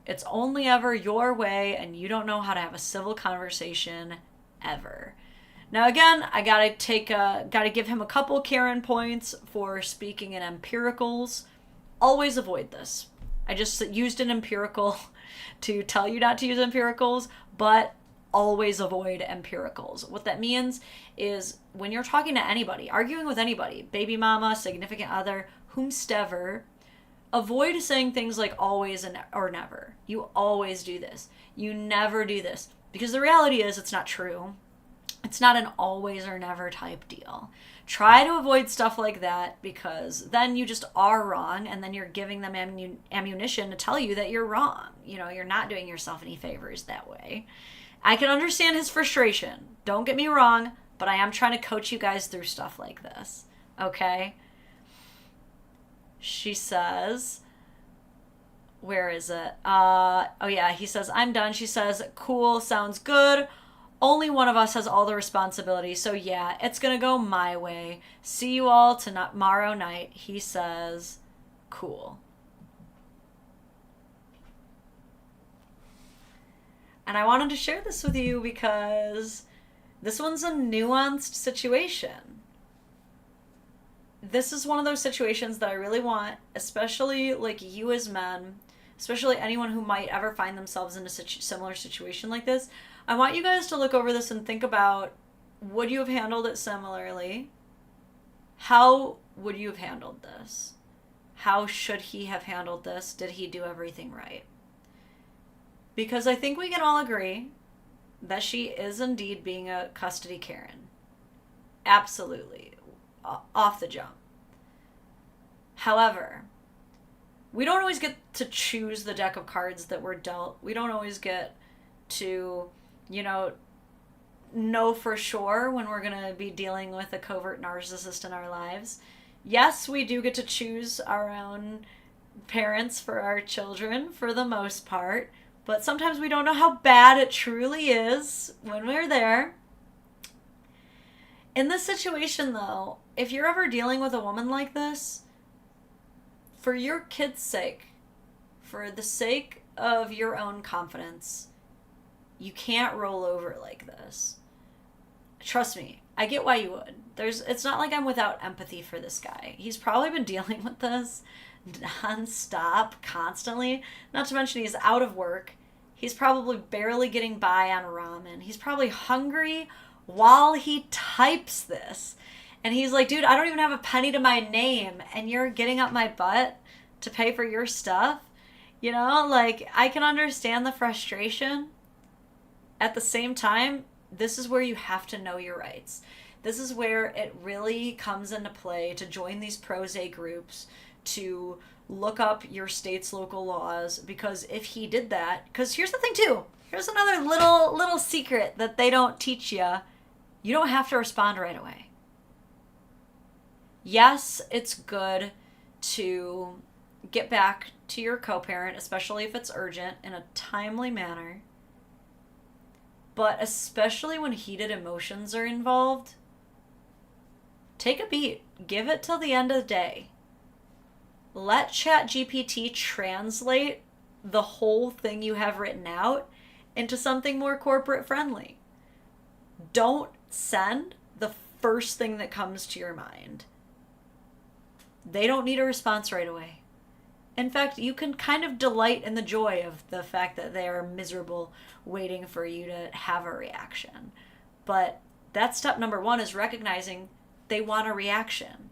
It's only ever your way, and you don't know how to have a civil conversation ever. Now again, I gotta give him a couple Karen points for speaking in empiricals. Always avoid this. I just used an empirical to tell you not to use empiricals, but always avoid empiricals. What that means is when you're talking to anybody, arguing with anybody, baby mama, significant other, whomstever, avoid saying things like always or never. You always do this. You never do this. Because the reality is it's not true. It's not an always or never type deal. Try to avoid stuff like that, because then you just are wrong, and then you're giving them ammunition to tell you that you're wrong. You know, you're not doing yourself any favors that way. I can understand his frustration. Don't get me wrong, but I am trying to coach you guys through stuff like this. Okay? She says, where is it? Oh yeah, he says, I'm done. She says, cool, sounds good. Only one of us has all the responsibility, so yeah, it's gonna go my way. See you all tomorrow night. He says, cool. And I wanted to share this with you because this one's a nuanced situation. This is one of those situations that I really want, especially like you as men, especially anyone who might ever find themselves in a similar situation like this. I want you guys to look over this and think about, would you have handled it similarly? How would you have handled this? How should he have handled this? Did he do everything right? Because I think we can all agree that she is indeed being a custody Karen. Absolutely. Off the jump. However, we don't always get to choose the deck of cards that we're dealt. We don't always get to, know for sure when we're going to be dealing with a covert narcissist in our lives. Yes, we do get to choose our own parents for our children for the most part, but sometimes we don't know how bad it truly is when we're there. In this situation, though, if you're ever dealing with a woman like this, for your kid's sake, for the sake of your own confidence, you can't roll over like this. Trust me, I get why you would. It's not like I'm without empathy for this guy. He's probably been dealing with this nonstop, constantly. Not to mention he's out of work. He's probably barely getting by on ramen. He's probably hungry while he types this. And he's like, dude, I don't even have a penny to my name, and you're getting up my butt to pay for your stuff? I can understand the frustration. At the same time, this is where you have to know your rights. This is where it really comes into play to join these pro se groups, to look up your state's local laws, because if he did that, because here's the thing too, here's another little secret that they don't teach you. You don't have to respond right away. Yes, it's good to get back to your co-parent, especially if it's urgent, in a timely manner. But especially when heated emotions are involved, take a beat. Give it till the end of the day. Let ChatGPT translate the whole thing you have written out into something more corporate friendly. Don't send the first thing that comes to your mind. They don't need a response right away. In fact, you can kind of delight in the joy of the fact that they are miserable waiting for you to have a reaction. But that's step number one, is recognizing they want a reaction.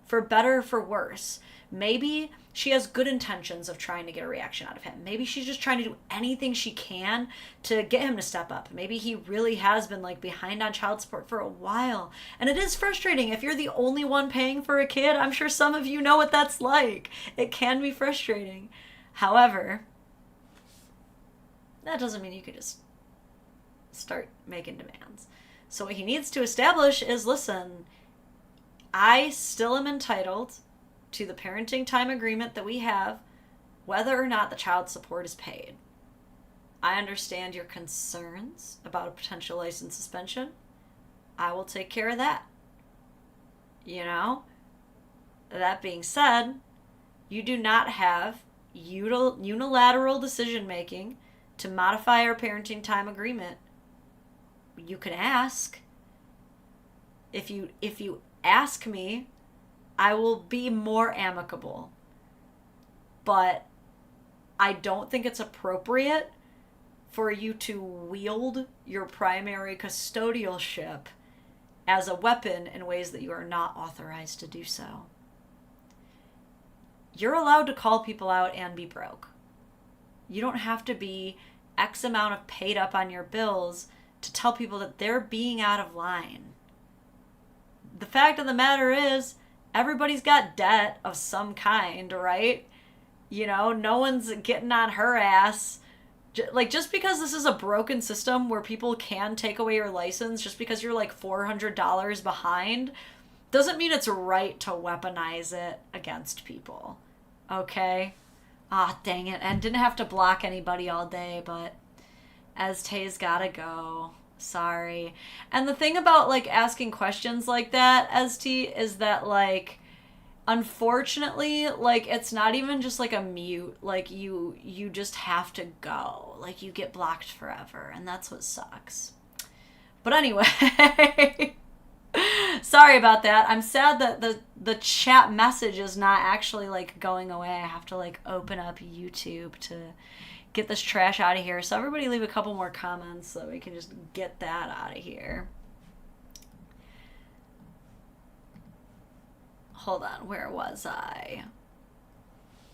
For better or for worse. Maybe she has good intentions of trying to get a reaction out of him. Maybe she's just trying to do anything she can to get him to step up. Maybe he really has been like behind on child support for a while. And it is frustrating. If you're the only one paying for a kid, I'm sure some of you know what that's like. It can be frustrating. However, that doesn't mean you could just start making demands. So what he needs to establish is, listen, I still am entitled to the parenting time agreement that we have, whether or not the child support is paid. I understand your concerns about a potential license suspension. I will take care of that. You know? That being said, you do not have unilateral decision making to modify our parenting time agreement. You can ask. If you ask me, I will be more amicable. But I don't think it's appropriate for you to wield your primary custodialship as a weapon in ways that you are not authorized to do so. You're allowed to call people out and be broke. You don't have to be X amount of paid up on your bills to tell people that they're being out of line. The fact of the matter is, everybody's got debt of some kind, right? You know, no one's getting on her ass. Like, just because this is a broken system where people can take away your license just because you're like $400 behind, doesn't mean it's right to weaponize it against people. Okay? Ah, dang it. And didn't have to block anybody all day, but as Tay's gotta go. Sorry. And the thing about like asking questions like that, ST, is that like, unfortunately, like, it's not even just like a mute. Like, you just have to go. Like, you get blocked forever, and that's what sucks. But anyway, sorry about that. I'm sad that the chat message is not actually like going away. I have to like open up YouTube to get this trash out of here. So everybody leave a couple more comments so we can just get that out of here. Hold on, where was I?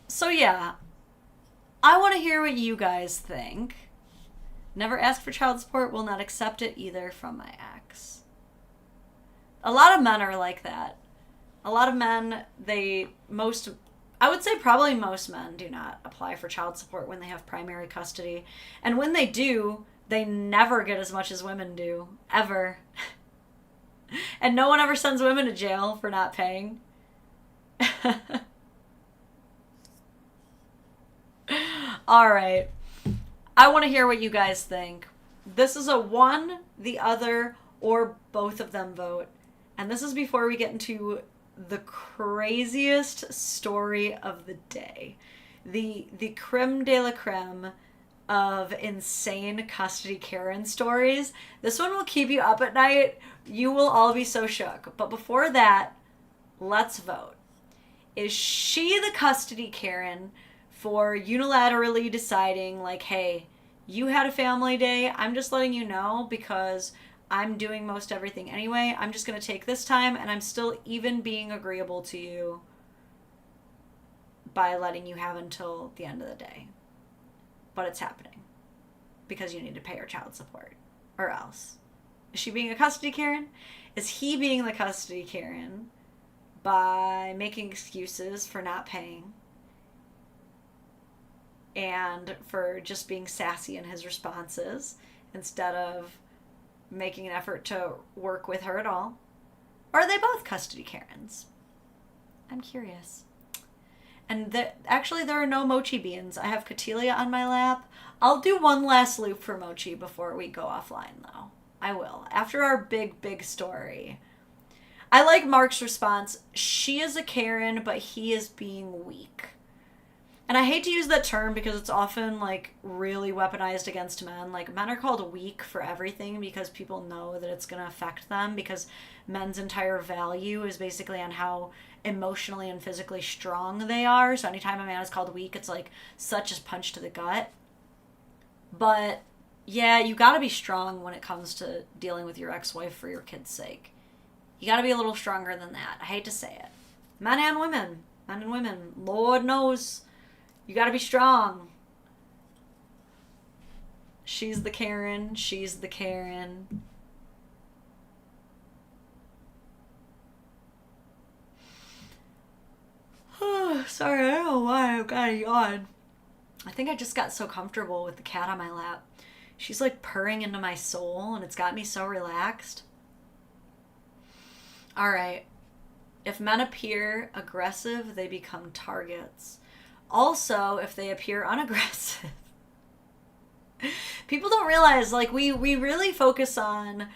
So yeah, I want to hear what you guys think. Never ask for child support, will not accept it either from my ex. A lot of men are like that. A lot of men, I would say probably most men do not apply for child support when they have primary custody. And when they do, they never get as much as women do, ever. And no one ever sends women to jail for not paying. All right. I want to hear what you guys think. This is a one, the other, or both of them vote. And this is before we get into the craziest story of the day. The creme de la creme of insane custody Karen stories. This one will keep you up at night. You will all be so shook. But before that, let's vote. Is she the custody Karen for unilaterally deciding, like, hey, you had a family day, I'm just letting you know because I'm doing most everything anyway. I'm just going to take this time, and I'm still even being agreeable to you by letting you have until the end of the day. But it's happening because you need to pay her child support, or else. Is she being a custody Karen? Is he being the custody Karen by making excuses for not paying and for just being sassy in his responses instead of making an effort to work with her at all? Or are they both custody Karens? I'm curious. And actually, there are no mochi beans. I have Cotilia on my lap. I'll do one last loop for mochi before we go offline, though. I will. After our big story. I like Mark's response. She is a Karen, but he is being weak. And I hate to use that term because it's often like really weaponized against men. Like men are called weak for everything because people know that it's going to affect them, because men's entire value is basically on how emotionally and physically strong they are. So anytime a man is called weak, it's like such a punch to the gut. But yeah, you got to be strong when it comes to dealing with your ex-wife for your kid's sake. You got to be a little stronger than that. I hate to say it. Men and women. Men and women. Lord knows. You gotta be strong. She's the Karen. She's the Karen. Sorry, I don't know why I've got a yawn. I think I just got so comfortable with the cat on my lap. She's like purring into my soul, and it's got me so relaxed. Alright. If men appear aggressive, they become targets. Also, if they appear unaggressive. People don't realize, like, we really focus on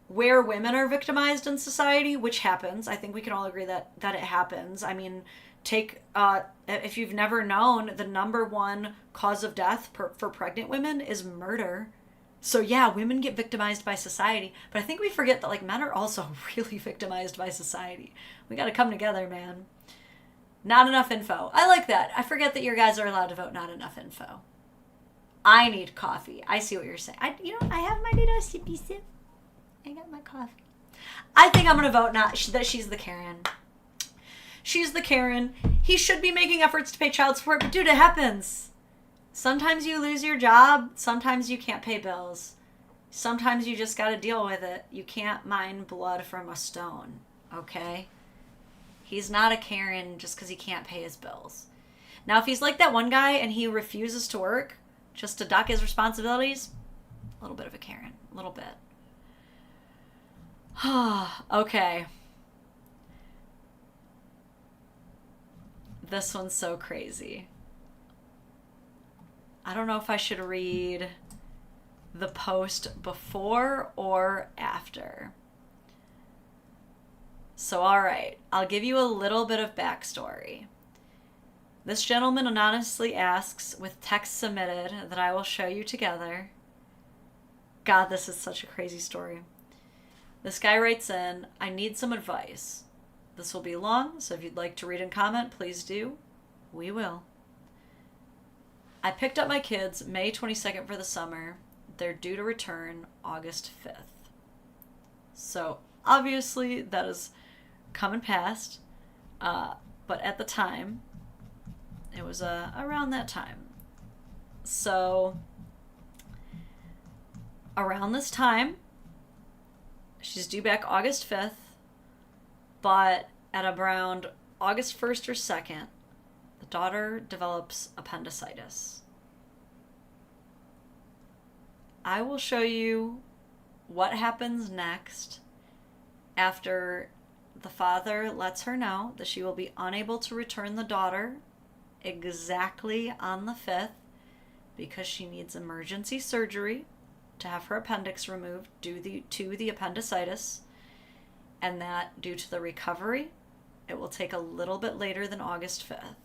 where women are victimized in society, which happens. I think we can all agree that it happens. I mean, if you've never known, the number one cause of death for pregnant women is murder. So yeah, women get victimized by society, but I think we forget that, like, men are also really victimized by society. We got to come together, man. Not enough info. I like that. I forget that your guys are allowed to vote not enough info. I need coffee. I see what you're saying. I have my little sippy sip. I got my coffee. I think I'm going to vote that she's the Karen. She's the Karen. He should be making efforts to pay child support, but dude, it happens. Sometimes you lose your job. Sometimes you can't pay bills. Sometimes you just got to deal with it. You can't mine blood from a stone, okay? He's not a Karen just because he can't pay his bills. Now, if he's like that one guy and he refuses to work just to duck his responsibilities, a little bit of a Karen. A little bit. Okay. This one's so crazy. I don't know if I should read the post before or after. So, all right, I'll give you a little bit of backstory. This gentleman anonymously asks, with text submitted that I will show you together. God, this is such a crazy story. This guy writes in, I need some advice. This will be long, so if you'd like to read and comment, please do. We will. I picked up my kids May 22nd for the summer. They're due to return August 5th. So, obviously, that is come and past, but at the time, it was around that time. So, around this time, she's due back August 5th, but at around August 1st or 2nd, the daughter develops appendicitis. I will show you what happens next after the father lets her know that she will be unable to return the daughter exactly on the 5th because she needs emergency surgery to have her appendix removed due to the appendicitis, and that due to the recovery, it will take a little bit later than August 5th.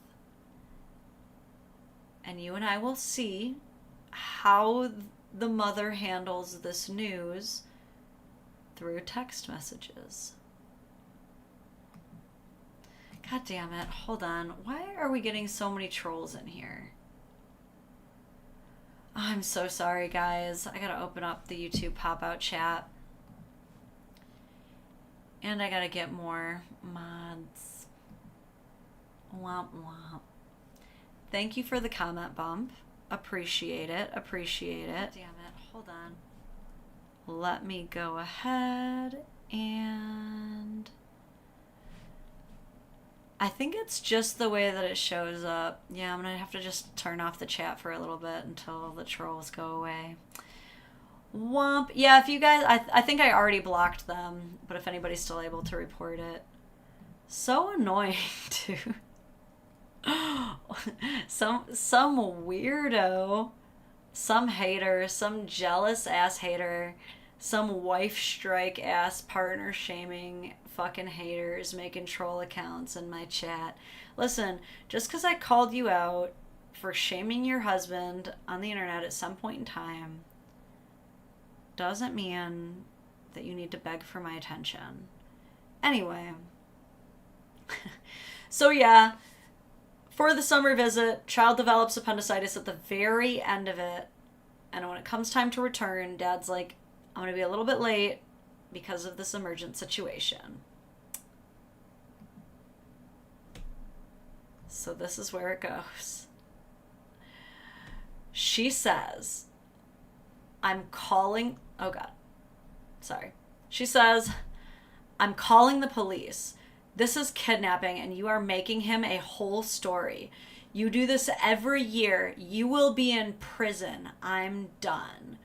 And you and I will see how the mother handles this news through text messages. God damn it. Hold on. Why are we getting so many trolls in here? Oh, I'm so sorry, guys. I gotta open up the YouTube pop-out chat. And I gotta get more mods. Womp womp. Thank you for the comment bump. Appreciate it. Appreciate it. Damn it. Hold on. Let me go ahead and... I think it's just the way that it shows up. Yeah, I'm going to have to just turn off the chat for a little bit until the trolls go away. Womp. Yeah, if you guys... I think I already blocked them, but if anybody's still able to report it. So annoying, dude. Some weirdo, some hater, some jealous ass hater, some wife strike ass partner shaming fucking haters making troll accounts in my chat. Listen, just because I called you out for shaming your husband on the internet at some point in time doesn't mean that you need to beg for my attention. Anyway. So yeah, for the summer visit, child develops appendicitis at the very end of it. And when it comes time to return, Dad's like, I'm going to be a little bit late because of this emergent situation. So this is where it goes. She says, I'm calling... Oh, God. Sorry. She says, I'm calling the police. This is kidnapping, and you are making him a whole story. You do this every year. You will be in prison. I'm done.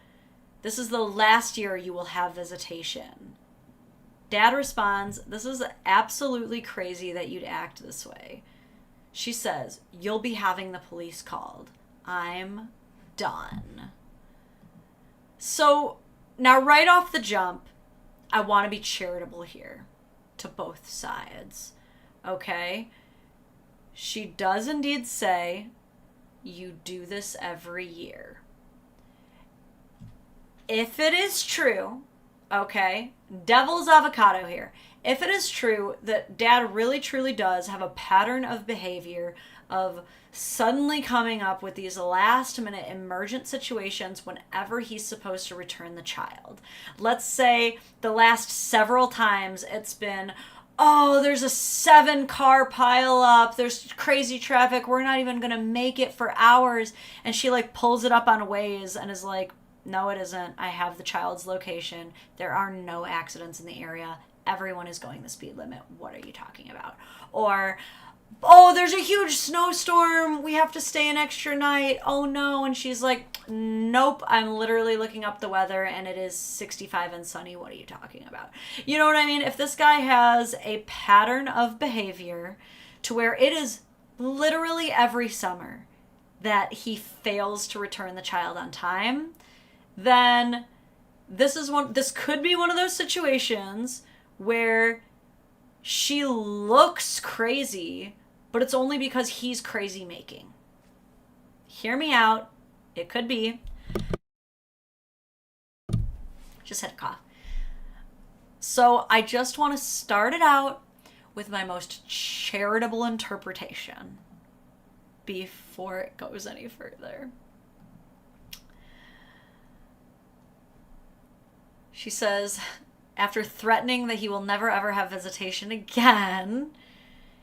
This is the last year you will have visitation. Dad responds, this is absolutely crazy that you'd act this way. She says, you'll be having the police called. I'm done. So now right off the jump, I want to be charitable here to both sides. Okay? She does indeed say, you do this every year. If it is true, okay, devil's avocado here. If it is true that Dad really truly does have a pattern of behavior of suddenly coming up with these last minute emergent situations whenever he's supposed to return the child. Let's say the last several times it's been, oh, there's a 7-car pile up, there's crazy traffic, we're not even gonna make it for hours, and she like pulls it up on Waze and is like, no it isn't, I have the child's location, there are no accidents in the area, everyone is going the speed limit, what are you talking about? Or, oh, there's a huge snowstorm, we have to stay an extra night, oh no, and she's like, nope, I'm literally looking up the weather and it is 65 and sunny, what are you talking about? You know what I mean? If this guy has a pattern of behavior to where it is literally every summer that he fails to return the child on time, then this could be one of those situations where she looks crazy, but it's only because he's crazy making. Hear me out. It could be. Just had a cough. So I just want to start it out with my most charitable interpretation before it goes any further. She says, after threatening that he will never ever have visitation again,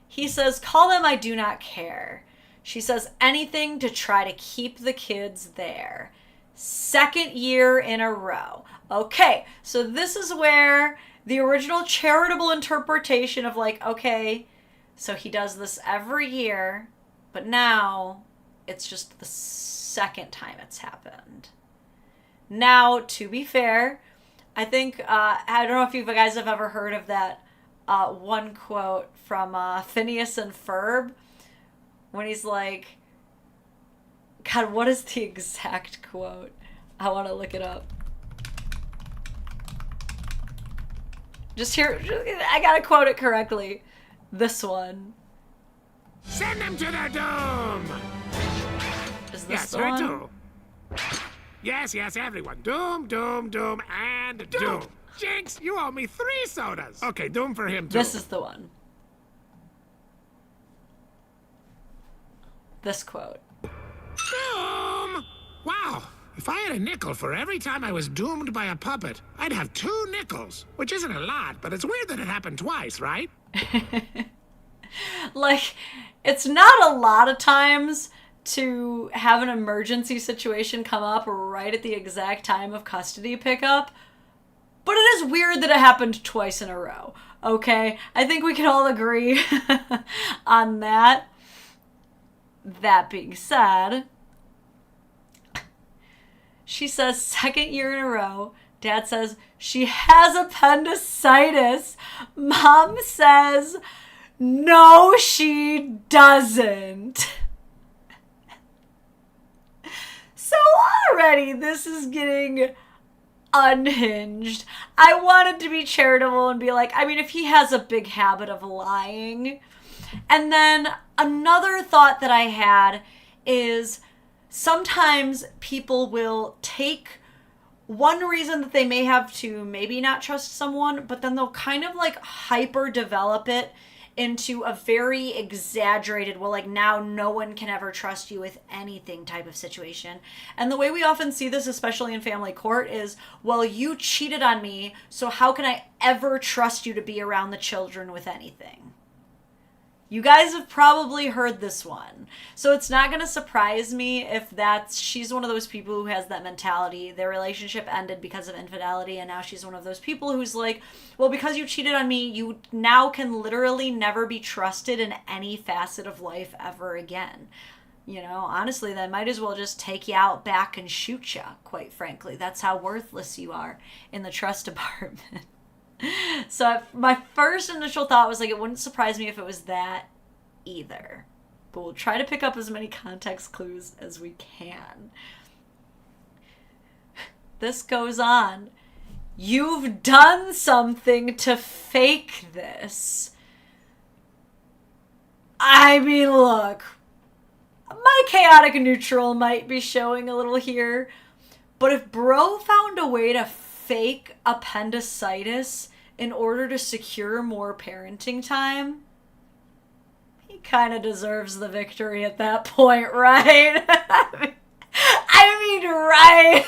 he says, call them, I do not care. She says, anything to try to keep the kids there. 2nd year in a row. Okay, so this is where the original charitable interpretation of like, okay, so he does this every year, but now it's just the 2nd time it's happened. Now, to be fair, I think, I don't know if you guys have ever heard of that one quote from Phineas and Ferb when he's like, God, what is the exact quote? I want to look it up. Just here, I gotta quote it correctly. This one. Send them to their doom! Is this Yes, the her one? doom. Yes, everyone. Doom, doom, doom, and doom. Jinx, you owe me 3 sodas. Okay, doom for him, too. This is the one. This quote. Doom! Wow, if I had a nickel for every time I was doomed by a puppet, I'd have 2 nickels. Which isn't a lot, but it's weird that it happened twice, right? Like, it's not a lot of times to have an emergency situation come up right at the exact time of custody pickup, but it is weird that it happened twice in a row, okay? I think we can all agree on that. That being said, she says 2nd year in a row. Dad says she has appendicitis. Mom says, no, she doesn't. So already this is getting unhinged. I wanted to be charitable and be like, I mean, if he has a big habit of lying. And then another thought that I had is sometimes people will take one reason that they may have to maybe not trust someone, but then they'll kind of like hyper develop it into a very exaggerated, well, like now no one can ever trust you with anything type of situation. And the way we often see this, especially in family court, is, well, you cheated on me, so how can I ever trust you to be around the children with anything? You guys have probably heard this one. So it's not going to surprise me if she's one of those people who has that mentality. Their relationship ended because of infidelity, and now she's one of those people who's like, well, because you cheated on me, you now can literally never be trusted in any facet of life ever again. You know, honestly, they might as well just take you out back and shoot you, quite frankly. That's how worthless you are in the trust department. So my first initial thought was like, it wouldn't surprise me if it was that either. But we'll try to pick up as many context clues as we can. This goes on. You've done something to fake this. I mean, look, my chaotic neutral might be showing a little here, but if bro found a way to fake appendicitis in order to secure more parenting time, he kind of deserves the victory at that point, right? I mean, right?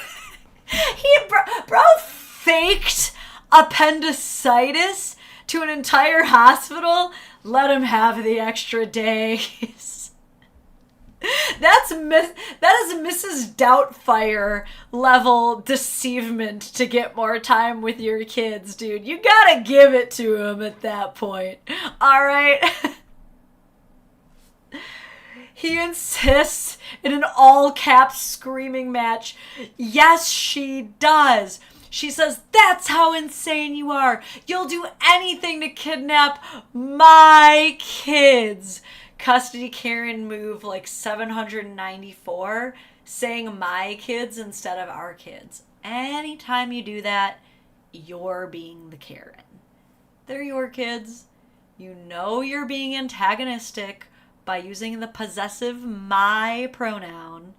Bro faked appendicitis to an entire hospital. Let him have the extra days. That is Mrs. Doubtfire level deceivement to get more time with your kids, dude. You gotta give it to him at that point. All right? He insists in an all-caps screaming match. Yes, she does. She says, that's how insane you are. You'll do anything to kidnap my kids. Custody Karen move like 794, saying my kids instead of our kids. Anytime you do that, you're being the Karen. They're your kids. You know you're being antagonistic by using the possessive my pronoun.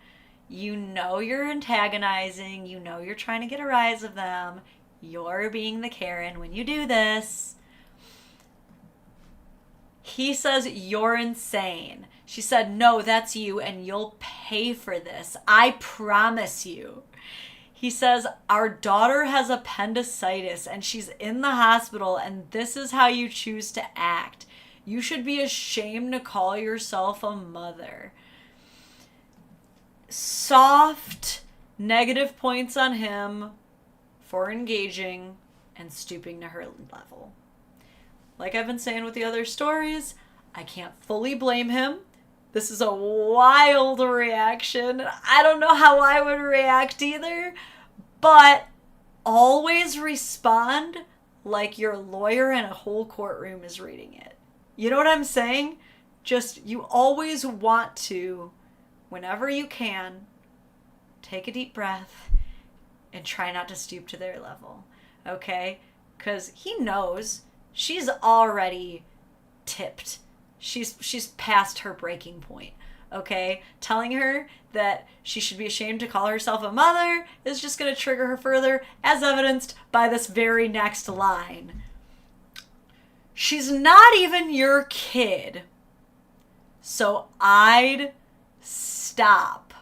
You know you're antagonizing. You know you're trying to get a rise of them. You're being the Karen when you do this. He says, you're insane. She said, no, that's you, and you'll pay for this. I promise you. He says, our daughter has appendicitis, and she's in the hospital, and this is how you choose to act. You should be ashamed to call yourself a mother. Soft, negative points on him for engaging and stooping to her level. Like I've been saying with the other stories, I can't fully blame him. This is a wild reaction. I don't know how I would react either, but always respond like your lawyer in a whole courtroom is reading it. You know what I'm saying? Just, you always want to, whenever you can, take a deep breath and try not to stoop to their level, okay? Because he knows she's already tipped. She's past her breaking point, okay? Telling her that she should be ashamed to call herself a mother is just going to trigger her further, as evidenced by this very next line. She's not even your kid, so I'd stop.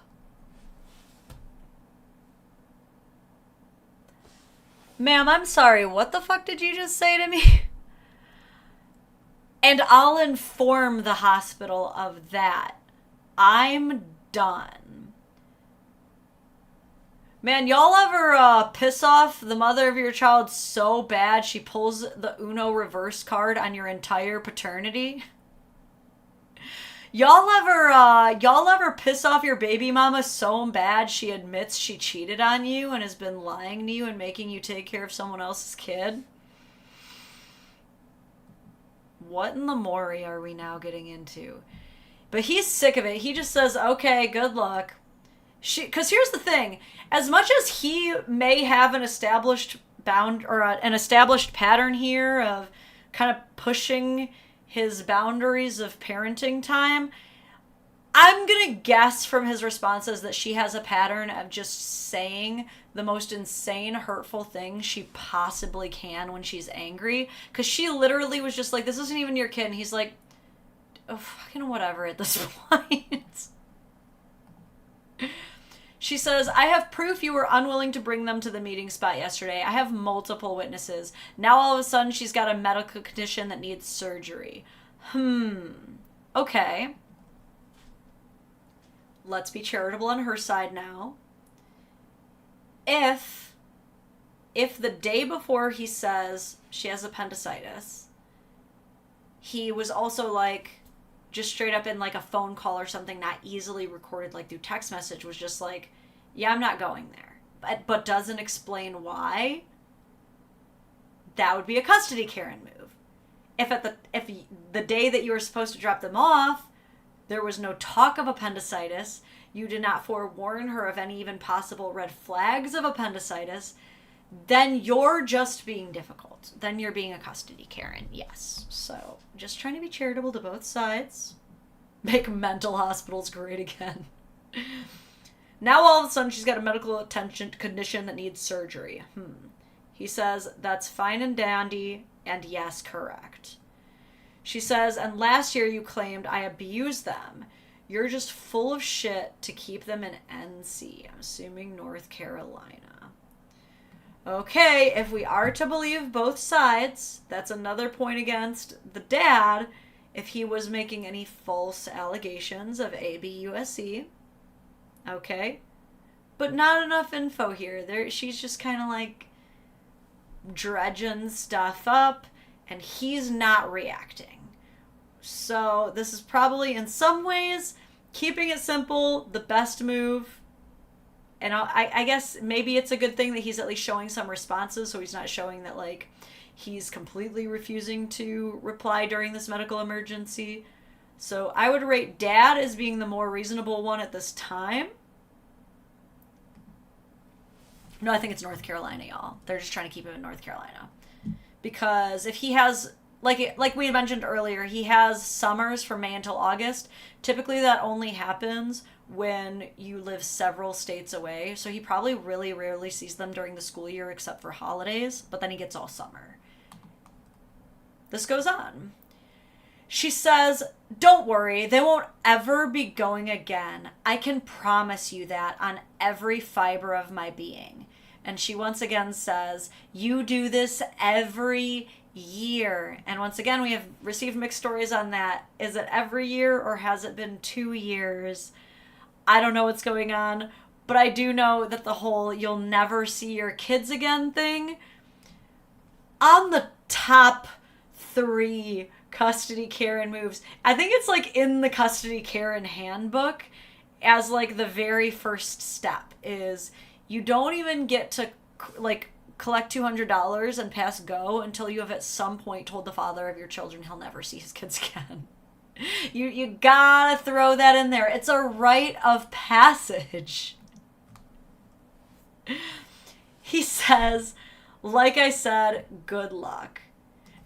Ma'am, I'm sorry, what the fuck did you just say to me? And I'll inform the hospital of that. I'm done. Man, y'all ever piss off the mother of your child so bad she pulls the Uno reverse card on your entire paternity? Y'all ever piss off your baby mama so bad she admits she cheated on you and has been lying to you and making you take care of someone else's kid? What in the Maury are we now getting into? But he's sick of it. He just says, okay, good luck. Because here's the thing. As much as he may have an established an established pattern here of kind of pushing his boundaries of parenting time, I'm gonna guess from his responses that she has a pattern of just saying the most insane, hurtful things she possibly can when she's angry. Because she literally was just like, this isn't even your kid. And he's like, oh, fucking whatever at this point. She says, I have proof you were unwilling to bring them to the meeting spot yesterday. I have multiple witnesses. Now all of a sudden she's got a medical condition that needs surgery. Okay. Let's be charitable on her side now. If the day before he says she has appendicitis, he was also like, just straight up in like a phone call or something, not easily recorded like through text message, was just like, yeah, I'm not going there, but doesn't explain why, that would be a custody Karen move. If the day that you were supposed to drop them off, there was no talk of appendicitis, you did not forewarn her of any even possible red flags of appendicitis, then you're just being difficult. Then you're being a custody Karen, yes. So, just trying to be charitable to both sides. Make mental hospitals great again. Now all of a sudden she's got a medical condition that needs surgery. He says, that's fine and dandy, and yes, correct. She says, and last year you claimed I abused them. You're just full of shit to keep them in NC. I'm assuming North Carolina. Okay, if we are to believe both sides, that's another point against the dad if he was making any false allegations of ABUSC. Okay. But not enough info here. She's just kind of like dredging stuff up, and he's not reacting. So this is probably, in some ways, keeping it simple, the best move. And I guess maybe it's a good thing that he's at least showing some responses, so he's not showing that, like, he's completely refusing to reply during this medical emergency. So I would rate Dad as being the more reasonable one at this time. No, I think it's North Carolina, y'all. They're just trying to keep him in North Carolina. Because if he has, like we mentioned earlier, he has summers from May until August. Typically that only happens when you live several states away. So he probably really rarely sees them during the school year except for holidays, but then he gets all summer. This goes on. She says, don't worry, they won't ever be going again. I can promise you that on every fiber of my being. And she once again says, you do this every year. And once again, we have received mixed stories on that. Is it every year or has it been 2 years? I don't know what's going on, but I do know that the whole you'll never see your kids again thing, on the top 3 custody Karen moves, I think it's like in the custody Karen handbook as like the very first step is you don't even get to like collect $200 and pass go until you have at some point told the father of your children he'll never see his kids again. You gotta throw that in there. It's a rite of passage. He says, like I said, good luck.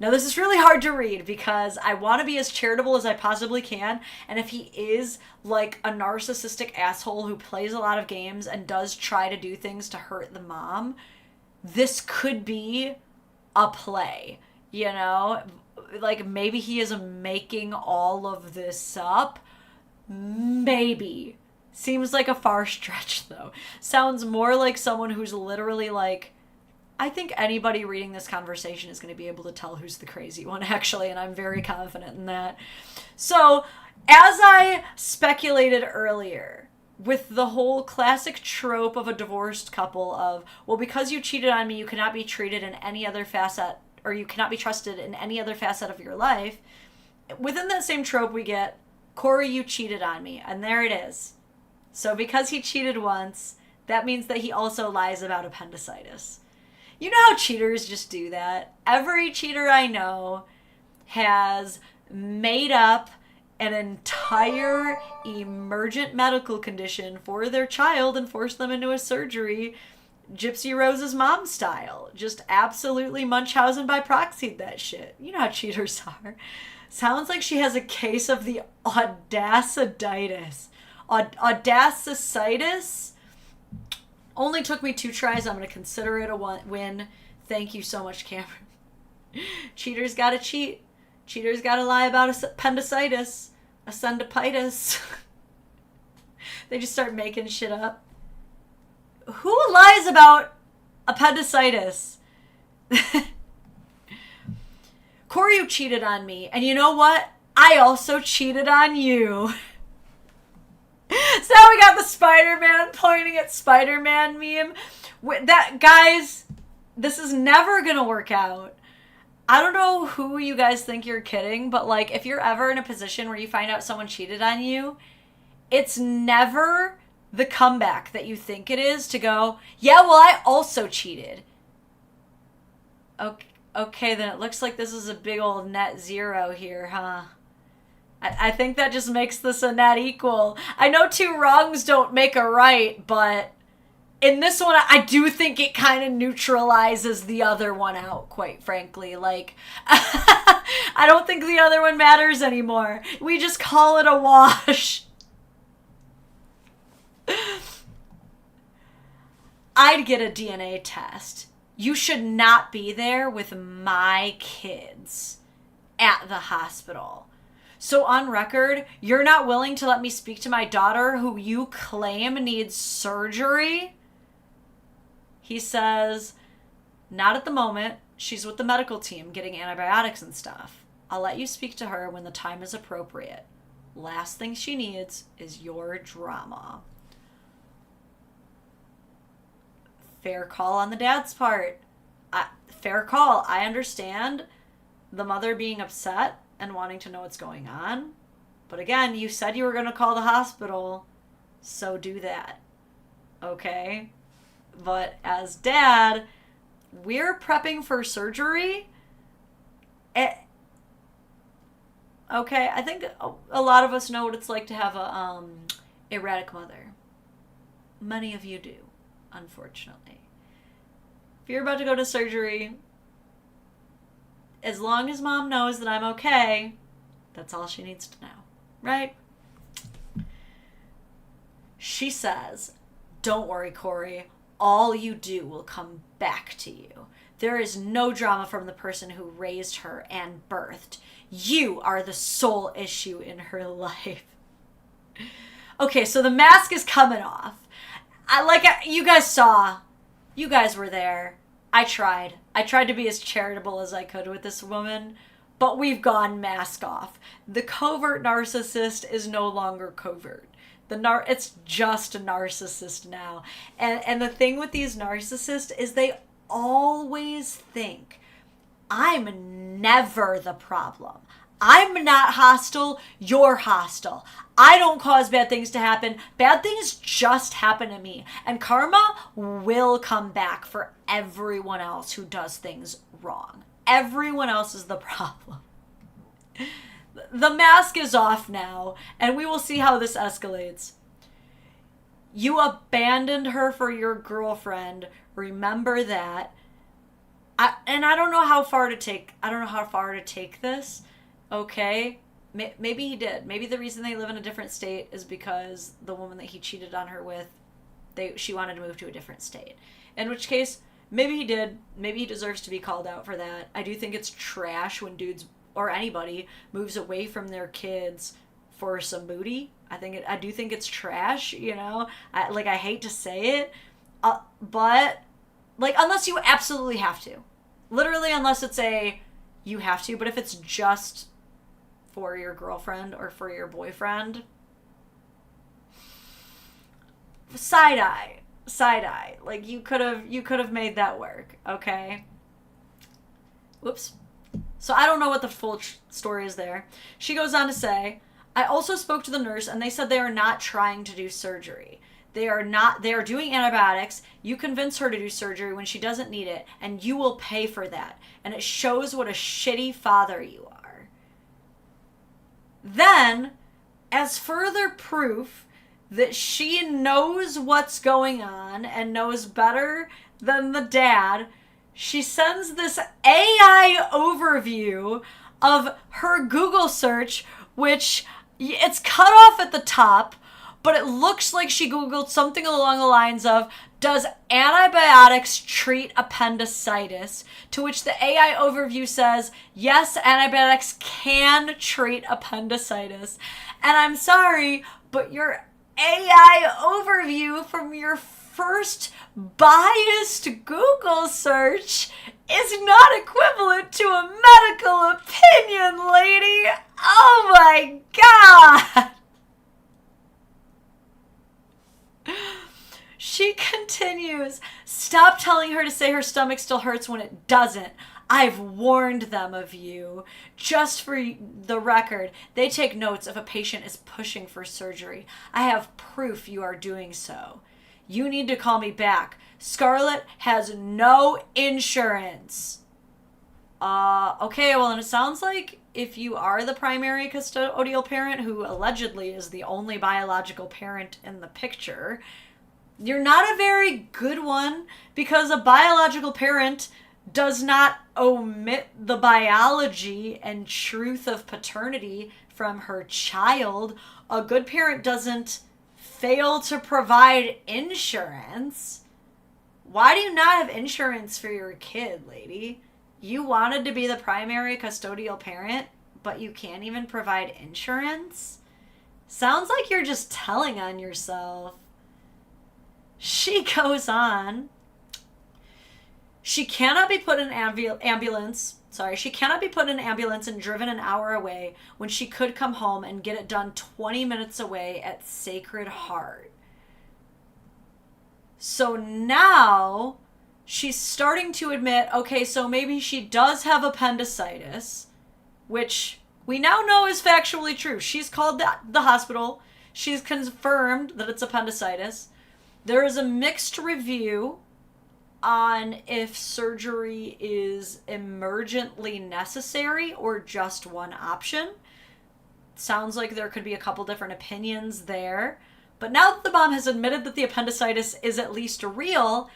Now this is really hard to read because I want to be as charitable as I possibly can, and if he is like a narcissistic asshole who plays a lot of games and does try to do things to hurt the mom, this could be a play, you know? Like, maybe he is making all of this up. Maybe. Seems like a far stretch, though. Sounds more like someone who's literally like, I think anybody reading this conversation is going to be able to tell who's the crazy one, actually, and I'm very confident in that. So, as I speculated earlier, with the whole classic trope of a divorced couple of, well, because you cheated on me, you cannot be treated in any other facet, or you cannot be trusted in any other facet of your life. Within that same trope, we get, Corey, you cheated on me, and there it is. So because he cheated once, that means that he also lies about appendicitis. You know how cheaters just do that? Every cheater I know has made up an entire emergent medical condition for their child and force them into a surgery, Gypsy Rose's mom style. Just absolutely Munchausen by proxy that shit. You know how cheaters are. Sounds like she has a case of the audacitis. Audacicitis? Only took me 2 tries. I'm going to consider it a win. Thank you so much, Cameron. Cheaters gotta cheat. Cheaters gotta lie about appendicitis. Ascendipitis. They just start making shit up. Who lies about appendicitis? Corey, you cheated on me. And you know what? I also cheated on you. So now we got the Spider-Man pointing at Spider-Man meme. That, guys, this is never gonna work out. I don't know who you guys think you're kidding, but like if you're ever in a position where you find out someone cheated on you, it's never the comeback that you think it is to go, yeah, well, I also cheated. Okay, then it looks like this is a big old net zero here, huh? I think that just makes this a net equal. I know 2 wrongs don't make a right, but in this one, I do think it kind of neutralizes the other one out, quite frankly. Like, I don't think the other one matters anymore. We just call it a wash. I'd get a DNA test. You should not be there with my kids at the hospital. So on record, you're not willing to let me speak to my daughter who you claim needs surgery? He says, not at the moment. She's with the medical team getting antibiotics and stuff. I'll let you speak to her when the time is appropriate. Last thing she needs is your drama. Fair call on the dad's part. Fair call. I understand the mother being upset and wanting to know what's going on. But again, you said you were going to call the hospital, so do that. Okay? But as dad, we're prepping for surgery. Okay, I think a lot of us know what it's like to have a erratic mother. Many of you do, unfortunately. If you're about to go to surgery, as long as mom knows that I'm okay, that's all she needs to know, right? She says, don't worry, Corey. All you do will come back to you. There is no drama from the person who raised her and birthed. You are the sole issue in her life. Okay, so the mask is coming off. You guys saw. You guys were there. I tried. I tried to be as charitable as I could with this woman, but we've gone mask off. The covert narcissist is no longer covert. It's just a narcissist now. And the thing with these narcissists is they always think, I'm never the problem. I'm not hostile, you're hostile. I don't cause bad things to happen. Bad things just happen to me. And karma will come back for everyone else who does things wrong. Everyone else is the problem. The mask is off now, and we will see how this escalates. You abandoned her for your girlfriend. Remember that. I don't know how far to take this. Okay, maybe he did. Maybe the reason they live in a different state is because the woman that he cheated on her with, she wanted to move to a different state. In which case, maybe he did. Maybe he deserves to be called out for that. I do think it's trash when dudes or anybody moves away from their kids for some booty. I do think it's trash, you know? I hate to say it, but unless you absolutely have to. Literally, unless it's you have to, but if it's just for your girlfriend or for your boyfriend, side eye. Like you could have made that work, okay? Whoops. So I don't know what the full story is there. She goes on to say, I also spoke to the nurse and they said they are not trying to do surgery. They are doing antibiotics. You convince her to do surgery when she doesn't need it, and you will pay for that. And it shows what a shitty father you are. Then, as further proof that she knows what's going on and knows better than the dad, she sends this AI overview of her Google search, which it's cut off at the top, but it looks like she Googled something along the lines of, does antibiotics treat appendicitis? To which the AI overview says, yes, antibiotics can treat appendicitis. And I'm sorry, but your AI overview from your first biased Google search is not equivalent to a medical opinion, lady. Oh my God. She continues, stop telling her to say her stomach still hurts when it doesn't. I've warned them of you. Just for the record, they take notes if a patient is pushing for surgery. I have proof you are doing so. You need to call me back. Scarlett has no insurance. Okay, well, and it sounds like if you are the primary custodial parent, who allegedly is the only biological parent in the picture, you're not a very good one, because a biological parent does not omit the biology and truth of paternity from her child. A good parent doesn't fail to provide insurance. Why do you not have insurance for your kid, lady? You wanted to be the primary custodial parent, but you can't even provide insurance? Sounds like you're just telling on yourself. She goes on. She cannot be put in ambulance. She cannot be put in an ambulance and driven an hour away when she could come home and get it done 20 minutes away at Sacred Heart. So now she's starting to admit, okay, so maybe she does have appendicitis, which we now know is factually true. She's called the hospital. She's confirmed that it's appendicitis. There is a mixed review on if surgery is emergently necessary or just one option. Sounds like there could be a couple different opinions there. But now that the mom has admitted that the appendicitis is at least real,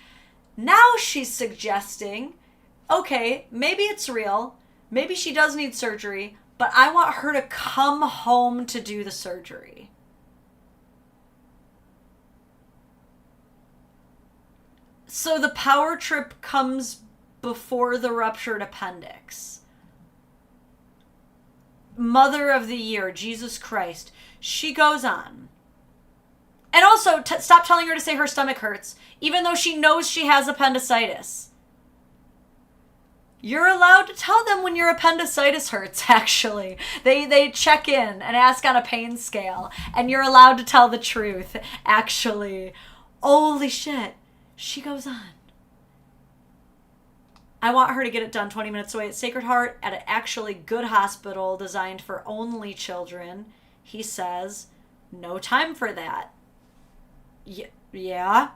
now she's suggesting, okay, maybe it's real. Maybe she does need surgery, but I want her to come home to do the surgery. So the power trip comes before the ruptured appendix. Mother of the Year, Jesus Christ. She goes on. And also, stop telling her to say her stomach hurts, even though she knows she has appendicitis. You're allowed to tell them when your appendicitis hurts, actually. They check in and ask on a pain scale, and you're allowed to tell the truth, actually. Holy shit. She goes on. I want her to get it done 20 minutes away at Sacred Heart at an actually good hospital designed for only children. He says, no time for that. Yeah.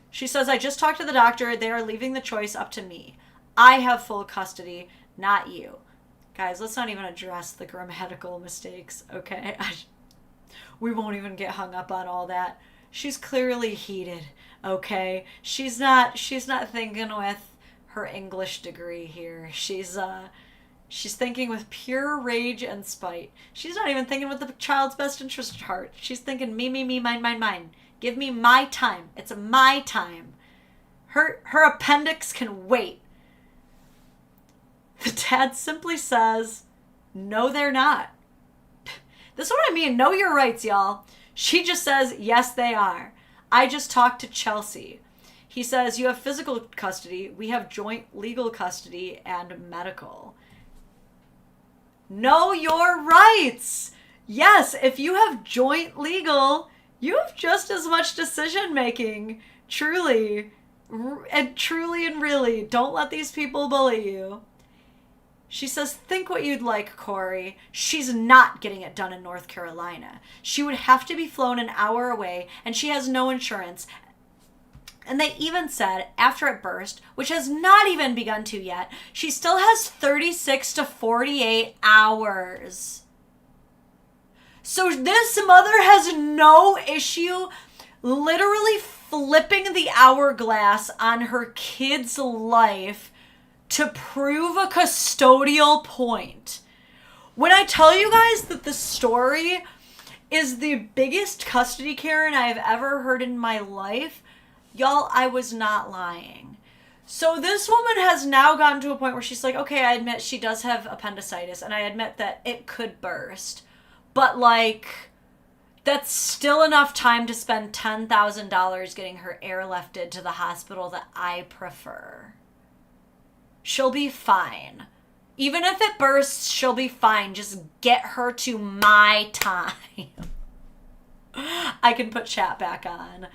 She says, I just talked to the doctor. They are leaving the choice up to me. I have full custody, not you. Guys, let's not even address the grammatical mistakes, okay? We won't even get hung up on all that. She's clearly heated, okay? She's not thinking with her English degree here. She's thinking with pure rage and spite. She's not even thinking with the child's best interest at heart. She's thinking me, mine. Give me my time. It's my time. Her appendix can wait. The dad simply says, no, they're not. This is what I mean. Know your rights, y'all. She just says, yes, they are. I just talked to Chelsea. He says, you have physical custody. We have joint legal custody and medical. Know your rights. Yes, if you have joint legal, you have just as much decision making. Truly and really. Don't let these people bully you. She says, think what you'd like, Corey. She's not getting it done in North Carolina. She would have to be flown an hour away, and she has no insurance. And they even said, after it burst, which has not even begun to yet, she still has 36 to 48 hours. So this mother has no issue literally flipping the hourglass on her kid's life to prove a custodial point. When I tell you guys that the story is the biggest custody Karen I've ever heard in my life, y'all, I was not lying. So this woman has now gotten to a point where she's like, okay, I admit she does have appendicitis, and I admit that it could burst. But, like, that's still enough time to spend $10,000 getting her airlifted to the hospital that I prefer. She'll be fine. Even if it bursts, she'll be fine. Just get her to my time. I can put chat back on.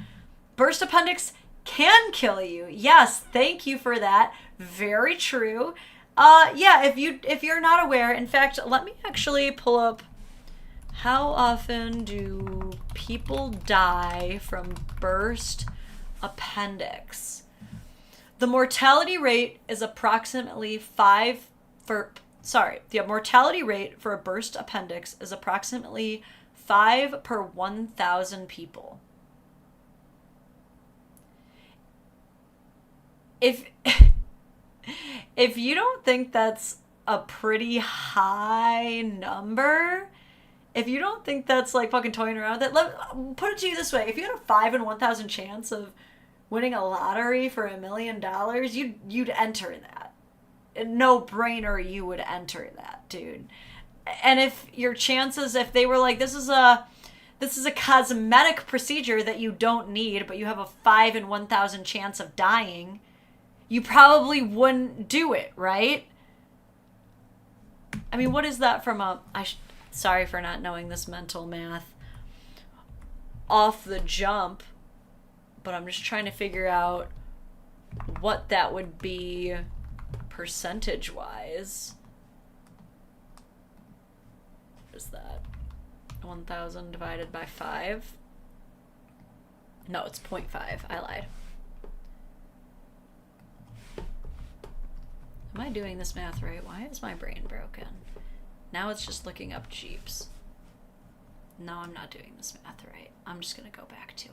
Burst appendix can kill you. Yes, thank you for that. Very true. Yeah, if you're not aware, in fact, let me actually pull up how often do people die from burst appendix. The mortality rate is approximately the mortality rate for a burst appendix is approximately 5 per 1,000 people. If you don't think that's a pretty high number, if you don't think that's like fucking toying around with it, put it to you this way. If you had a 5 in 1,000 chance of winning a lottery for $1 million, you'd enter that. No brainer, you would enter that, dude. And if your chances, if they were like, this is a cosmetic procedure that you don't need, but you have a 5 in 1,000 chance of dying, you probably wouldn't do it, right? I mean, what is that from sorry for not knowing this mental math off the jump, but I'm just trying to figure out what that would be percentage-wise. What is that? 1,000 divided by 5? No, it's 0.5. I lied. Am I doing this math right? Why is my brain broken? Now it's just looking up Jeeps. No, I'm not doing this math right. I'm just going to go back to it.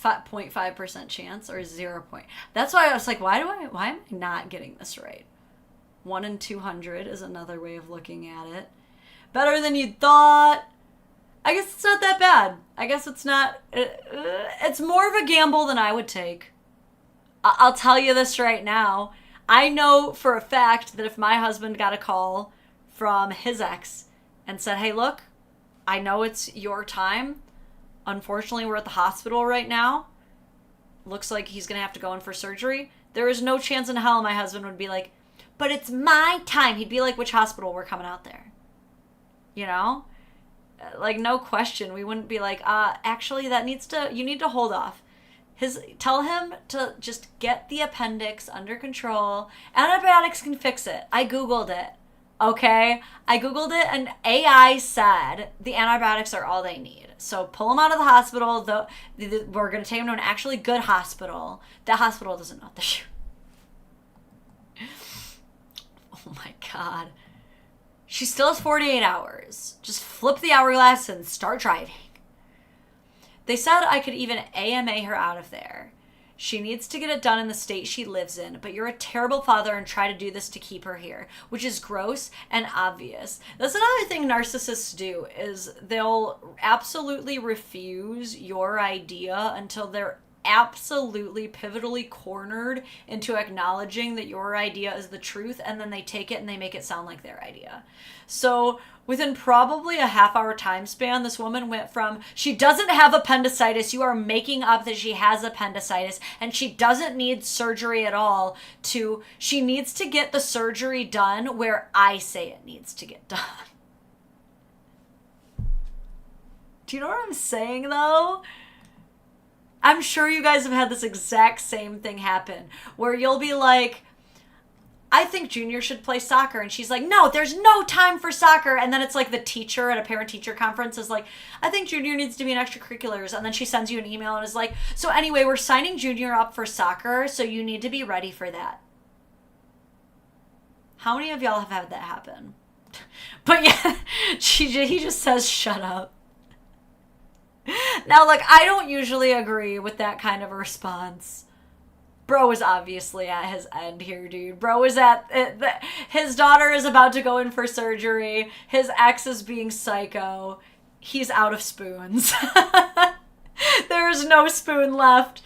0.5% chance or 0. That's why I was like, why am I not getting this right? 1 in 200 is another way of looking at it. Better than you thought. I guess it's not that bad. I guess it's not. It's more of a gamble than I would take. I'll tell you this right now. I know for a fact that if my husband got a call from his ex and said, hey, look, I know it's your time. Unfortunately, we're at the hospital right now. Looks like he's going to have to go in for surgery. There is no chance in hell my husband would be like, but it's my time. He'd be like, which hospital? We're coming out there. You know? Like, no question. We wouldn't be like, actually, you need to hold off. Tell him to just get the appendix under control. Antibiotics can fix it. I Googled it. Okay? I Googled it and AI said the antibiotics are all they need. So pull him out of the hospital. We're going to take him to an actually good hospital. That hospital doesn't know what they're doing. Oh my God. She still has 48 hours. Just flip the hourglass and start driving. They said I could even AMA her out of there. She needs to get it done in the state she lives in, but you're a terrible father and try to do this to keep her here, which is gross and obvious. That's another thing narcissists do, is they'll absolutely refuse your idea until they're absolutely pivotally cornered into acknowledging that your idea is the truth, and then they take it and they make it sound like their idea. So within probably a half-hour time span, this woman went from, she doesn't have appendicitis, you are making up that she has appendicitis, and she doesn't need surgery at all, to, she needs to get the surgery done where I say it needs to get done. Do you know what I'm saying, though? I'm sure you guys have had this exact same thing happen, where you'll be like, I think Junior should play soccer. And she's like, no, there's no time for soccer. And then it's like the teacher at a parent-teacher conference is like, I think Junior needs to be in extracurriculars. And then she sends you an email and is like, so anyway, we're signing Junior up for soccer, so you need to be ready for that. How many of y'all have had that happen? But yeah, he just says, shut up. Now, like, I don't usually agree with that kind of response. Bro is obviously at his end here, dude. Bro is his daughter is about to go in for surgery. His ex is being psycho. He's out of spoons. There is no spoon left.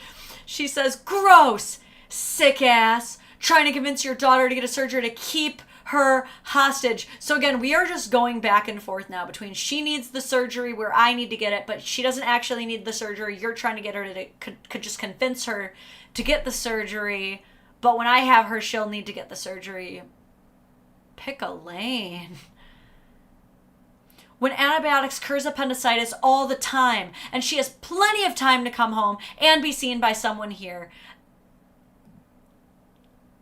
She says, gross, sick ass, trying to convince your daughter to get a surgery to keep her hostage. So again, we are just going back and forth now between she needs the surgery where I need to get it, but she doesn't actually need the surgery. You're trying to get her to could just convince her to get the surgery, but when I have her, she'll need to get the surgery. Pick a lane. When antibiotics cures appendicitis all the time, and she has plenty of time to come home and be seen by someone here.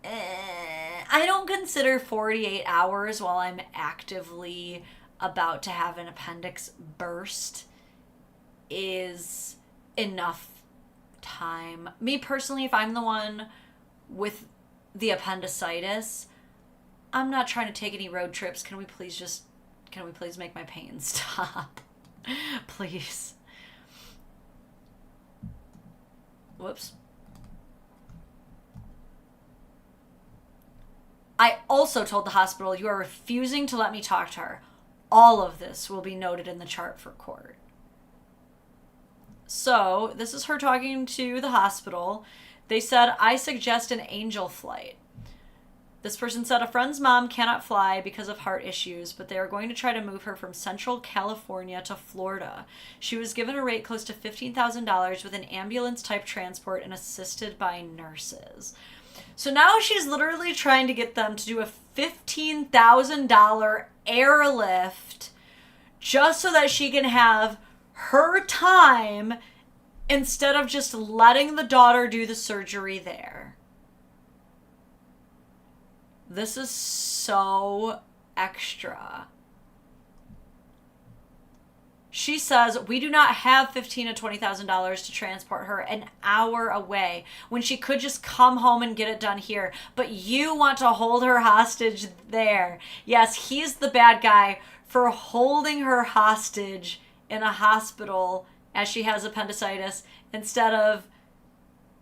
I don't consider 48 hours while I'm actively about to have an appendix burst is enough time. Me personally, if I'm the one with the appendicitis, I'm not trying to take any road trips. Can we please make my pain stop? Please. Whoops. I also told the hospital, you are refusing to let me talk to her. All of this will be noted in the chart for court. So, this is her talking to the hospital. They said, I suggest an angel flight. This person said a friend's mom cannot fly because of heart issues, but they are going to try to move her from Central California to Florida. She was given a rate close to $15,000 with an ambulance-type transport and assisted by nurses. So now she's literally trying to get them to do a $15,000 airlift just so that she can have her time instead of just letting the daughter do the surgery there. This is so extra. She says, we do not have $15,000 to $20,000 to transport her an hour away when she could just come home and get it done here. But you want to hold her hostage there. Yes, he's the bad guy for holding her hostage in a hospital as she has appendicitis instead of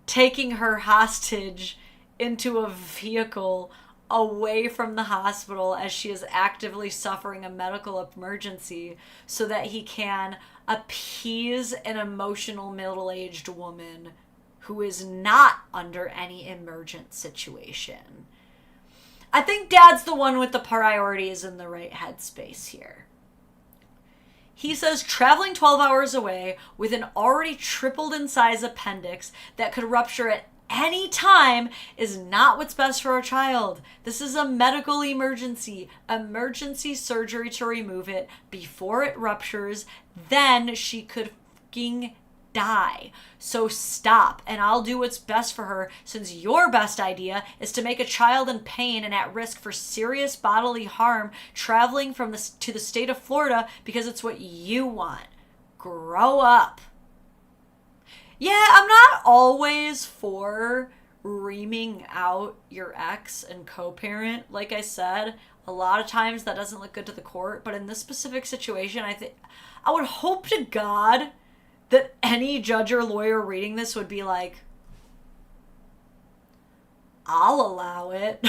taking her hostage into a vehicle away from the hospital as she is actively suffering a medical emergency so that he can appease an emotional middle-aged woman who is not under any emergent situation. I think Dad's the one with the priorities in the right headspace here. He says traveling 12 hours away with an already tripled in size appendix that could rupture at any time is not what's best for our child. This is a medical emergency. Emergency surgery to remove it before it ruptures. Then she could fucking die. So stop, and I'll do what's best for her, since your best idea is to make a child in pain and at risk for serious bodily harm traveling to the state of Florida because it's what you want. Grow up. Yeah, I'm not always for reaming out your ex and co-parent. Like I said, a lot of times that doesn't look good to the court. But in this specific situation, I would hope to God that any judge or lawyer reading this would be like, I'll allow it.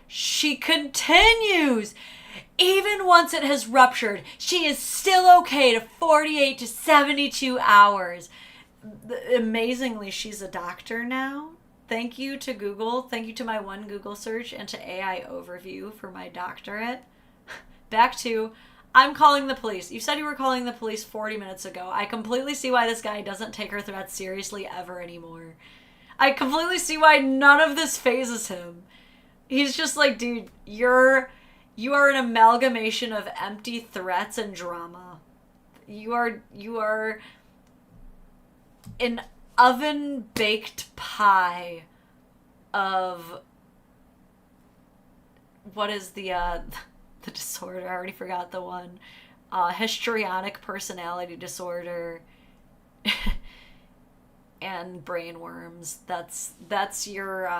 She continues. Even once it has ruptured, she is still okay to 48 to 72 hours. Amazingly, she's a doctor now. Thank you to Google. Thank you to my one Google search and to AI Overview for my doctorate. Back to, I'm calling the police. You said you were calling the police 40 minutes ago. I completely see why this guy doesn't take her threats seriously ever anymore. I completely see why none of this phases him. He's just like, dude, you are an amalgamation of empty threats and drama. You are an oven-baked pie of what is the disorder? I already forgot the one. Histrionic personality disorder and brain worms. That's your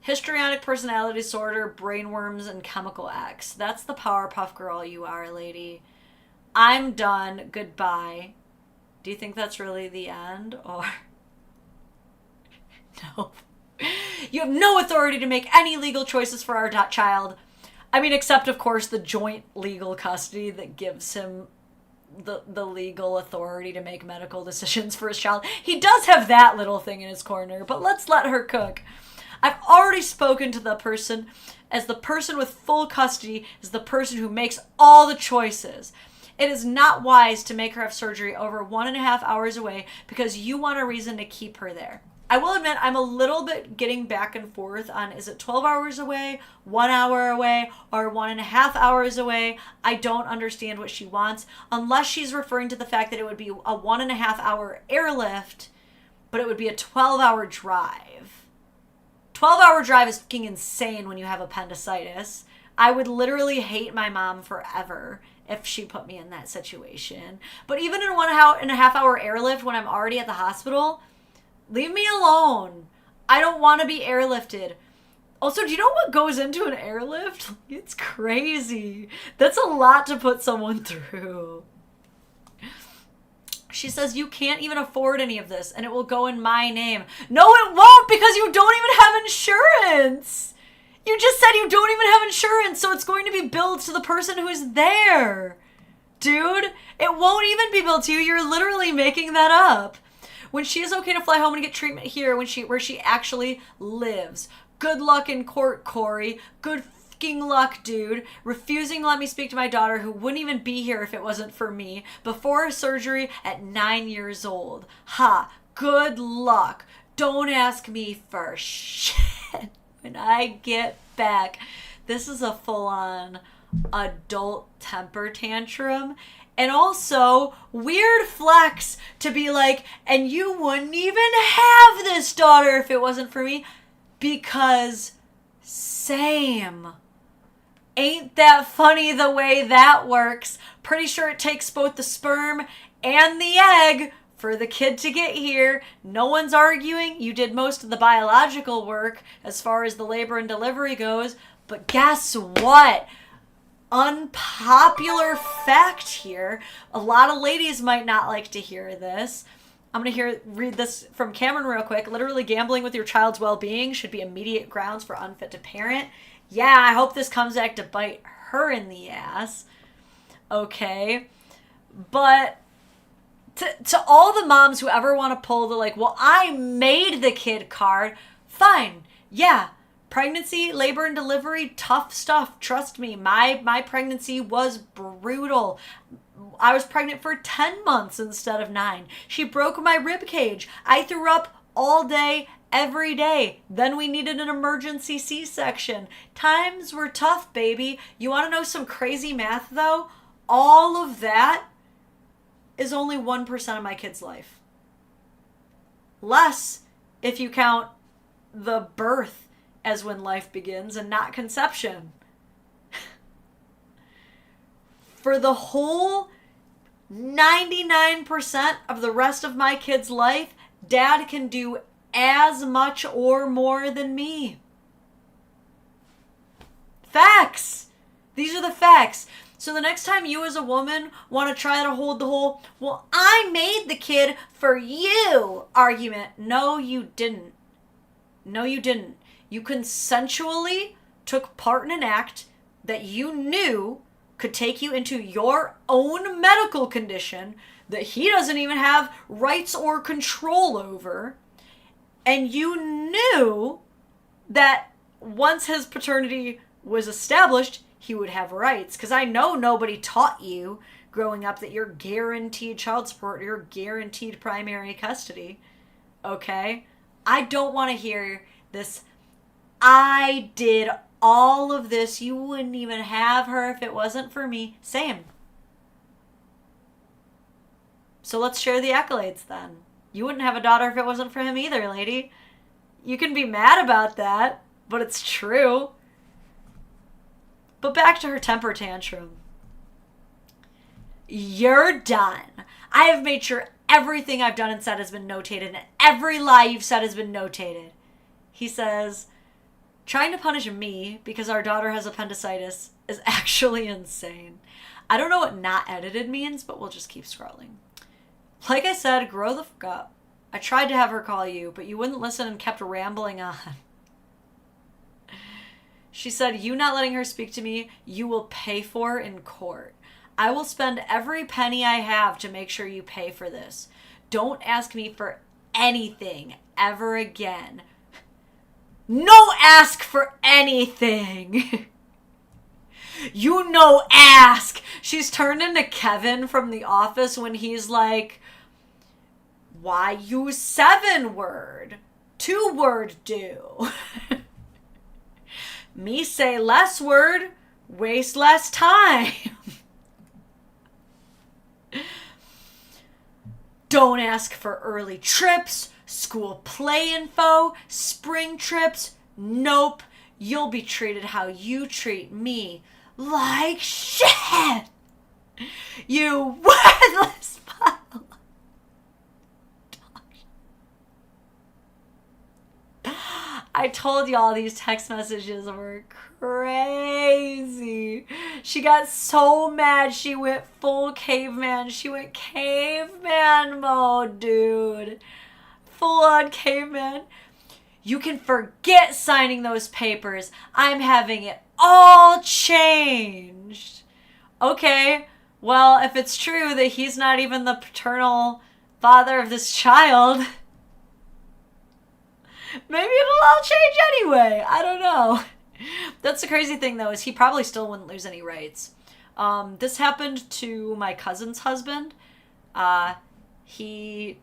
Histrionic personality disorder, brainworms, and chemical X. That's the Powerpuff Girl you are, lady. I'm done. Goodbye. Do you think that's really the end? Or... No. You have no authority to make any legal choices for our child. I mean, except, of course, the joint legal custody that gives him the legal authority to make medical decisions for his child. He does have that little thing in his corner, but let's let her cook. I've already spoken to the person as the person with full custody is the person who makes all the choices. It is not wise to make her have surgery over 1.5 hours away because you want a reason to keep her there. I will admit I'm a little bit getting back and forth on, is it 12 hours away, 1 hour away, or 1.5 hours away? I don't understand what she wants, unless she's referring to the fact that it would be a 1.5 hour airlift, but it would be a 12-hour drive. 12-hour drive is fucking insane when you have appendicitis. I would literally hate my mom forever if she put me in that situation. But even in 1.5 hour airlift when I'm already at the hospital... Leave me alone. I don't want to be airlifted. Also, do you know what goes into an airlift? It's crazy. That's a lot to put someone through. She says, you can't even afford any of this, and it will go in my name. No, it won't, because you don't even have insurance. You just said you don't even have insurance, so it's going to be billed to the person who is there. Dude, it won't even be billed to you. You're literally making that up. When she is okay to fly home and get treatment here where she actually lives. Good luck in court, Corey. Good fucking luck, dude. Refusing to let me speak to my daughter who wouldn't even be here if it wasn't for me. Before surgery at 9 years old. Ha. Good luck. Don't ask me for shit when I get back. This is a full-on adult temper tantrum. And also, weird flex to be like, and you wouldn't even have this daughter if it wasn't for me. Because, same. Ain't that funny the way that works? Pretty sure it takes both the sperm and the egg for the kid to get here. No one's arguing. You did most of the biological work as far as the labor and delivery goes. But guess what? Unpopular fact here. A lot of ladies might not like to hear this. I'm going to read this from Cameron real quick. Literally gambling with your child's well-being should be immediate grounds for unfit to parent. Yeah, I hope this comes back to bite her in the ass. Okay. But to all the moms who ever want to pull the like, well, I made the kid card. Fine. Yeah. Pregnancy, labor and delivery, tough stuff. Trust me, my pregnancy was brutal. I was pregnant for 10 months instead of 9. She broke my rib cage. I threw up all day, every day. Then we needed an emergency C-section. Times were tough, baby. You want to know some crazy math, though? All of that is only 1% of my kid's life. Less if you count the birth as when life begins and not conception. For the whole 99% of the rest of my kid's life, Dad can do as much or more than me. Facts. These are the facts. So the next time you as a woman want to try to hold the whole, well, I made the kid for you argument. No, you didn't. No, you didn't. You consensually took part in an act that you knew could take you into your own medical condition that he doesn't even have rights or control over. And you knew that once his paternity was established, he would have rights. Because I know nobody taught you growing up that you're guaranteed child support or you're guaranteed primary custody. Okay? I don't want to hear this. I did all of this. You wouldn't even have her if it wasn't for me. Same. So let's share the accolades then. You wouldn't have a daughter if it wasn't for him either, lady. You can be mad about that, but it's true. But back to her temper tantrum. You're done. I have made sure everything I've done and said has been notated, and every lie you've said has been notated. He says, Trying to punish me because our daughter has appendicitis is actually insane. I don't know what not edited means, but we'll just keep scrolling. Like I said, grow the fuck up. I tried to have her call you, but you wouldn't listen and kept rambling on. She said, you not letting her speak to me, you will pay for in court. I will spend every penny I have to make sure you pay for this. Don't ask me for anything ever again. No ask for anything. You no ask. She's turned into Kevin from The Office when he's like, why use 7-word? 2-word do. Me say less word, waste less time. Don't ask for early trips, school play info, spring trips. Nope. You'll be treated how you treat me. Like shit. You worthless pile of dog. I told y'all these text messages were crazy. She got so mad she went full caveman. She went caveman mode, dude. Full on caveman. You can forget signing those papers. I'm having it all changed. Okay, well, if it's true that he's not even the paternal father of this child, maybe it'll all change anyway. I don't know. That's the crazy thing, though, is he probably still wouldn't lose any rights. This happened to my cousin's husband. He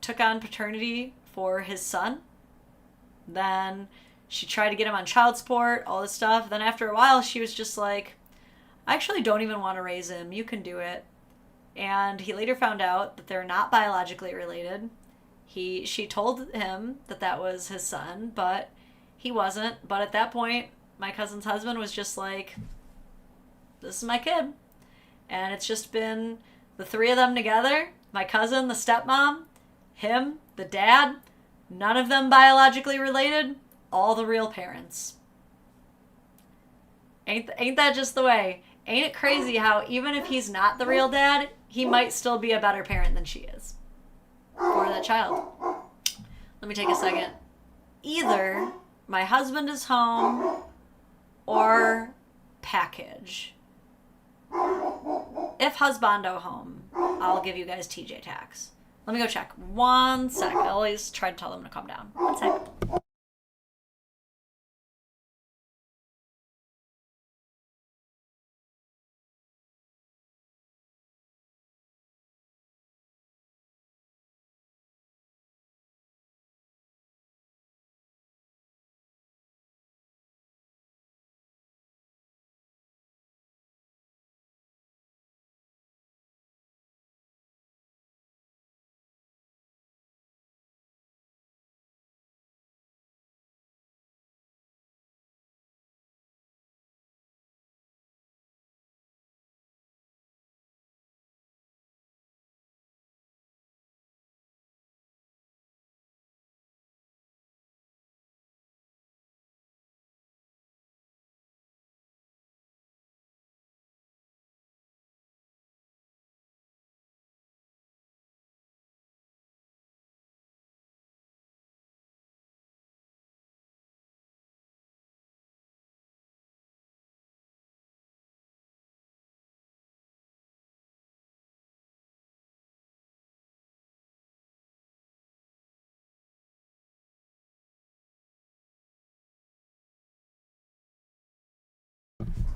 took on paternity for his son. Then she tried to get him on child support, all this stuff. Then after a while, she was just like, I actually don't even want to raise him. You can do it. And he later found out that they're not biologically related. She told him that that was his son, but he wasn't. But at that point, my cousin's husband was just like, this is my kid. And it's just been the three of them together. My cousin, the stepmom, him, the dad. None of them biologically related. All the real parents. Ain't that just the way? Ain't it crazy how even if he's not the real dad, he might still be a better parent than she is for that child. Let me take a second. Either my husband is home or package. If husbando home, I'll give you guys TJ tax. Let me go check. 1 sec. I always try to tell them to calm down. 1 sec.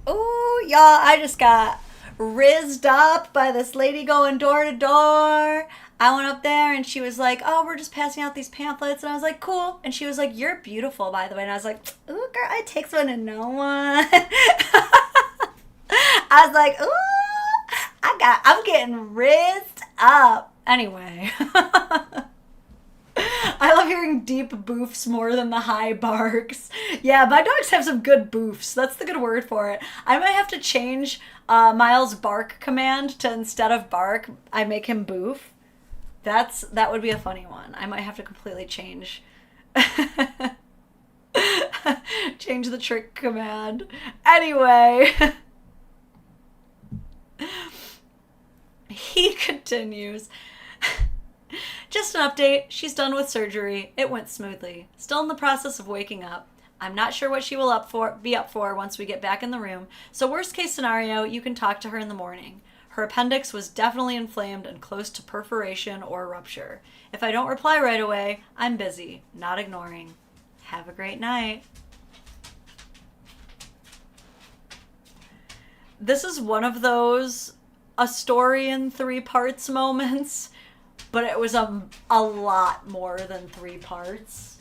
Ooh, y'all, I just got rizzed up by this lady going door to door. I went up there and she was like, oh, we're just passing out these pamphlets. And I was like, cool. And she was like, you're beautiful, by the way. And I was like, ooh, girl, it takes one to know one. I was like, ooh, I'm getting rizzed up. Anyway. I love hearing deep boofs more than the high barks. Yeah, my dogs have some good boofs. That's the good word for it. I might have to change Miles' bark command to, instead of bark, I make him boof. That would be a funny one. I might have to completely change. Change the trick command. Anyway. He continues. Just an update. She's done with surgery. It went smoothly. Still in the process of waking up. I'm not sure what she will be up for once we get back in the room. So worst case scenario, you can talk to her in the morning. Her appendix was definitely inflamed and close to perforation or rupture. If I don't reply right away, I'm busy, not ignoring. Have a great night. This is one of those a story in 3 parts moments, but it was a lot more than 3 parts.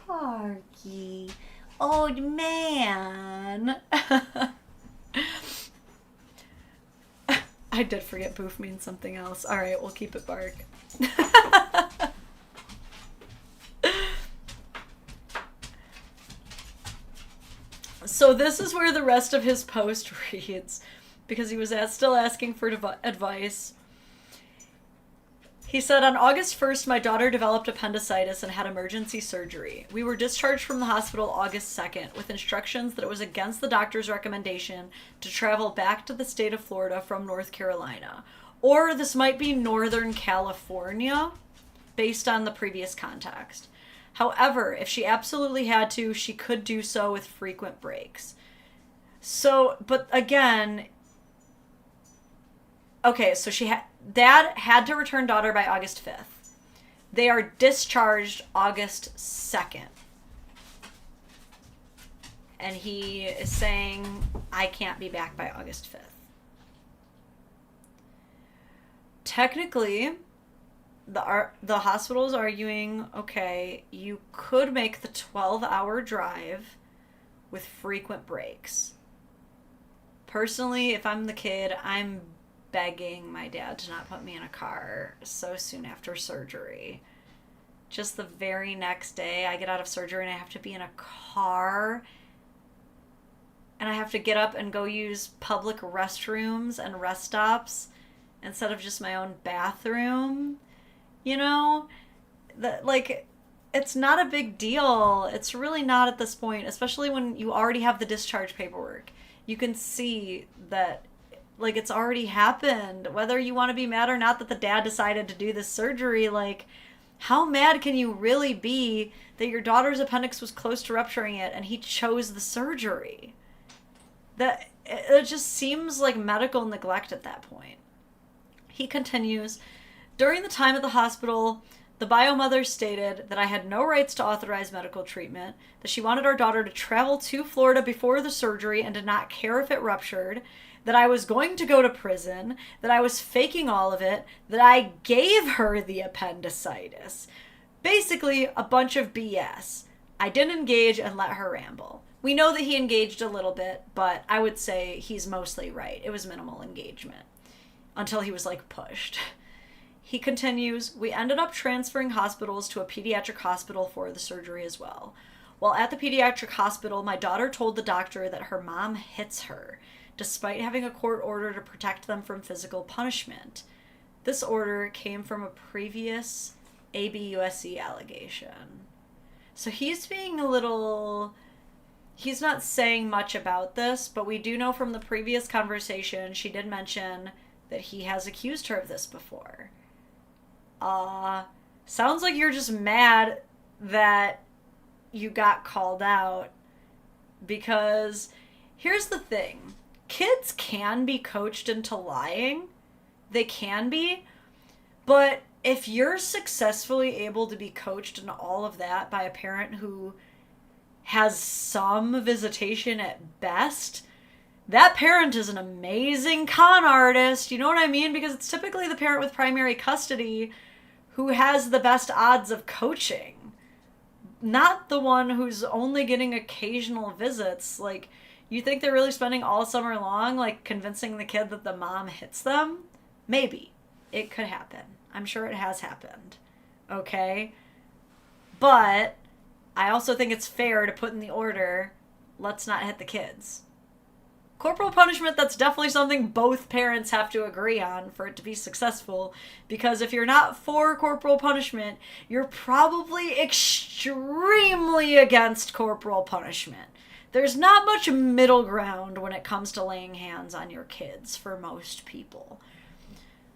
Parky. Old man. I did forget boof means something else. Alright, we'll keep it bark. So this is where the rest of his post reads, because he was still asking for advice. He said, on August 1st, my daughter developed appendicitis and had emergency surgery. We were discharged from the hospital August 2nd with instructions that it was against the doctor's recommendation to travel back to the state of Florida from North Carolina. Or this might be Northern California, based on the previous context. However, if she absolutely had to, she could do so with frequent breaks. So, but again, okay, so Dad had to return daughter by August 5th. They are discharged August 2nd. And he is saying, I can't be back by August 5th. Technically, the hospital is arguing, okay, you could make the 12-hour drive with frequent breaks. Personally, if I'm the kid, I'm begging my dad to not put me in a car so soon after surgery. Just the very next day I get out of surgery and I have to be in a car and I have to get up and go use public restrooms and rest stops instead of just my own bathroom. You know, it's not a big deal. It's really not at this point, especially when you already have the discharge paperwork. You can see that, like, it's already happened. Whether you want to be mad or not that the dad decided to do this surgery, like, how mad can you really be that your daughter's appendix was close to rupturing it and he chose the surgery? That it just seems like medical neglect at that point. He continues, during the time at the hospital, the biomother stated that I had no rights to authorize medical treatment, that she wanted our daughter to travel to Florida before the surgery and did not care if it ruptured, that I was going to go to prison, that I was faking all of it, that I gave her the appendicitis. Basically, a bunch of BS. I didn't engage and let her ramble. We know that he engaged a little bit, but I would say he's mostly right. It was minimal engagement until he was, like, pushed. He continues, we ended up transferring hospitals to a pediatric hospital for the surgery as well. While at the pediatric hospital, my daughter told the doctor that her mom hits her, despite having a court order to protect them from physical punishment. This order came from a previous ABUSC allegation. So he's being he's not saying much about this, but we do know from the previous conversation, she did mention that he has accused her of this before. Sounds like you're just mad that you got called out, because here's the thing. Kids can be coached into lying. They can be. But if you're successfully able to be coached into all of that by a parent who has some visitation at best, that parent is an amazing con artist. You know what I mean? Because it's typically the parent with primary custody who has the best odds of coaching, not the one who's only getting occasional visits. Like, you think they're really spending all summer long, like, convincing the kid that the mom hits them? Maybe. It could happen. I'm sure it has happened. Okay? But I also think it's fair to put in the order, let's not hit the kids. Corporal punishment, that's definitely something both parents have to agree on for it to be successful. Because if you're not for corporal punishment, you're probably extremely against corporal punishment. There's not much middle ground when it comes to laying hands on your kids for most people.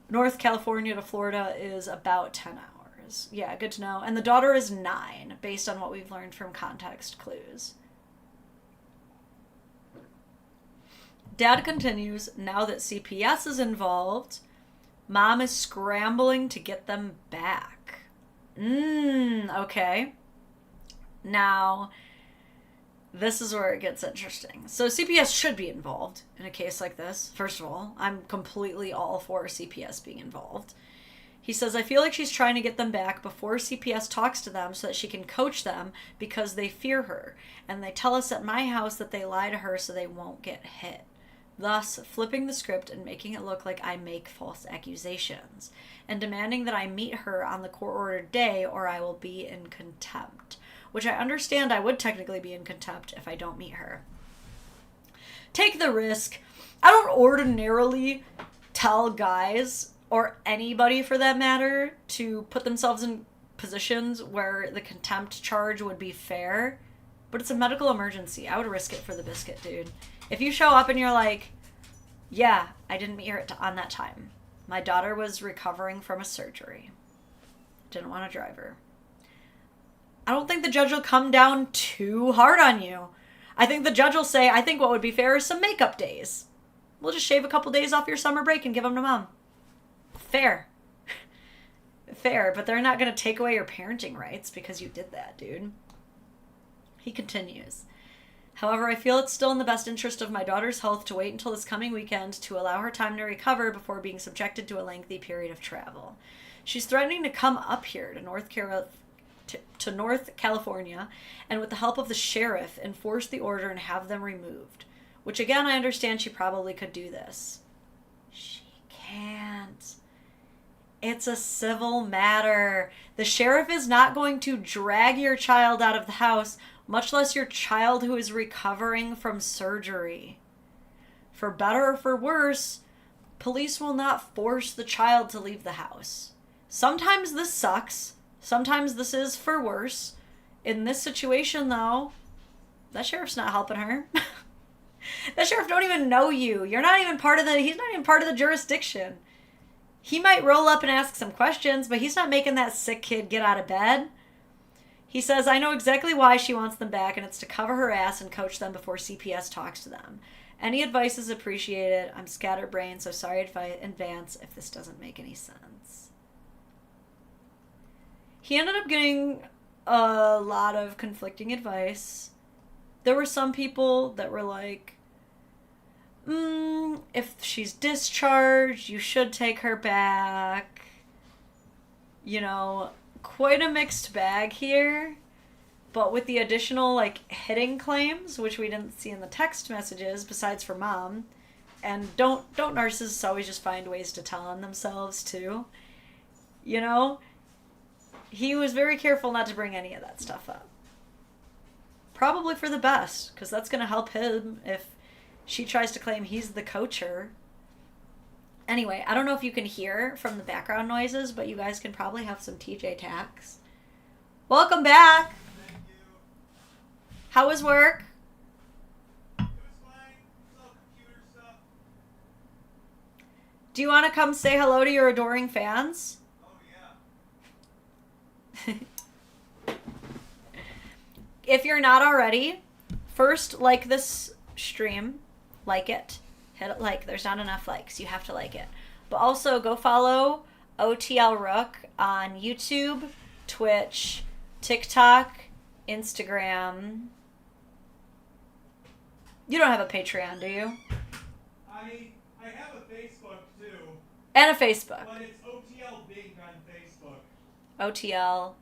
North California to Florida is about 10 hours. Yeah, good to know. And the daughter is 9, based on what we've learned from context clues. Dad continues, now that CPS is involved, Mom is scrambling to get them back. Okay. Now, this is where it gets interesting. So CPS should be involved in a case like this. First of all, I'm completely all for CPS being involved. He says, I feel like she's trying to get them back before CPS talks to them so that she can coach them because they fear her. And they tell us at my house that they lie to her so they won't get hit. Thus, flipping the script and making it look like I make false accusations, and demanding that I meet her on the court-ordered day or I will be in contempt. Which I understand I would technically be in contempt if I don't meet her. Take the risk. I don't ordinarily tell guys, or anybody for that matter, to put themselves in positions where the contempt charge would be fair, but it's a medical emergency. I would risk it for the biscuit, dude. If you show up and you're like, yeah, I didn't meet her on that time. My daughter was recovering from a surgery. Didn't want to drive her. I don't think the judge will come down too hard on you. I think the judge will say, I think what would be fair is some makeup days. We'll just shave a couple days off your summer break and give them to Mom. Fair. Fair, but they're not going to take away your parenting rights because you did that, dude. He continues. However, I feel it's still in the best interest of my daughter's health to wait until this coming weekend to allow her time to recover before being subjected to a lengthy period of travel. She's threatening to come up here to North California and with the help of the sheriff enforce the order and have them removed. Which again, I understand she probably could do this. She can't. It's a civil matter. The sheriff is not going to drag your child out of the house, much less your child who is recovering from surgery. For better or for worse, police will not force the child to leave the house. Sometimes this sucks. Sometimes this is for worse. In this situation, though, that sheriff's not helping her. That sheriff don't even know you. He's not even part of the jurisdiction. He might roll up and ask some questions, but he's not making that sick kid get out of bed. He says, I know exactly why she wants them back, and it's to cover her ass and coach them before CPS talks to them. Any advice is appreciated. I'm scatterbrained, so sorry in advance if this doesn't make any sense. He ended up getting a lot of conflicting advice. There were some people that were like, if she's discharged, you should take her back. You know, quite a mixed bag here. But with the additional, hitting claims, which we didn't see in the text messages, besides for Mom. And don't narcissists always just find ways to tell on themselves, too? You know? He was very careful not to bring any of that stuff up. Probably for the best, because that's going to help him if she tries to claim he's the coacher. Anyway, I don't know if you can hear from the background noises, but you guys can probably have some TJ Tax. Welcome back. Thank you. How was work? It was fine. It's all computer stuff. Do you want to come say hello to your adoring fans? Oh, yeah. If you're not already, first like this stream. Like it. Hit it like. There's not enough likes. You have to like it. But also go follow OTL Rook on YouTube, Twitch, TikTok, Instagram. You don't have a Patreon, do you? I have a Facebook, too. And a Facebook. But it's OTL Bink on Facebook. OTL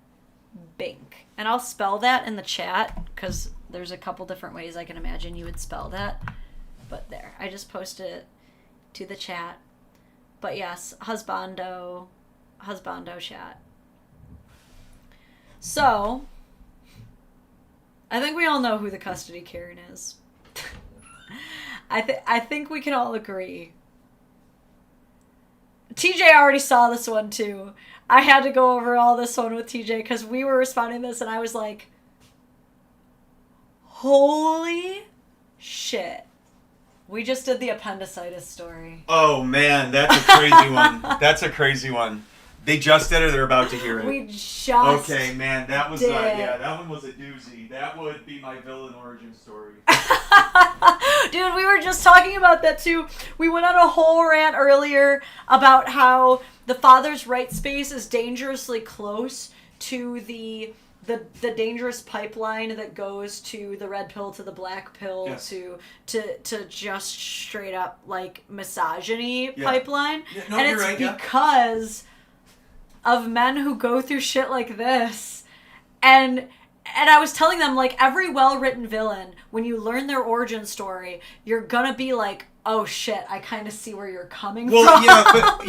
Bink. And I'll spell that in the chat because there's a couple different ways I can imagine you would spell that. But there, I just posted it to the chat. But yes, husbando chat. So, I think we all know who the custody Karen is. I think we can all agree. TJ already saw this one too. I had to go over all this one with TJ because we were responding to this and I was like, holy shit. We just did the appendicitis story. Oh man, that's a crazy one. That's a crazy one. They just did it, or they're about to hear it? We just Okay, man, that was that one was a doozy. That would be my villain origin story. Dude, we were just talking about that too. We went on a whole rant earlier about how the father's right space is dangerously close to the dangerous pipeline that goes to the red pill to the black pill. Yes. to just straight up like misogyny pipeline. Yeah, no, and you're it's right, because of men who go through shit like this. And I was telling them, like, every well-written villain, when you learn their origin story, you're gonna be like, oh shit, I kind of see where you're coming from. But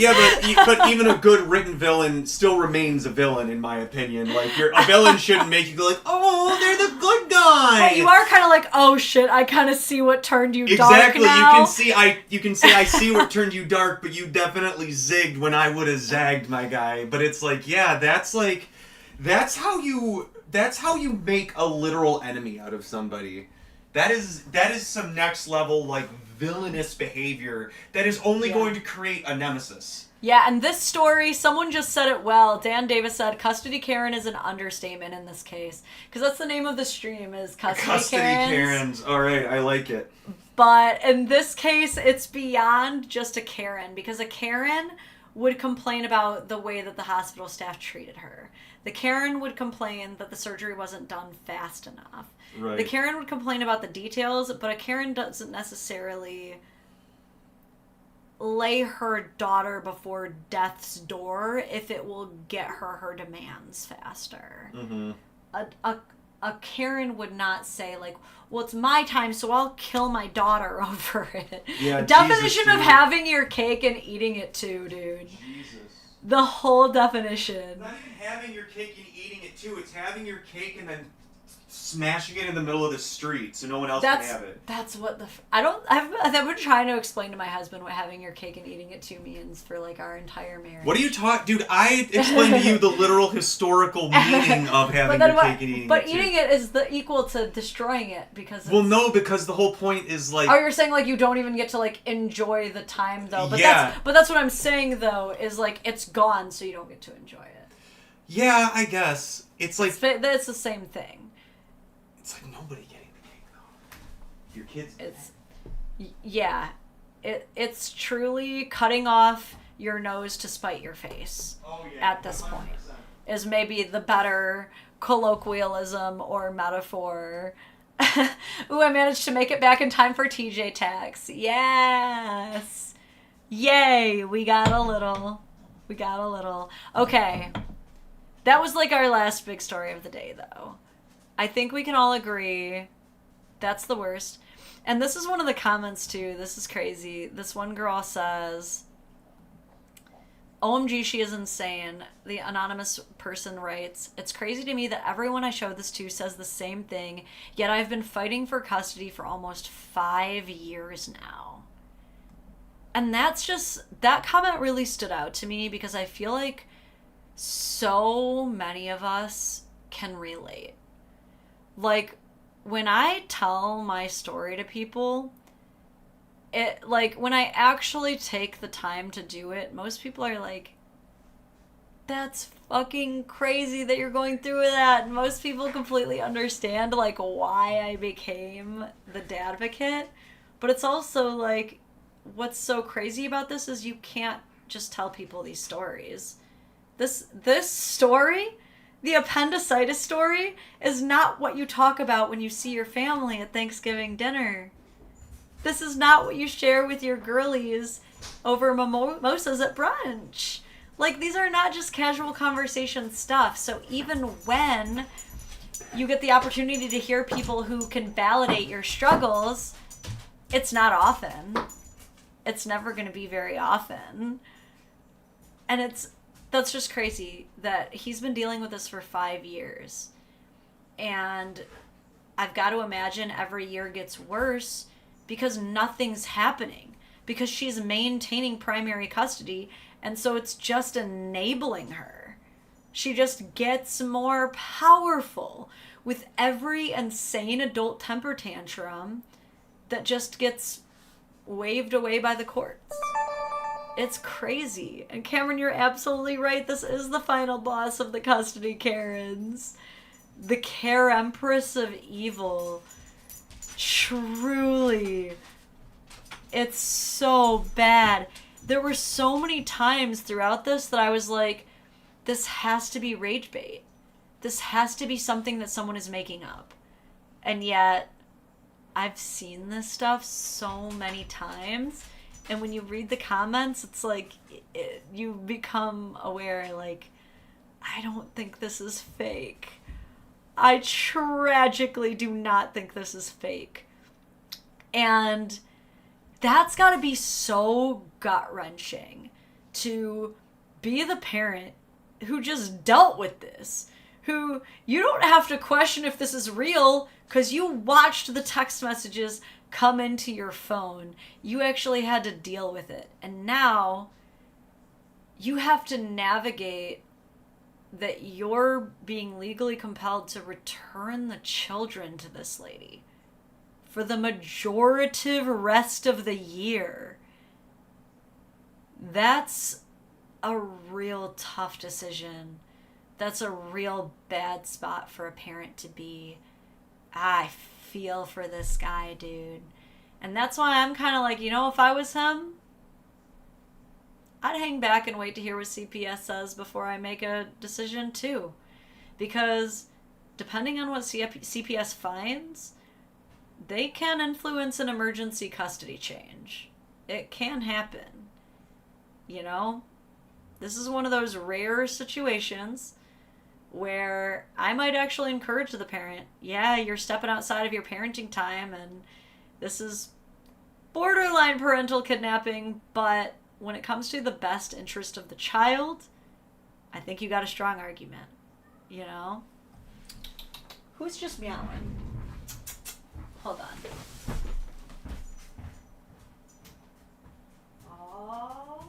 even a good written villain still remains a villain, in my opinion. Like, a villain shouldn't make you go like, oh, they're the good guy. But you are kind of like, oh shit, I kind of see what turned you dark now. Exactly, you can see I see what turned you dark, but you definitely zigged when I would have zagged, my guy. But it's like, yeah, that's how you make a literal enemy out of somebody. That is some next level, like, villainous behavior that is only going to create a nemesis. Yeah, and this story, someone just said it well. Dan Davis said, Custody Karen is an understatement in this case. Because that's the name of the stream, is Custody Karens. All right, I like it. But in this case, it's beyond just a Karen. Because a Karen would complain about the way that the hospital staff treated her. The Karen would complain that the surgery wasn't done fast enough. Right. The Karen would complain about the details, but a Karen doesn't necessarily lay her daughter before death's door if it will get her demands faster. Mm-hmm. A Karen would not say, like, well, it's my time, so I'll kill my daughter over it. Yeah, definition of having your cake and eating it too, dude. Jesus. The whole definition. Not even having your cake and eating it too. It's having your cake and then smashing it in the middle of the street so no one else can have it. That's what I've been trying to explain to my husband what having your cake and eating it too means for like our entire marriage. What are you talking, dude? I explained to you the literal historical meaning of having your cake and eating it. But eating it is the equal to destroying it because. Well, no, because the whole point is like. Oh, you're saying like you don't even get to like enjoy the time though. But yeah. That's what I'm saying though is like it's gone, so you don't get to enjoy it. Yeah, I guess it's like it's the same thing. It's like nobody getting the cake though. Your kids. It's truly cutting off your nose to spite your face. Oh, yeah, at this 100%. point is maybe the better colloquialism or metaphor. Ooh, I managed to make it back in time for TJ tax. Yes. Yay, we got a little. Okay. That was like our last big story of the day though. I think we can all agree that's the worst. And this is one of the comments too. This is crazy. This one girl says, OMG, she is insane. The anonymous person writes, it's crazy to me that everyone I showed this to says the same thing, yet I've been fighting for custody for almost 5 years now. And that comment really stood out to me because I feel like so many of us can relate. Like, when I tell my story to people, it, like, when I actually take the time to do it, most people are like, that's fucking crazy that you're going through that. And most people completely understand, like, why I became the dadvocate. But it's also, like, what's so crazy about this is you can't just tell people these stories. This story, the appendicitis story, is not what you talk about when you see your family at Thanksgiving dinner. This is not what you share with your girlies over mimosas at brunch. Like, these are not just casual conversation stuff. So even when you get the opportunity to hear people who can validate your struggles, it's not often. It's never going to be very often. And that's just crazy that he's been dealing with this for 5 years. And I've got to imagine every year gets worse because nothing's happening, because she's maintaining primary custody, and so it's just enabling her. She just gets more powerful with every insane adult temper tantrum that just gets waved away by the courts. It's crazy. And Cameron, you're absolutely right. This is the final boss of the custody Karens. The Care Empress of Evil. Truly. It's so bad. There were so many times throughout this that I was like, this has to be rage bait. This has to be something that someone is making up. And yet, I've seen this stuff so many times. And when you read the comments, it's like, you become aware, like, I don't think this is fake. I tragically do not think this is fake. And that's got to be so gut-wrenching to be the parent who just dealt with this. Who, you don't have to question if this is real because you watched the text messages come into your phone. You actually had to deal with it. And now you have to navigate that you're being legally compelled to return the children to this lady for the majorative rest of the year. That's a real tough decision. That's a real bad spot for a parent to be. I feel for this guy, dude. And that's why I'm kind of like, you know, if I was him, I'd hang back and wait to hear what CPS says before I make a decision too. Because depending on what CPS finds, they can influence an emergency custody change. It can happen. You know? This is one of those rare situations where I might actually encourage the parent, yeah, you're stepping outside of your parenting time and this is borderline parental kidnapping, but when it comes to the best interest of the child, I think you got a strong argument, you know? Who's just meowing? Hold on. Oh,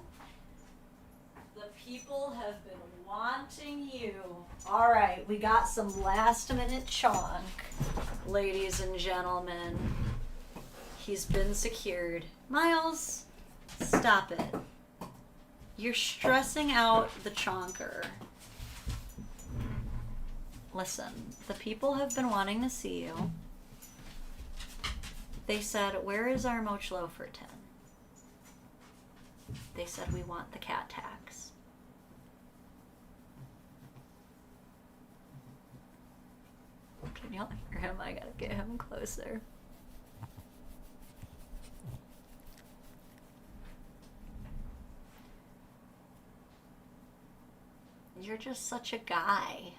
the people have been wanting you. All right, we got some last minute chonk, ladies and gentlemen. He's been secured. Miles, stop it. You're stressing out the chonker. Listen, the people have been wanting to see you. They said, where is our Moch Loferton? They said, we want the cat tax. Can y'all hear him? I gotta get him closer. You're just such a guy.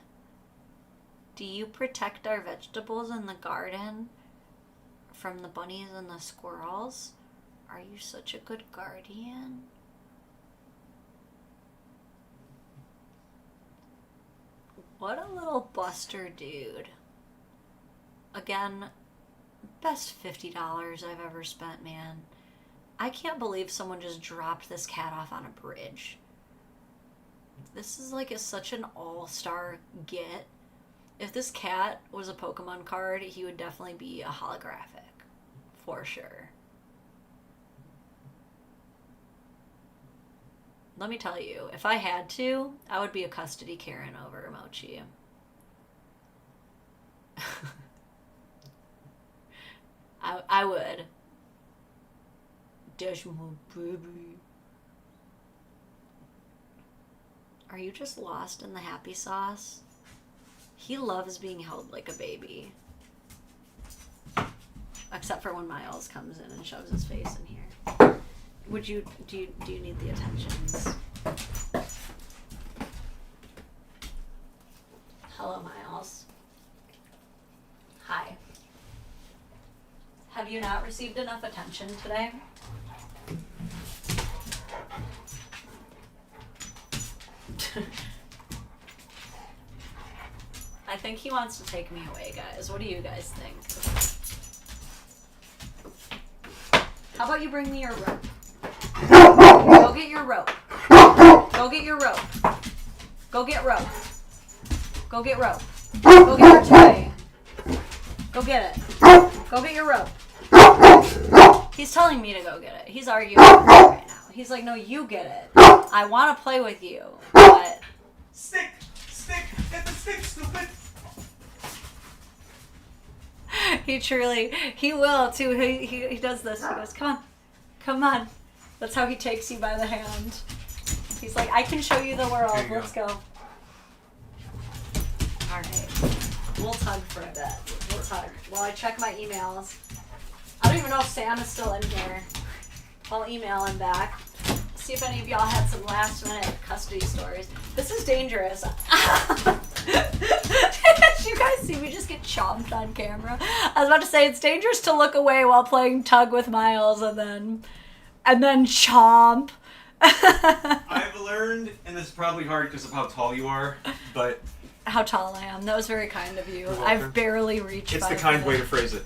Do you protect our vegetables in the garden from the bunnies and the squirrels? Are you such a good guardian? What a little buster dude. Again, best $50 I've ever spent, man. I can't believe someone just dropped this cat off on a bridge. This is like such an all-star get. If this cat was a Pokemon card, he would definitely be a holographic. For sure. Let me tell you, if I had to, I would be a custody Karen over Mochi. I would. Dash my baby. Are you just lost in the happy sauce? He loves being held like a baby. Except for when Miles comes in and shoves his face in here. Do you need the attentions? Hello, Miles. Hi. Have you not received enough attention today? I think he wants to take me away, guys. What do you guys think? How about you bring me your rope? Go get your rope. Go get your rope. Go get rope. Go get rope. Go get your toy. Go get it. Go get your rope. He's telling me to go get it. He's arguing with me right now. He's like, no, you get it. I want to play with you, but... Stick! Stick! Get the stick, stupid! He will too. He does this. He goes, come on. Come on. That's how he takes you by the hand. He's like, I can show you the world. Let's go. Alright. We'll tug for a bit. We'll tug. While I check my emails. I don't even know if Sam is still in here. I'll email him back. See if any of y'all had some last minute custody stories. This is dangerous. You guys see me just get chomped on camera? I was about to say it's dangerous to look away while playing tug with Miles and then chomp. I've learned, and this is probably hard because of how tall you are, but... How tall I am. That was very kind of you. I've barely reached It's the kind way to phrase it.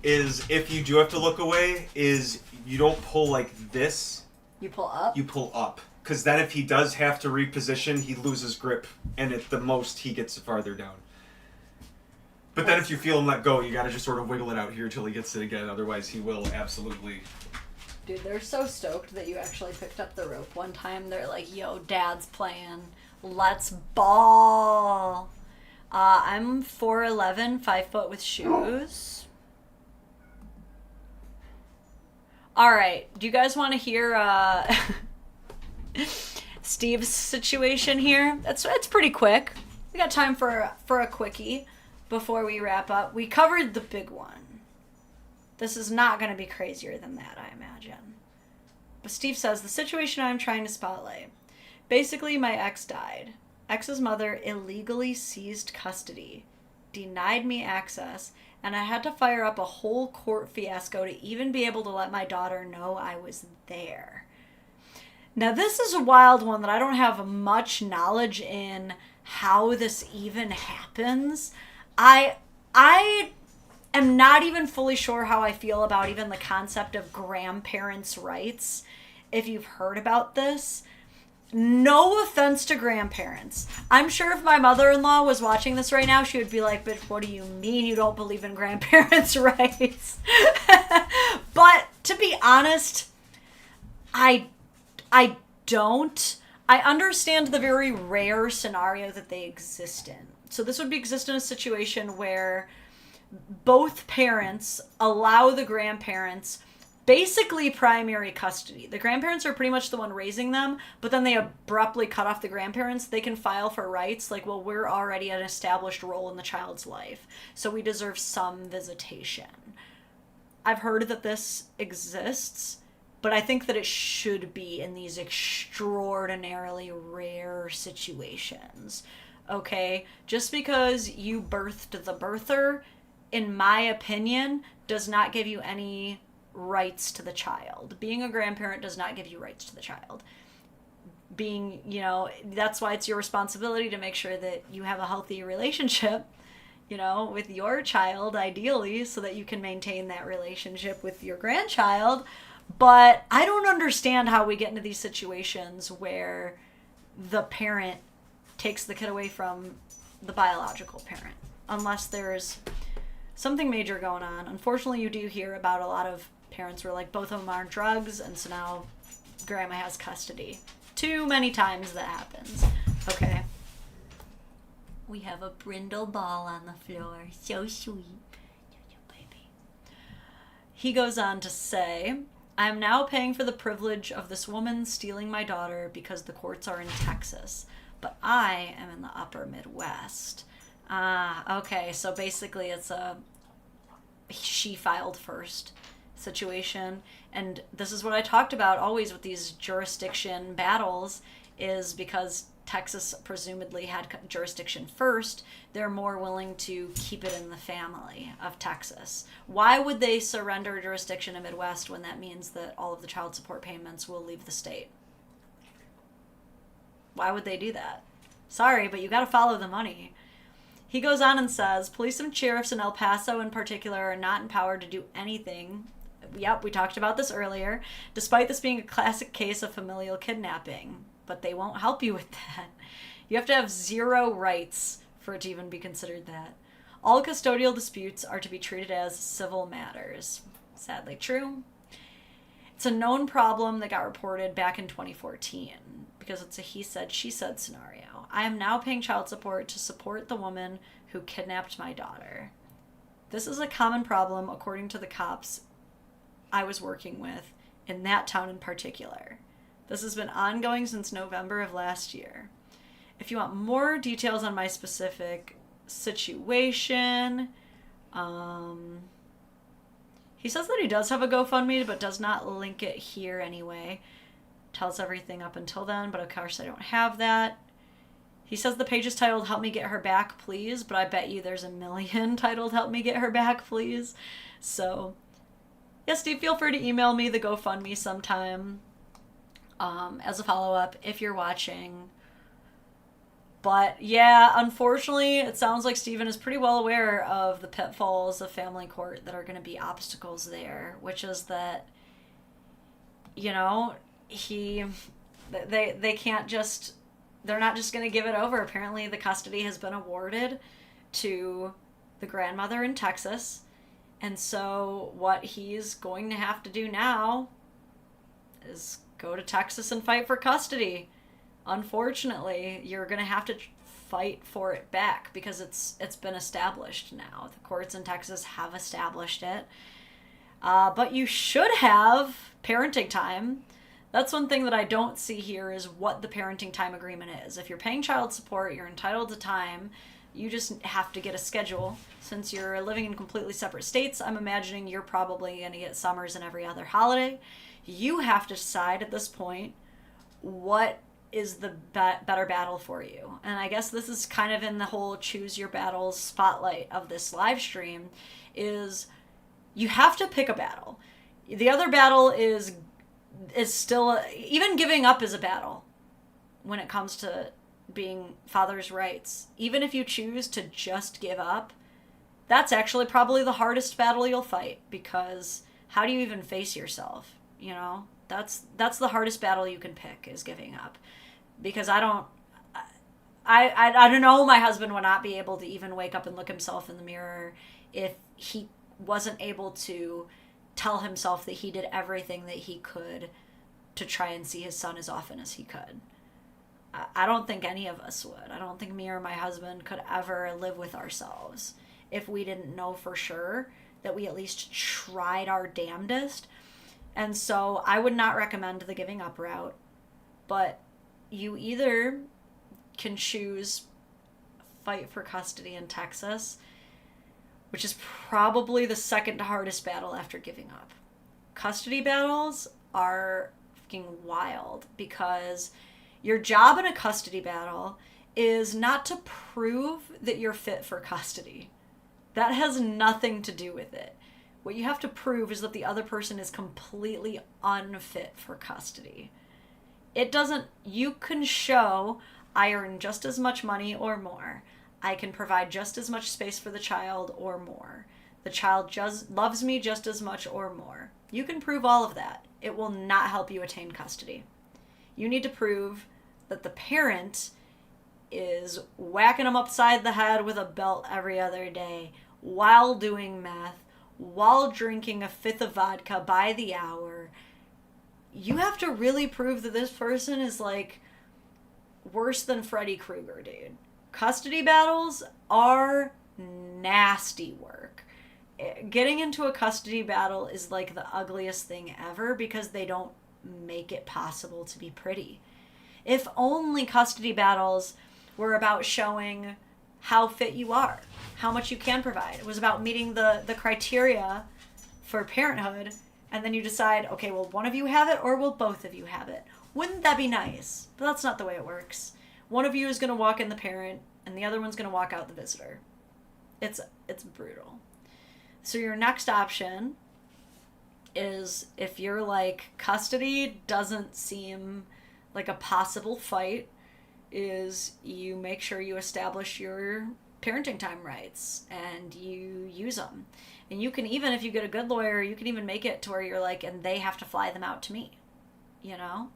Is if you do have to look away, is you don't pull like this. You pull up? You pull up. Because then if he does have to reposition, he loses grip, and at the most, he gets farther down. But then if you feel him let go, you gotta just sort of wiggle it out here until he gets it again, otherwise he will absolutely... Dude, they're so stoked that you actually picked up the rope. One time they're like, yo, Dad's playing. Let's ball. I'm 4'11", 5 foot with shoes. Alright, do you guys want to hear Steve's situation here? It's pretty quick. We got time for a quickie before we wrap up. We covered the big one. This is not going to be crazier than that, I imagine. But Steve says, the situation I'm trying to spotlight. Basically, my ex died. Ex's mother illegally seized custody, denied me access, and I had to fire up a whole court fiasco to even be able to let my daughter know I was there. Now, this is a wild one that I don't have much knowledge in how this even happens. I am not even fully sure how I feel about even the concept of grandparents' rights, if you've heard about this. No offense to grandparents. I'm sure if my mother-in-law was watching this right now, she would be like, but what do you mean you don't believe in grandparents' rights? But to be honest, I don't. I understand the very rare scenario that they exist in. So this would exist in a situation where both parents allow the grandparents basically primary custody. The grandparents are pretty much the one raising them, but then they abruptly cut off the grandparents. They can file for rights like, well, we're already an established role in the child's life, so we deserve some visitation. I've heard that this exists, but I think that it should be in these extraordinarily rare situations. Okay? Just because you birthed the birther, in my opinion, does not give you any rights to the child. Being a grandparent does not give you rights to the child. Being, that's why it's your responsibility to make sure that you have a healthy relationship, with your child, ideally, so that you can maintain that relationship with your grandchild. But I don't understand how we get into these situations where the parent takes the kid away from the biological parent, unless there's something major going on. Unfortunately, you do hear about a lot of parents where like both of them are on drugs, and so now grandma has custody. Too many times that happens. Okay. We have a brindle ball on the floor. So sweet. Baby. He goes on to say, I am now paying for the privilege of this woman stealing my daughter because the courts are in Texas, but I am in the upper Midwest. Okay, so basically it's a she filed first situation, and this is what I talked about always with these jurisdiction battles, is because Texas presumably had jurisdiction first, they're more willing to keep it in the family of Texas. Why would they surrender jurisdiction in Midwest when that means that all of the child support payments will leave the state? Why would they do that? Sorry, but you gotta follow the money. He goes on and says, police and sheriffs in El Paso in particular are not empowered to do anything Yep, we talked about this earlier. Despite this being a classic case of familial kidnapping, but they won't help you with that. You have to have 0 rights for it to even be considered that. All custodial disputes are to be treated as civil matters. Sadly true. It's a known problem that got reported back in 2014 because it's a he said, she said scenario. I am now paying child support to support the woman who kidnapped my daughter. This is a common problem according to the cops I was working with in that town in particular. This has been ongoing since November of last year. If you want more details on my specific situation, he says that he does have a GoFundMe, but does not link it here anyway. Tells everything up until then, but of course I don't have that. He says the page is titled Help Me Get Her Back, Please, but I bet you there's a million titled Help Me Get Her Back, Please. So, yeah, Steve, feel free to email me the GoFundMe sometime as a follow-up if you're watching. But, yeah, unfortunately, it sounds like Steven is pretty well aware of the pitfalls of family court that are going to be obstacles there, which is that, you know, they can't just... They're not just going to give it over. Apparently, the custody has been awarded to the grandmother in Texas. And so what he's going to have to do now is go to Texas and fight for custody. Unfortunately, you're going to have to fight for it back because it's been established now. The courts in Texas have established it. But you should have parenting time. That's one thing that I don't see here is what the parenting time agreement is. If you're paying child support, you're entitled to time. You just have to get a schedule. Since you're living in completely separate states, I'm imagining you're probably going to get summers and every other holiday. You have to decide at this point what is the better battle for you. And I guess this is kind of in the whole choose your battles spotlight of this live stream is you have to pick a battle. The other battle is still, even giving up is a battle when it comes to being father's rights. Even if you choose to just give up, that's actually probably the hardest battle you'll fight, because how do you even face yourself? You know, that's the hardest battle you can pick, is giving up. Because I don't know, my husband would not be able to even wake up and look himself in the mirror if he wasn't able to tell himself that he did everything that he could to try and see his son as often as he could. I don't think any of us would. I don't think me or my husband could ever live with ourselves if we didn't know for sure that we at least tried our damnedest. And so I would not recommend the giving up route, but you either can choose fight for custody in Texas, which is probably the second hardest battle after giving up. Custody battles are fucking wild, because your job in a custody battle is not to prove that you're fit for custody. That has nothing to do with it. What you have to prove is that the other person is completely unfit for custody. You can show, I earn just as much money or more. I can provide just as much space for the child or more. The child just loves me just as much or more. You can prove all of that. It will not help you attain custody. You need to prove that the parent is whacking them upside the head with a belt every other day while doing meth, while drinking a fifth of vodka by the hour. You have to really prove that this person is like worse than Freddy Krueger, dude. Custody battles are nasty work. Getting into a custody battle is like the ugliest thing ever, because they don't make it possible to be pretty. If only custody battles were about showing how fit you are, how much you can provide. It was about meeting the criteria for parenthood, and then you decide, okay, will one of you have it or will both of you have it? Wouldn't that be nice? But that's not the way it works. One of you is going to walk in the parent, and the other one's going to walk out the visitor. It's brutal. So your next option is, if you're like, custody doesn't seem like a possible fight, is you make sure you establish your parenting time rights and you use them. And you can even, if you get a good lawyer, you can even make it to where you're like, and they have to fly them out to me, you know?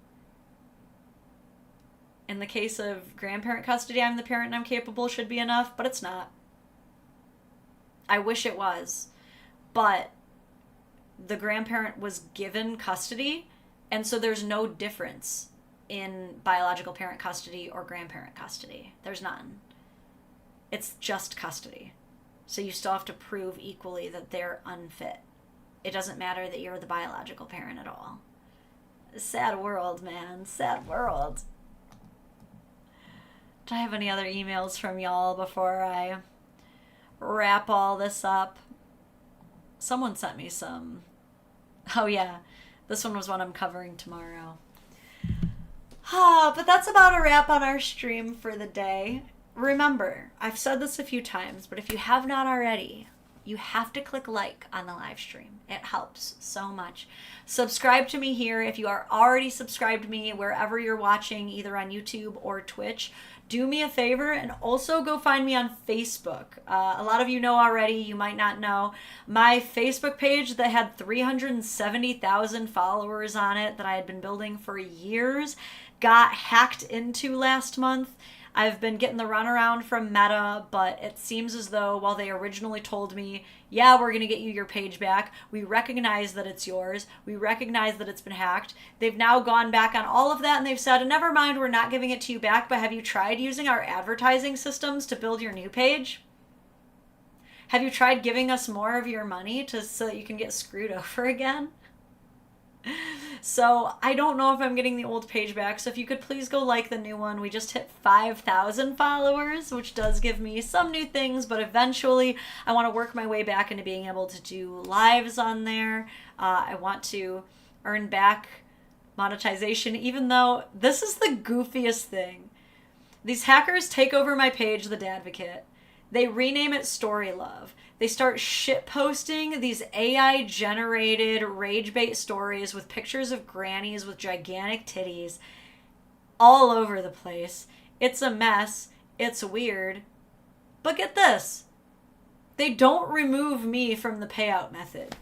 In the case of grandparent custody, I'm the parent and I'm capable should be enough, but it's not. I wish it was. But the grandparent was given custody, and so there's no difference in biological parent custody or grandparent custody. There's none. It's just custody. So you still have to prove equally that they're unfit. It doesn't matter that you're the biological parent at all. Sad world, man. Sad world. Do I have any other emails from y'all before I wrap all this up? Someone sent me some. Oh yeah, this one was one I'm covering tomorrow. But that's about a wrap on our stream for the day. Remember, I've said this a few times, but if you have not already, you have to click like on the live stream. It helps so much. Subscribe to me here if you are already subscribed to me wherever you're watching, either on YouTube or Twitch. Do me a favor and also go find me on Facebook. A lot of you know already, you might not know. My Facebook page that had 370,000 followers on it that I had been building for years got hacked into last month. I've been getting the runaround from Meta, but it seems as though while they originally told me, yeah, we're going to get you your page back, we recognize that it's yours, we recognize that it's been hacked, they've now gone back on all of that and they've said, never mind, we're not giving it to you back, but have you tried using our advertising systems to build your new page? Have you tried giving us more of your money so that you can get screwed over again? So I don't know if I'm getting the old page back, so if you could please go like the new one. We just hit 5,000 followers, which does give me some new things, but eventually I want to work my way back into being able to do lives on there. I want to earn back monetization, even though this is the goofiest thing. These hackers take over my page, The Dadvocate. They rename it Story Love. They start shitposting these AI-generated rage bait stories with pictures of grannies with gigantic titties all over the place. It's a mess. It's weird. But get this. They don't remove me from the payout method.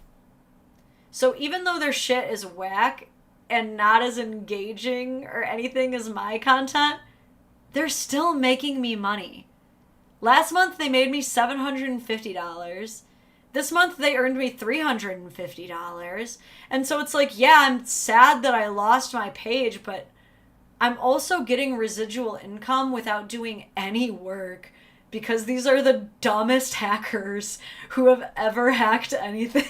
So even though their shit is whack and not as engaging or anything as my content, they're still making me money. Last month, they made me $750. This month, they earned me $350. And so it's like, yeah, I'm sad that I lost my page, but I'm also getting residual income without doing any work because these are the dumbest hackers who have ever hacked anything.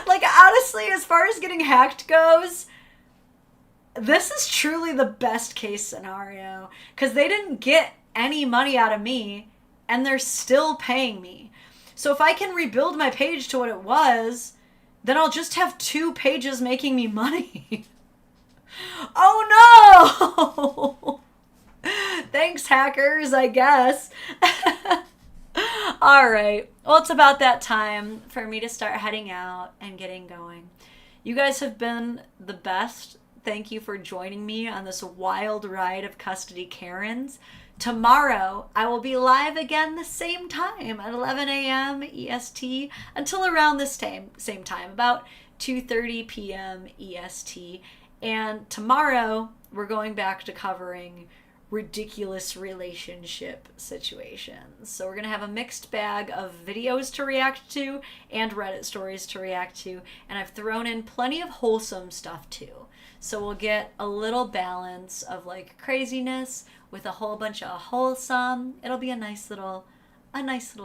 Like, honestly, as far as getting hacked goes, this is truly the best case scenario because they didn't get any money out of me and they're still paying me. So if I can rebuild my page to what it was, then I'll just have 2 pages making me money. Oh no! Thanks, hackers, I guess. All right. Well, it's about that time for me to start heading out and getting going. You guys have been the best. Thank you for joining me on this wild ride of custody Karens. Tomorrow, I will be live again the same time at 11 a.m. EST until around this same time, about 2:30 p.m. EST. And tomorrow, we're going back to covering ridiculous relationship situations. So we're going to have a mixed bag of videos to react to and Reddit stories to react to. And I've thrown in plenty of wholesome stuff too. So we'll get a little balance of like craziness with a whole bunch of wholesome. It'll be a nice little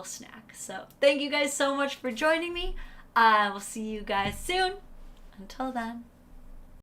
snack. So thank you guys so much for joining me. I will see you guys soon. Until then.